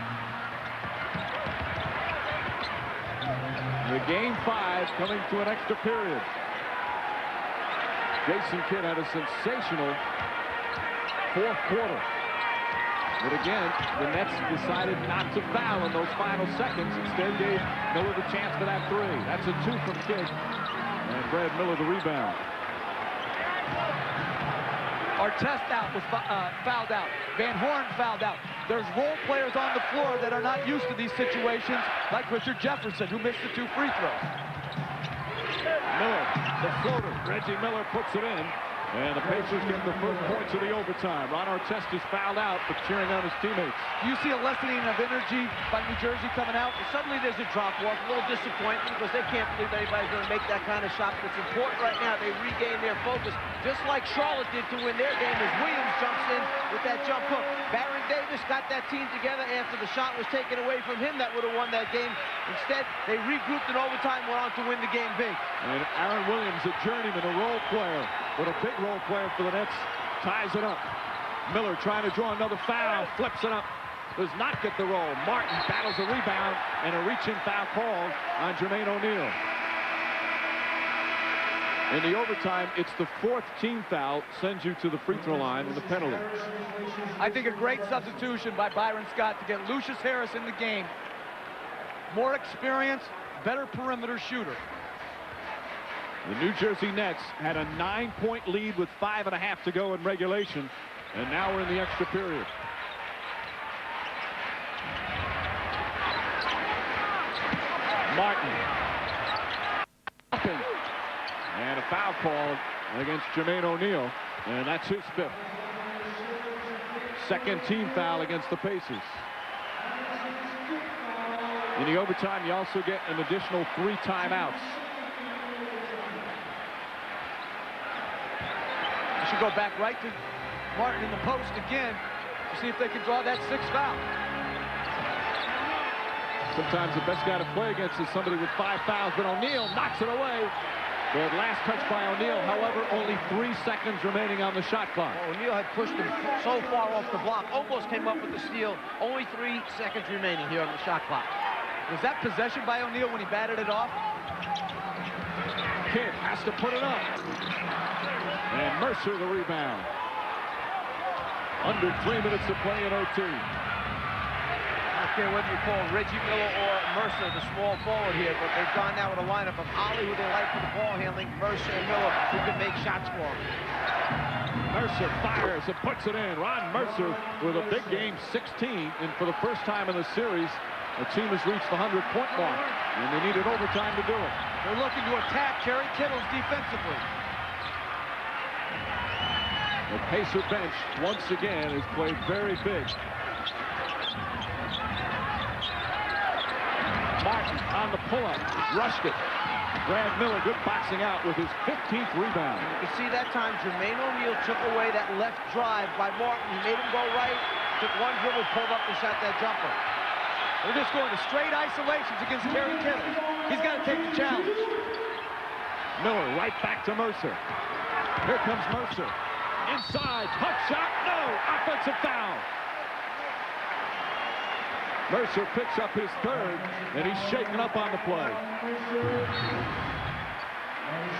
Speaker 7: The game 5 coming to an extra period. Jason Kidd had a sensational fourth quarter. But again, the Nets decided not to foul in those final seconds. Instead, gave Miller the chance for that 3. That's a 2 from Kidd. And Brad Miller the rebound.
Speaker 9: Artest out was fouled out. Van Horn fouled out. there's role players on the floor that are not used to these situations, like Richard Jefferson, who missed the 2 free throws.
Speaker 7: Miller, the floater. Reggie Miller puts it in. And the Pacers get the first points of the overtime. Ron Artest is fouled out, but cheering on his teammates.
Speaker 9: Do you see a lessening of energy by New Jersey coming out?
Speaker 8: Suddenly there's a drop-off, a little disappointment because they can't believe anybody's going to make that kind of shot. But it's important right now they regain their focus, just like Charlotte did to win their game as Williams jumps in with that jump hook. Baron Davis got that team together after the shot was taken away from him that would have won that game. Instead, they regrouped in overtime, went on to win the game big.
Speaker 7: And Aaron Williams, a journeyman, a role player, but a big role player for the Nets, ties it up. Miller trying to draw another foul, flips it up, does not get the roll. Martin battles a rebound and a reaching foul called on Jermaine O'Neal. In the overtime, it's the 4th team foul, sends you to the free throw line and the penalty.
Speaker 9: I think a great substitution by Byron Scott to get Lucius Harris in the game. More experience, better perimeter shooter.
Speaker 7: The New Jersey Nets had a 9-point lead with 5.5 to go in regulation, and now we're in the extra period. Martin. And a foul called against Jermaine O'Neal, and that's his 5th. 2nd team foul against the Pacers. In the overtime, you also get an additional 3 timeouts.
Speaker 9: Should go back right to Martin in the post again to see if they can draw that 6th foul.
Speaker 7: Sometimes the best guy to play against is somebody with 5 fouls, but O'Neal knocks it away. The last touch by O'Neal, however, only 3 seconds remaining on the shot clock.
Speaker 8: O'Neal had pushed him so far off the block, almost came up with the steal. Only 3 seconds remaining here on the shot clock.
Speaker 9: Was that possession by O'Neal when he batted it off?
Speaker 7: Kidd has to put it up. And Mercer the rebound. Under 3 minutes to play in OT.
Speaker 8: I don't care whether you call Reggie Miller or Mercer the small forward here, but they've gone now with a lineup of Ollie, who they like for the ball handling, Mercer and Miller, who can make shots for him.
Speaker 7: Mercer fires and puts it in. Ron Mercer with a big game, 16, and for the first time in the series, the team has reached the 100-point mark, and they needed overtime to do it.
Speaker 9: They're looking to attack Kerry Kittles defensively.
Speaker 7: The Pacer bench, once again, has played very big. Martin on the pull-up, rushed it. Brad Miller, good boxing out with his 15th rebound.
Speaker 8: You can see that time Jermaine O'Neal took away that left drive by Martin. He made him go right, took one dribble, pulled up and shot that jumper.
Speaker 9: They're just going to straight isolations against Kerry Kittles. He's got to take the challenge.
Speaker 7: Miller right back to Mercer. Here comes Mercer. Inside, tough shot, no, offensive foul. Mercer picks up his 3rd, and he's shaken up on the play.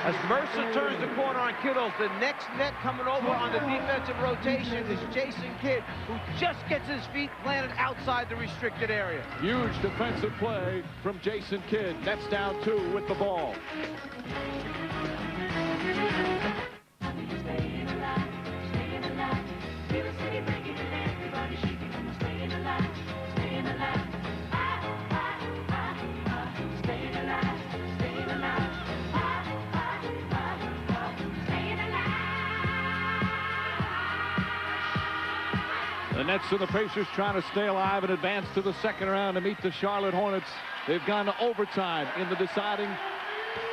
Speaker 8: As Mercer turns the corner on Kittles, the next net coming over on the defensive rotation is Jason Kidd, who just gets his feet planted outside the restricted area.
Speaker 7: Huge defensive play from Jason Kidd. Nets down 2 with the ball. The Nets and the Pacers trying to stay alive and advance to the 2nd round to meet the Charlotte Hornets. They've gone to overtime in the deciding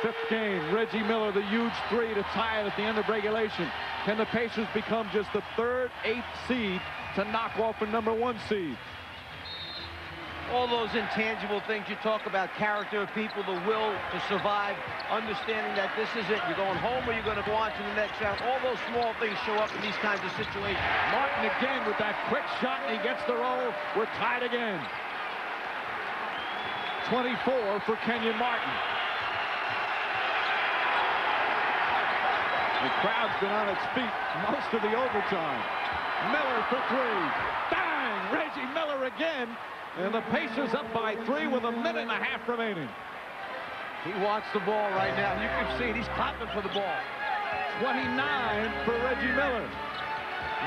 Speaker 7: 5th game. Reggie Miller, the huge 3 to tie it at the end of regulation. Can the Pacers become just the 3rd, 8th seed to knock off a #1 seed?
Speaker 8: All those intangible things you talk about, character of people, the will to survive, understanding that this is it. You're going home or you're going to go on to the next round. All those small things show up in these kinds of situations.
Speaker 7: Martin again with that quick shot, and he gets the roll. We're tied again. 24 for Kenyon Martin. The crowd's been on its feet most of the overtime. Miller for 3. Bang! Reggie Miller again. And the Pacers up by 3 with 1.5 minutes remaining.
Speaker 9: He wants the ball right now. You can see it. He's clapping for the ball.
Speaker 7: 29 for Reggie Miller.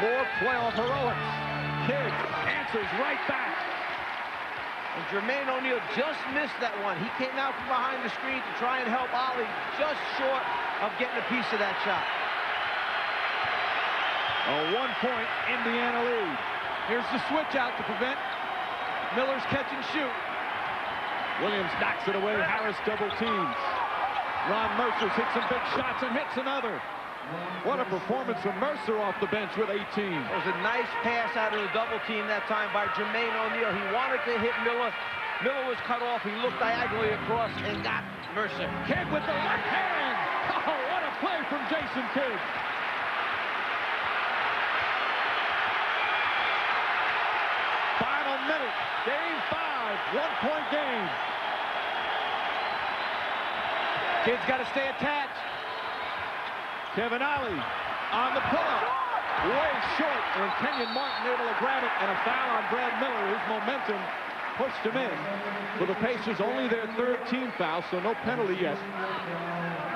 Speaker 7: More playoff heroics. Kidd answers right back.
Speaker 8: And Jermaine O'Neal just missed that one. He came out from behind the screen to try and help Ollie, just short of getting a piece of that shot.
Speaker 7: A 1-point Indiana lead.
Speaker 9: Here's the switch out to prevent Miller's catch and shoot.
Speaker 7: Williams knocks it away. Harris double teams. Ron Mercer hits some big shots and hits another. What a performance from Mercer off the bench with 18.
Speaker 8: It was a nice pass out of the double team that time by Jermaine O'Neal. He wanted to hit Miller. Miller was cut off. He looked diagonally across and got Mercer.
Speaker 7: Kidd with the left hand. Oh, what a play from Jason Kidd. Final minute. Game 5. 1-point game.
Speaker 9: Kidd's got to stay attached.
Speaker 7: Kevin Ollie on the pull-up. Way short, and Kenyon Martin able to grab it, and a foul on Brad Miller. His momentum pushed him in. For the Pacers, only their 3rd team foul, so no penalty yet.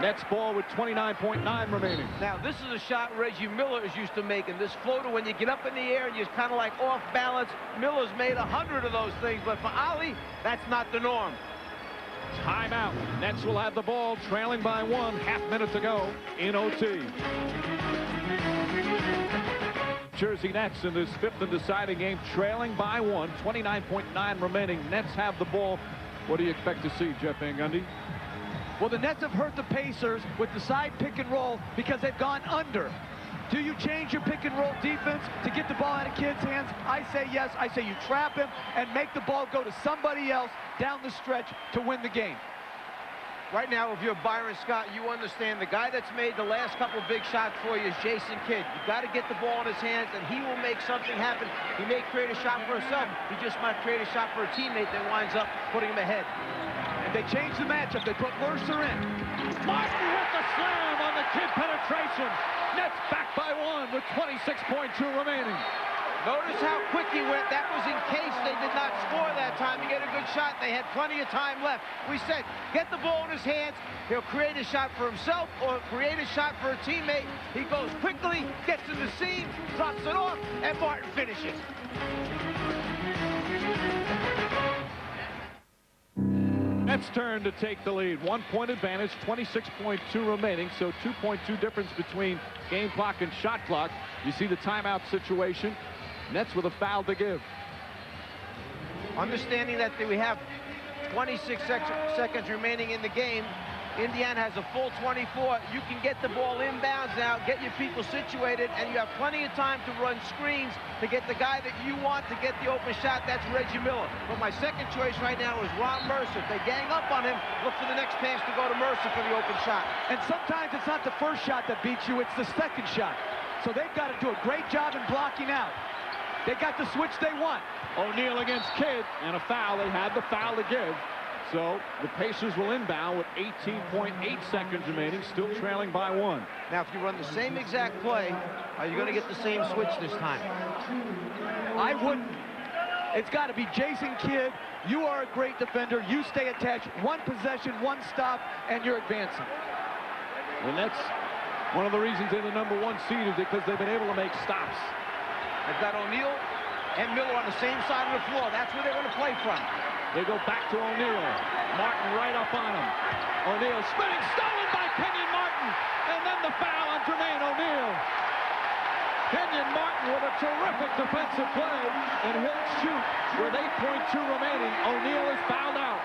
Speaker 7: Nets ball with 29.9 remaining.
Speaker 8: Now, this is a shot Reggie Miller is used to making. This floater, when you get up in the air and you're kind of like off balance, Miller's made 100 of those things, but for Ollie, that's not the norm.
Speaker 7: Timeout. Nets will have the ball, trailing by 1, half minute to go in OT. Jersey Nets in this 5th and deciding game, trailing by 1, 29.9 remaining. Nets have the ball. What do you expect to see, Jeff Van Gundy?
Speaker 9: Well, the Nets have hurt the Pacers with the side pick and roll because they've gone under. Do you change your pick and roll defense to get the ball out of Kidd's hands? I say yes. I say you trap him and make the ball go to somebody else down the stretch to win the game.
Speaker 8: Right now, if you're Byron Scott, you understand the guy that's made the last couple of big shots for you is Jason Kidd. You've got to get the ball in his hands, and he will make something happen. He may create a shot for himself. He just might create a shot for a teammate that winds up putting him ahead.
Speaker 9: And they changed the matchup. They put Mercer in.
Speaker 7: Martin with the slam on the Kidd penetration. Nets back by 1 with 26.2 remaining.
Speaker 8: Notice how quick he went. That was in case they did not score that time to get a good shot. They had plenty of time left. We said, get the ball in his hands. He'll create a shot for himself or create a shot for a teammate. He goes quickly, gets in the seam, drops it off, and Martin finishes.
Speaker 7: Nets turn to take the lead. 1-point advantage, 26.2 remaining, so 2.2 difference between game clock and shot clock. You see the timeout situation. Nets with a foul to give.
Speaker 8: Understanding that we have 26 seconds remaining in the game, Indiana has a full 24. You can get the ball inbounds now, get your people situated, and you have plenty of time to run screens to get the guy that you want to get the open shot. That's Reggie Miller. But my second choice right now is Ron Mercer. If they gang up on him, look for the next pass to go to Mercer for the open shot.
Speaker 9: And sometimes it's not the first shot that beats you, it's the second shot. So they've got to do a great job in blocking out. They got the switch they want.
Speaker 7: O'Neal against Kidd, and a foul. They had the foul to give. So the Pacers will inbound with 18.8 seconds remaining, still trailing by 1.
Speaker 8: Now, if you run the same exact play, are you going to get the same switch this time?
Speaker 9: I wouldn't. It's got to be Jason Kidd. You are a great defender. You stay attached. 1 possession, 1 stop, and you're advancing.
Speaker 7: And that's one of the reasons they're the #1 seed is because they've been able to make stops.
Speaker 8: They've got O'Neal and Miller on the same side of the floor. That's where they're going to play from.
Speaker 7: They go back to O'Neal. Martin right up on him. O'Neal spinning, stolen by Kenyon Martin. And then the foul on Jermaine O'Neal. Kenyon Martin with a terrific defensive play. And he'll shoot with 8.2 remaining. O'Neal is fouled out.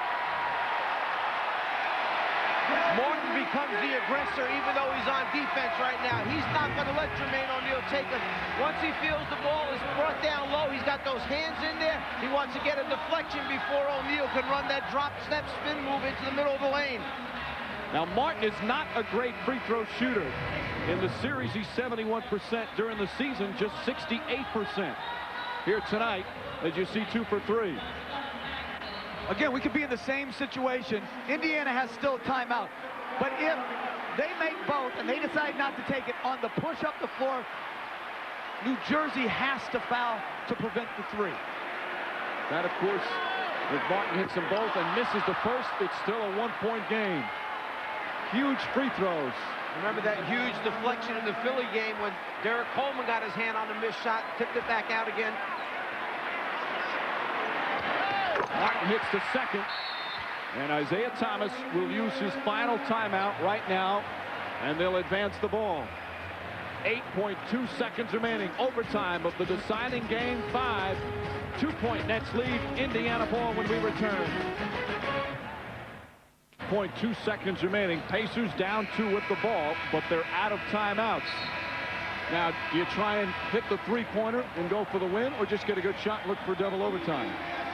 Speaker 8: Martin becomes the aggressor even though he's on defense right now. He's not going to let Jermaine O'Neal take him. Once he feels the ball is brought down low, he's got those hands in there. He wants to get a deflection before O'Neal can run that drop step spin move into the middle of the lane.
Speaker 7: Now Martin is not a great free throw shooter. In the series he's 71%. During the season just 68%. Here tonight as you see 2 for 3.
Speaker 9: Again, we could be in the same situation. Indiana has still a timeout. But if they make both and they decide not to take it on the push up the floor, New Jersey has to foul to prevent the 3.
Speaker 7: That, of course, if Martin hits them both and misses the first, it's still a 1-point game. Huge free throws.
Speaker 8: Remember that huge deflection in the Philly game when Derek Coleman got his hand on the missed shot, tipped it back out again.
Speaker 7: Martin hits the second. And Isaiah Thomas will use his final timeout right now, and they'll advance the ball. 8.2 seconds remaining. Overtime of the deciding game 5. 2-point Nets lead. Indiana ball when we return. 0.2 seconds remaining. Pacers down 2 with the ball, but they're out of timeouts. Now, do you try and hit the three-pointer and go for the win, or just get a good shot and look for double overtime?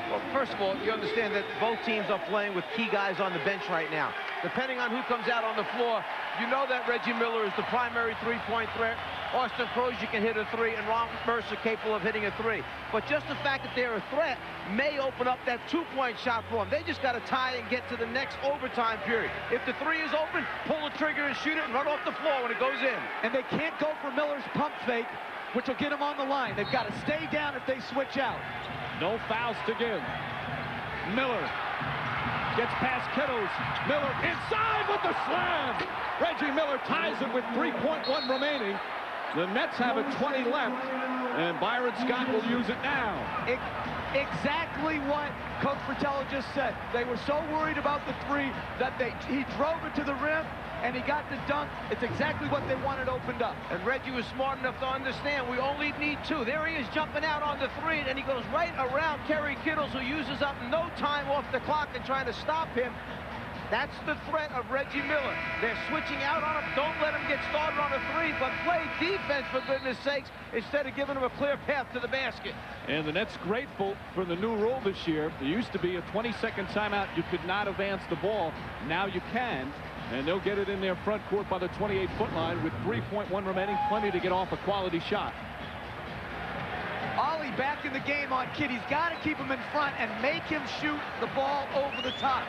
Speaker 8: Well, first of all, you understand that both teams are playing with key guys on the bench right now. Depending on who comes out on the floor, you know that Reggie Miller is the primary three-point threat. Austin Crozier can hit a 3, and Ron Mercer capable of hitting a 3. But just the fact that they're a threat may open up that 2-point shot for them. They just got to tie and get to the next overtime period. If the 3 is open, pull the trigger and shoot it and run off the floor when it goes in.
Speaker 9: And they can't go for Miller's pump fake, which will get them on the line. They've got to stay down if they switch out.
Speaker 7: No fouls to give. Miller gets past Kittles. Miller inside with the slam. Reggie Miller ties it with 3.1 remaining. The Nets have a 20 left, and Byron Scott will use it now.
Speaker 9: Exactly what Coach Fratello just said. They were so worried about the 3 that he drove it to the rim, and he got the dunk. It's exactly what they wanted opened up.
Speaker 8: And Reggie was smart enough to understand we only need 2. There he is jumping out on the 3, and he goes right around Kerry Kittles, who uses up no time off the clock and trying to stop him. That's the threat of Reggie Miller. They're switching out on him. Don't let him get started on a 3, but play defense, for goodness sakes, instead of giving him a clear path to the basket.
Speaker 7: And the Nets grateful for the new rule this year. There used to be a 20-second timeout. You could not advance the ball. Now you can. And they'll get it in their front court by the 28-foot line with 3.1 remaining. Plenty to get off a quality shot.
Speaker 9: Ollie back in the game on Kidd. He's got to keep him in front and make him shoot the ball over the top.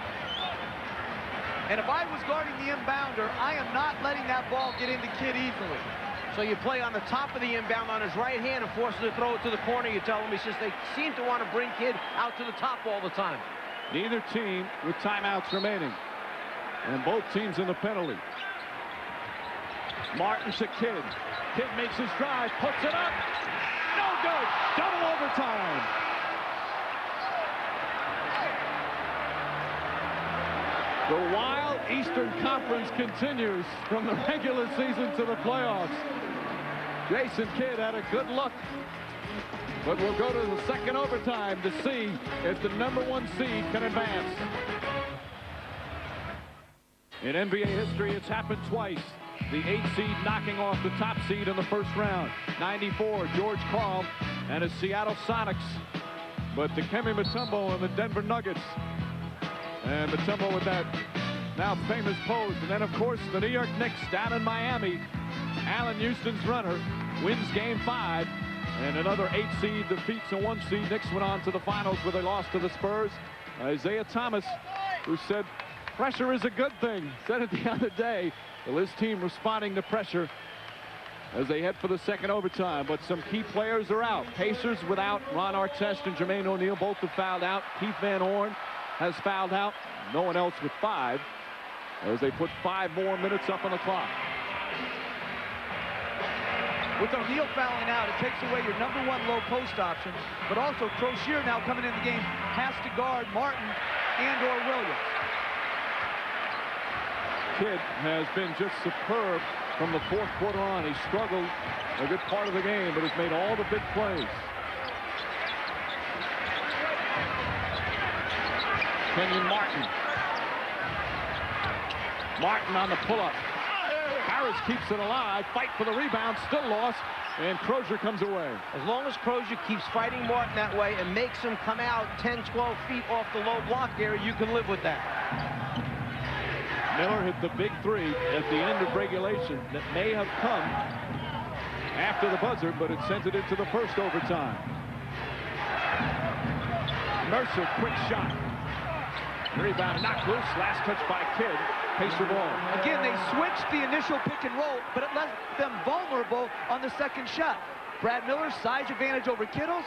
Speaker 9: And if I was guarding the inbounder, I am not letting that ball get into Kidd easily.
Speaker 8: So you play on the top of the inbound on his right hand and force him to throw it to the corner. You tell him he says they seem to want to bring Kidd out to the top all the time.
Speaker 7: Neither team with timeouts remaining. And both teams in the penalty. Martin to Kidd. Kidd makes his drive, puts it up. No good. Double overtime. The wild Eastern Conference continues from the regular season to the playoffs. Jason Kidd had a good look, but we'll go to the second overtime to see if the #1 seed can advance. In NBA history, it's happened twice. The 8th seed knocking off the top seed in the first round. 94, George Karl and his Seattle Sonics. But Dikembe Mutombo and the Denver Nuggets. And Mutombo with that now famous pose. And then, of course, the New York Knicks down in Miami. Allen Houston's runner wins game 5. And another 8 seed defeats a 1 seed. Knicks went on to the finals where they lost to the Spurs. Isaiah Thomas, who said pressure is a good thing, said it the other day. Well, his team responding to pressure as they head for the second overtime. But some key players are out. Pacers without Ron Artest and Jermaine O'Neal. Both have fouled out. Keith Van Horn has fouled out. No one else with 5 as they put 5 more minutes up on the clock.
Speaker 9: With O'Neal fouling out, it takes away your #1 low post option. But also Crozier now coming in the game has to guard Martin and/or Williams.
Speaker 7: Kidd has been just superb from the 4th quarter on. He struggled a good part of the game, but has made all the big plays. Kenyon Martin. Martin on the pull-up. Harris keeps it alive. Fight for the rebound. Still lost. And Crozier comes away.
Speaker 8: As long as Crozier keeps fighting Martin that way and makes him come out 10, 12 feet off the low block area, you can live with that.
Speaker 7: Miller hit the big 3 at the end of regulation that may have come after the buzzer, but it sent it into the first overtime. Mercer, quick shot. Rebound knocked loose. Last touch by Kidd. Pacer ball.
Speaker 9: Again, they switched the initial pick and roll, but it left them vulnerable on the second shot. Brad Miller, size advantage over Kittles.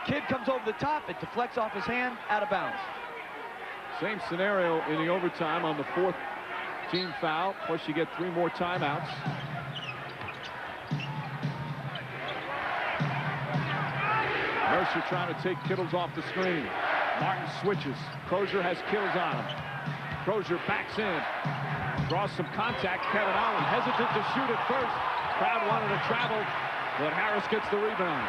Speaker 9: Kidd comes over the top. It deflects off his hand, out of bounds.
Speaker 7: Same scenario in the overtime on the 4th team foul. Plus you get 3 more timeouts. Mercer trying to take Kittles off the screen. Martin switches. Crozier has kills on him. Crozier backs in. Draws some contact. Kevin Ollie hesitant to shoot at first. Crowd wanted to travel, but Harris gets the rebound.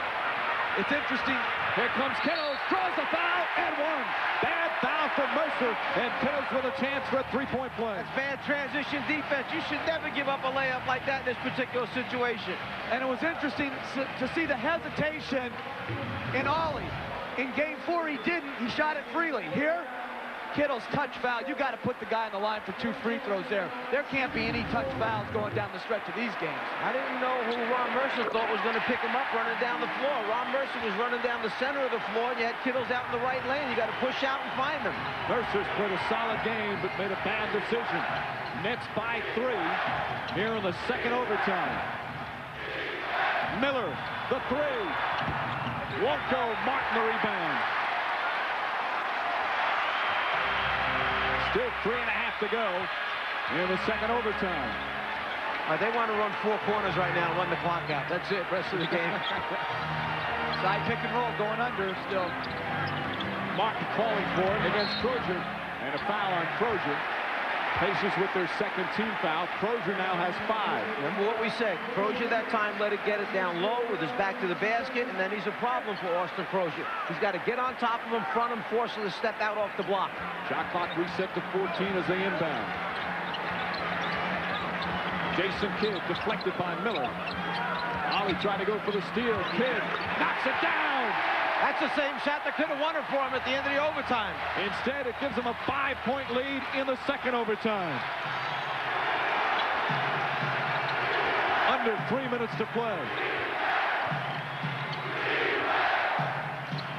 Speaker 9: It's interesting.
Speaker 7: Here comes Kittles, draws the foul, and one. Bad foul from Mercer, and Kittles with a chance for a three-point play.
Speaker 8: That's bad transition defense. You should never give up a layup like that in this particular situation.
Speaker 9: And it was interesting to see the hesitation in Ollie. In game 4, he didn't. He shot it freely. Here, Kittles touch foul. You got to put the guy on the line for 2 free throws there. There can't be any touch fouls going down the stretch of these games.
Speaker 8: I didn't know who Ron Mercer thought was going to pick him up running down the floor. Ron Mercer was running down the center of the floor, and you had Kittles out in the right lane. You got to push out and find them.
Speaker 7: Mercer's played a solid game, but made a bad decision. Nets by 3 here in the second overtime. Miller, the 3. Won't go. Martin, the rebound. Still 3.5 to go in the second overtime.
Speaker 8: They want to run 4 corners right now and run the clock out. That's it, rest of the game.
Speaker 9: Side pick and roll going under still.
Speaker 7: Martin calling for it against Crozier. And a foul on Crozier. Pacers with their second team foul. Crozier now has 5.
Speaker 8: Remember what we said. Crozier that time let it get it down low with his back to the basket, and then he's a problem for Austin Crozier. He's got to get on top of him, front him, force him to step out off the block.
Speaker 7: Shot clock reset to 14 as they inbound. Jason Kidd deflected by Miller. Ollie tried to go for the steal. Kidd knocks it down.
Speaker 8: That's the same shot that could have won it for him at the end of the overtime.
Speaker 7: Instead, it gives him a 5-point lead in the second overtime. Under 3 minutes to play.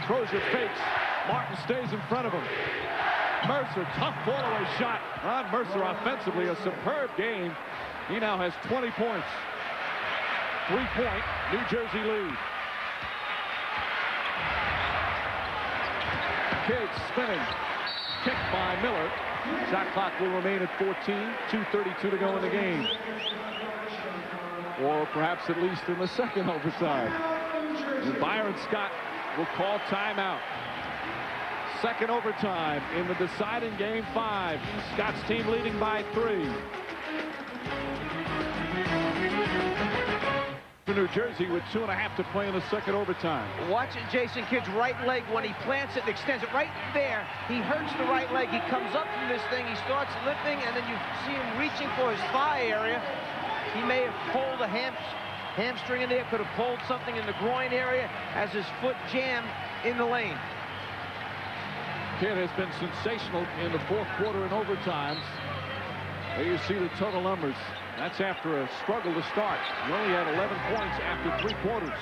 Speaker 7: Crozier fakes. Martin stays in front of him. Mercer, tough fall-away shot. Ron Mercer offensively, a superb game. He now has 20 points. 3-point New Jersey lead. Kidd spinning. Kicked by Miller. Shot clock will remain at 14. 2:32 to go in the game. Or perhaps at least in the second overtime. And Byron Scott will call timeout. Second overtime in the deciding game 5. Scott's team leading by 3. For New Jersey with 2.5 to play in the second overtime.
Speaker 8: Watch Jason Kidd's right leg when he plants it and extends it right there. He hurts the right leg. He comes up from this thing. He starts lifting, and then you see him reaching for his thigh area. He may have pulled a hamstring in there, could have pulled something in the groin area as his foot jammed in the lane.
Speaker 7: Kidd has been sensational in the fourth quarter and overtimes. There you see the total numbers. That's after a struggle to start. He only had 11 points after 3 quarters.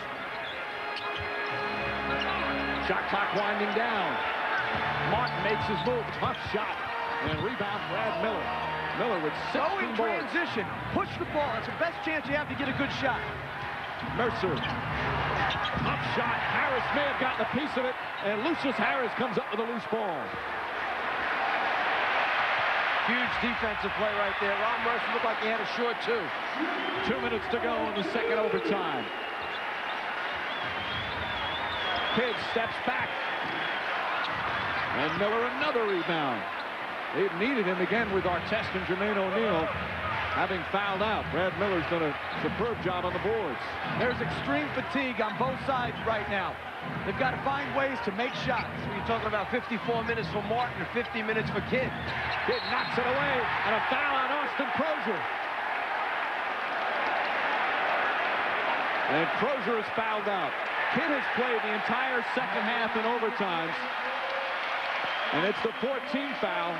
Speaker 7: Shot clock winding down. Martin makes his move. Tough shot. And rebound Brad Miller. Miller with 16
Speaker 9: Go in
Speaker 7: boards.
Speaker 9: transition. Push the ball. It's the best chance you have to get a good shot.
Speaker 7: Mercer. Up shot. Harris may have gotten a piece of it. And Lucius Harris comes up with a loose ball.
Speaker 8: Huge defensive play right there. Ron Mercer looked like he had a short 2.
Speaker 7: 2 minutes to go in the second overtime. Kidd steps back. And Miller another rebound. They've needed him again with Artest and Jermaine O'Neal having fouled out. Brad Miller's done a superb job on the boards.
Speaker 9: There's extreme fatigue on both sides right now. They've got to find ways to make shots.
Speaker 8: You're talking about 54 minutes for Martin and 50 minutes for Kidd.
Speaker 7: Kidd knocks it away, and a foul on Austin Crozier. And Crozier is fouled out. Kidd has played the entire second half in overtimes. And it's the 14th foul.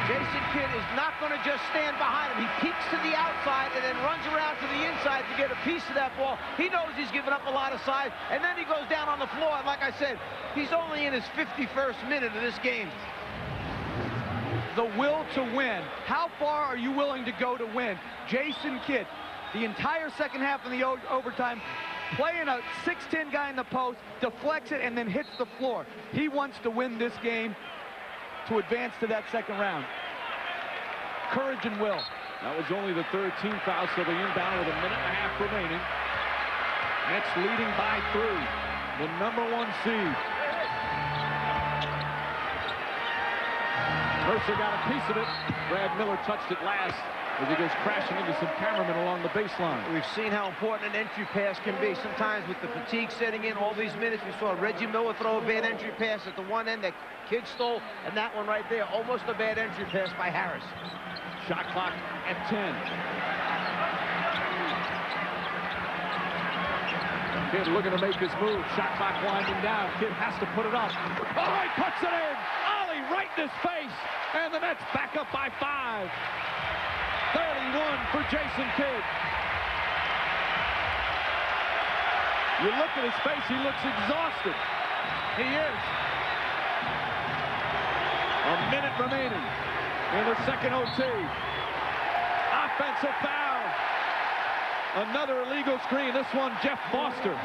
Speaker 8: Jason Kidd is not going to just stand behind him. He peeks to the outside and then runs around to the inside to get a piece of that ball. He knows he's giving up a lot of size, and then he goes down on the floor. And like I said, he's only in his 51st minute of this game.
Speaker 9: The will to win. How far are you willing to go to win? Jason Kidd, the entire second half of the overtime, playing a 6'10" guy in the post, deflects it, and then hits the floor. He wants to win this game to advance to that second round. Courage and will.
Speaker 7: That was only the third team foul, so they inbound with a minute and a half remaining. Nets leading by 3. The #1 seed. Mercer got a piece of it. Brad Miller touched it last as he goes crashing into some cameramen along the baseline.
Speaker 8: We've seen how important an entry pass can be. Sometimes with the fatigue setting in all these minutes, we saw Reggie Miller throw a bad entry pass at the one end that Kidd stole, and that one right there, almost a bad entry pass by Harris.
Speaker 7: Shot clock at 10. Kidd looking to make his move. Shot clock winding down. Kidd has to put it up. Oh, he puts it in. Ollie right in his face. And the Nets back up by 5. 31 for Jason Kidd. You look at his face, he looks exhausted. He is. A minute remaining in the second OT. Offensive foul. Another illegal screen. This one, Jeff Foster.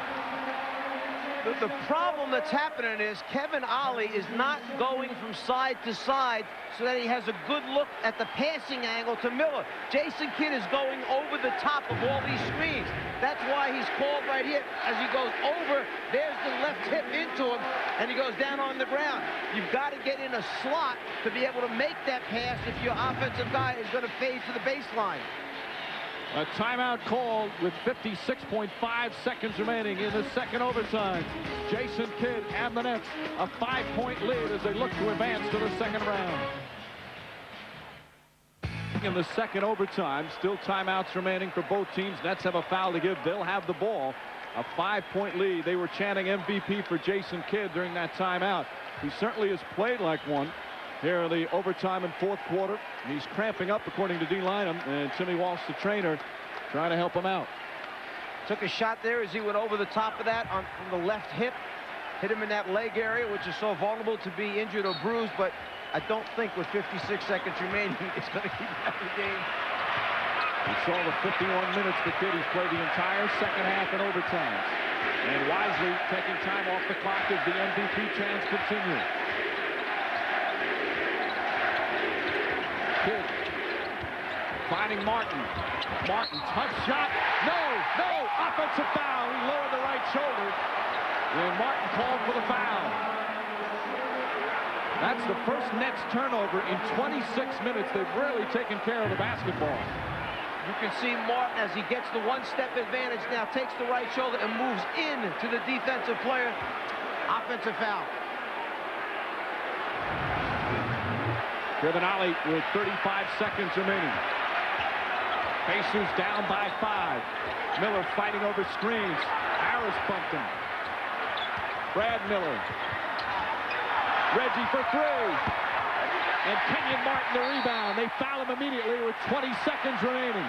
Speaker 8: The problem that's happening is Kevin Ollie is not going from side to side so that he has a good look at the passing angle to Miller. Jason Kidd is going over the top of all these screens. That's why he's called right here. As he goes over, there's the left hip into him, and he goes down on the ground. You've got to get in a slot to be able to make that pass if your offensive guy is going to fade to the baseline.
Speaker 7: A timeout called with 56.5 seconds remaining in the second overtime. Jason Kidd and the Nets a 5-point lead as they look to advance to the second round. In the second overtime, still timeouts remaining for both teams. Nets have a foul to give. They'll have the ball. A 5-point lead. They were chanting MVP for Jason Kidd during that timeout. He certainly has played like one here in the overtime and fourth quarter. He's cramping up, according to D. Lynham, and Timmy Walsh, the trainer, trying to help him out.
Speaker 8: Took a shot there as he went over the top of that from the left hip. Hit him in that leg area, which is so vulnerable to be injured or bruised, but I don't think with 56 seconds remaining, it's going to keep out of the game.
Speaker 7: We saw the 51 minutes for Kidd. He's played the entire second half in overtime. And wisely taking time off the clock as the MVP chance continues. Kidd finding Martin. Martin, tough shot. No, offensive foul. He lowered the right shoulder. And Martin called for the foul. That's the first Nets turnover in 26 minutes. They've really taken care of the basketball.
Speaker 8: You can see Martin as he gets the one-step advantage now, takes the right shoulder and moves in to the defensive player. Offensive foul.
Speaker 7: Kevin Ollie with 35 seconds remaining. Pacers down by 5. Miller fighting over screens. Harris bumped him. Brad Miller. Reggie for 3. And Kenyon Martin the rebound. They foul him immediately with 20 seconds remaining.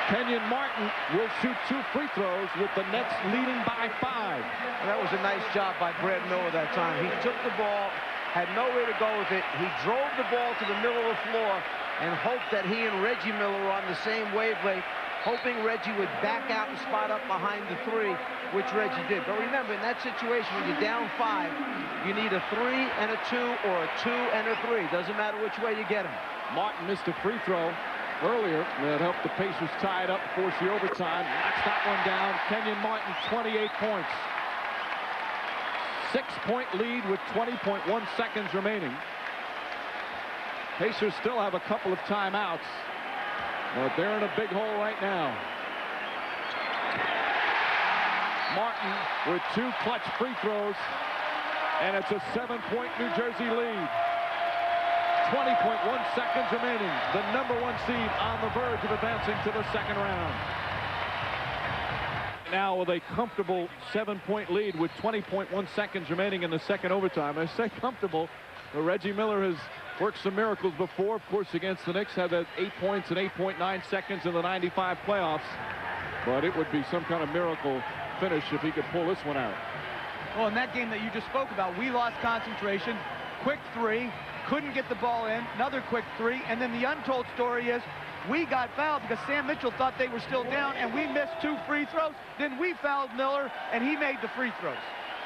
Speaker 7: Kenyon Martin will shoot 2 free throws with the Nets leading by 5.
Speaker 8: And that was a nice job by Brad Miller that time. He took the ball, had nowhere to go with it. He drove the ball to the middle of the floor and hoped that he and Reggie Miller were on the same wavelength, hoping Reggie would back out and spot up behind the 3, which Reggie did. But remember, in that situation, when you're down 5, you need a 3 and a 2 or a 2 and a 3. Doesn't matter which way you get him.
Speaker 7: Martin missed a free throw earlier that helped the Pacers tie it up and force the overtime. Knocks that one down. Kenyon Martin, 28 points. 6-point lead with 20.1 seconds remaining. Pacers still have a couple of timeouts, but they're in a big hole right now. Martin with 2 clutch free throws, and it's a 7-point New Jersey lead. 20.1 seconds remaining. The #1 seed on the verge of advancing to the second round. Now with a comfortable 7-point lead with 20.1 seconds remaining in the second overtime. I say comfortable, but Reggie Miller has worked some miracles before. Of course, against the Knicks, had that 8 points and 8.9 seconds in the 95 playoffs. But it would be some kind of miracle finish if he could pull this one out.
Speaker 9: Well, in that game that you just spoke about, we lost concentration. Quick 3. Couldn't get the ball in, another quick 3, and then the untold story is we got fouled because Sam Mitchell thought they were still down, and we missed 2 free throws. Then we fouled Miller, and he made the free throws.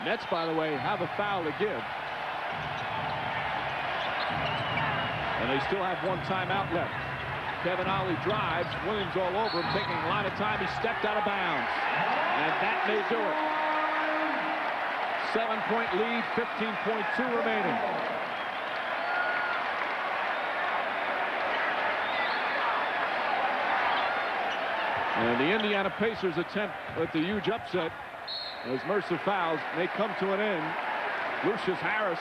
Speaker 7: Nets, by the way, have a foul to give. And they still have 1 timeout left. Kevin Ollie drives, Williams all over him, taking a lot of time. He stepped out of bounds, and that may do it. 7-point lead, 15.2 remaining. And the Indiana Pacers attempt at the huge upset as Mercer fouls. They come to an end. Lucius Harris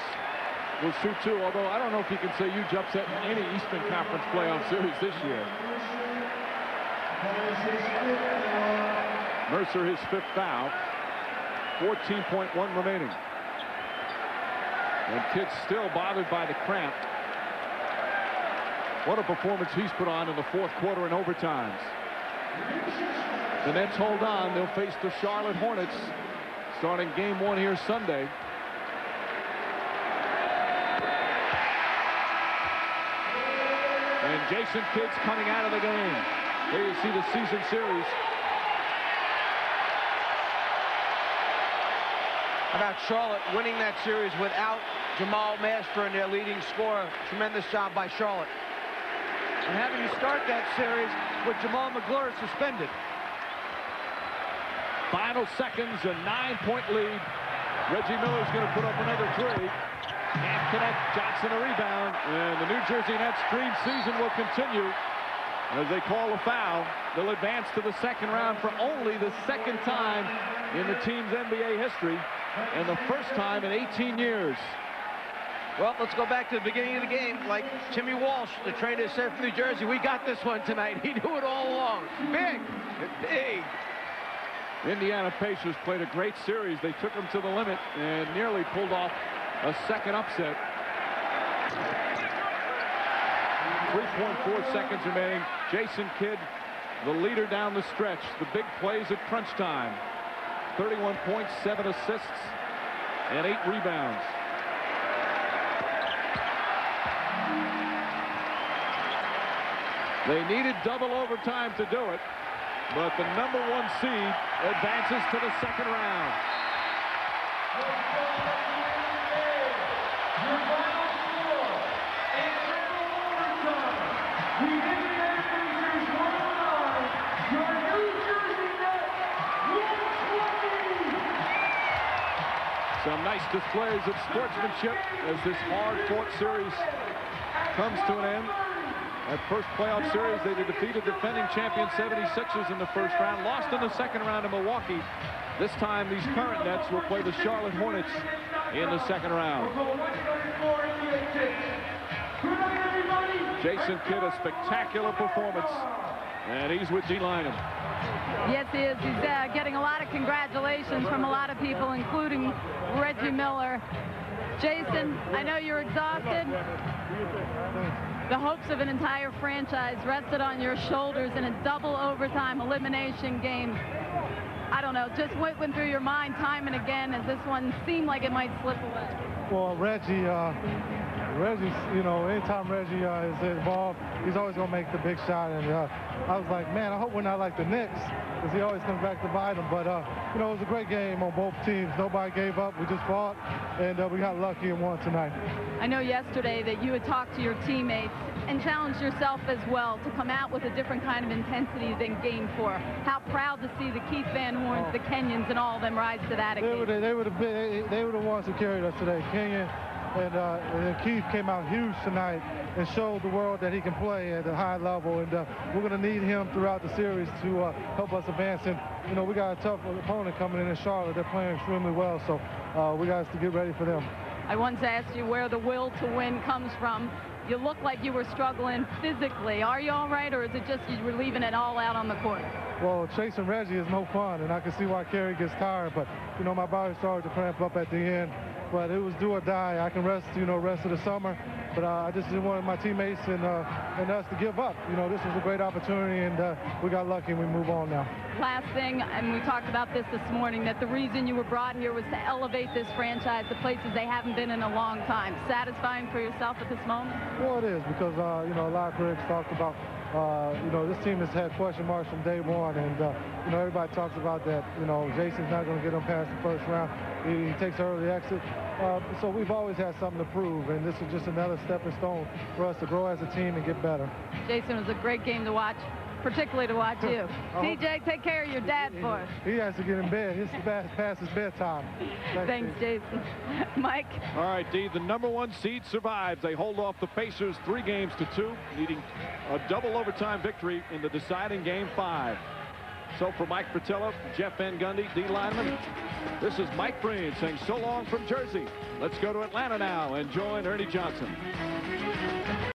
Speaker 7: will shoot 2, although I don't know if you can say huge upset in any Eastern Conference playoff series this year. Mercer his 5th foul. 14.1 remaining. And Kidd's still bothered by the cramp. What a performance he's put on in the 4th quarter and overtimes. The Nets hold on. They'll face the Charlotte Hornets starting game 1 here Sunday. And Jason Kidd's coming out of the game. There you see the season series.
Speaker 8: How about Charlotte winning that series without Jamal Mashburn, their leading scorer? Tremendous job by Charlotte.
Speaker 9: And having to start that series with Jamal McGlure suspended.
Speaker 7: Final seconds, a 9-point lead. Reggie Miller's going to put up another 3. Can't connect. Johnson a rebound. And the New Jersey Nets' dream season will continue. As they call a foul, they'll advance to the 2nd round for only the 2nd time in the team's NBA history. And the first time in 18 years.
Speaker 8: Well, let's go back to the beginning of the game. Like Jimmy Walsh, the trainer, said from New Jersey, we got this one tonight. He knew it all along. Big, big.
Speaker 7: Indiana Pacers played a great series. They took them to the limit and nearly pulled off a 2nd upset. 3.4 seconds remaining. Jason Kidd, the leader down the stretch. The big plays at crunch time. 31 points, 7 assists, and 8 rebounds. They needed double overtime to do it, but the #1 seed advances to the 2nd round. Some nice displays of sportsmanship as this hard-fought series comes to an end. That first playoff series, they defeated defending champion 76ers in the 1st round, lost in the 2nd round to Milwaukee. This time, these current Nets will play the Charlotte Hornets in the 2nd round. Jason Kidd, a spectacular performance, and he's with D. Lynam.
Speaker 11: Yes, he is. He's getting a lot of congratulations from a lot of people, including Reggie Miller. Jason, I know you're exhausted. The hopes of an entire franchise rested on your shoulders in a double overtime elimination game. I don't know, just what went through your mind time and again as this one seemed like it might slip away?
Speaker 12: Well, Reggie's, you know, anytime Reggie is involved, he's always going to make the big shot. And I was like, man, I hope we're not like the Knicks, because he always comes back to bite them. But, you know, it was a great game on both teams. Nobody gave up. We just fought, and we got lucky and won tonight.
Speaker 11: I know yesterday that you had talked to your teammates and challenged yourself as well to come out with a different kind of intensity than Game 4. How proud to see the Keith Van Horns, the Kenyons, and all of them rise to that occasion.
Speaker 12: They were the ones who carried us today. Kenyon and Keith came out huge tonight and showed the world that he can play at a high level, and we're going to need him throughout the series to help us advance. And you know, we got a tough opponent coming in Charlotte. They're playing extremely well, so we got to get ready for them.
Speaker 11: I once asked you where the will to win comes from. You look like you were struggling physically. Are you all right, or is it just you were leaving it all out on the court?
Speaker 12: Well, chasing Reggie is no fun, and I can see why Kerry gets tired. But you know, my body started to cramp up at the end. But it was do or die. I can rest, you know, rest of the summer. But I just didn't want my teammates and us to give up. You know, this was a great opportunity, and we got lucky, and we move on now.
Speaker 11: Last thing, and we talked about this morning, that the reason you were brought here was to elevate this franchise to places they haven't been in a long time. Satisfying for yourself at this moment?
Speaker 12: Well, it is, because, you know, a lot of critics talked about, you know, this team has had question marks from day one, and, you know, everybody talks about that. You know, Jason's not going to get them past the first round. He takes early exit. So we've always had something to prove, and this is just another stepping stone for us to grow as a team and get better.
Speaker 11: Jason, it was a great game to watch. particularly to watch you. DJ, take care of your dad for us.
Speaker 12: He has to get in bed. It's past his bedtime.
Speaker 11: Thanks, Jason. Mike?
Speaker 7: All right, Dee, the #1 seed survives. They hold off the Pacers 3-2, needing a double overtime victory in the deciding Game 5. So for Mike Fratello, Jeff Van Gundy, Dee Lineman, this is Mike Breen saying so long from Jersey. Let's go to Atlanta now and join Ernie Johnson.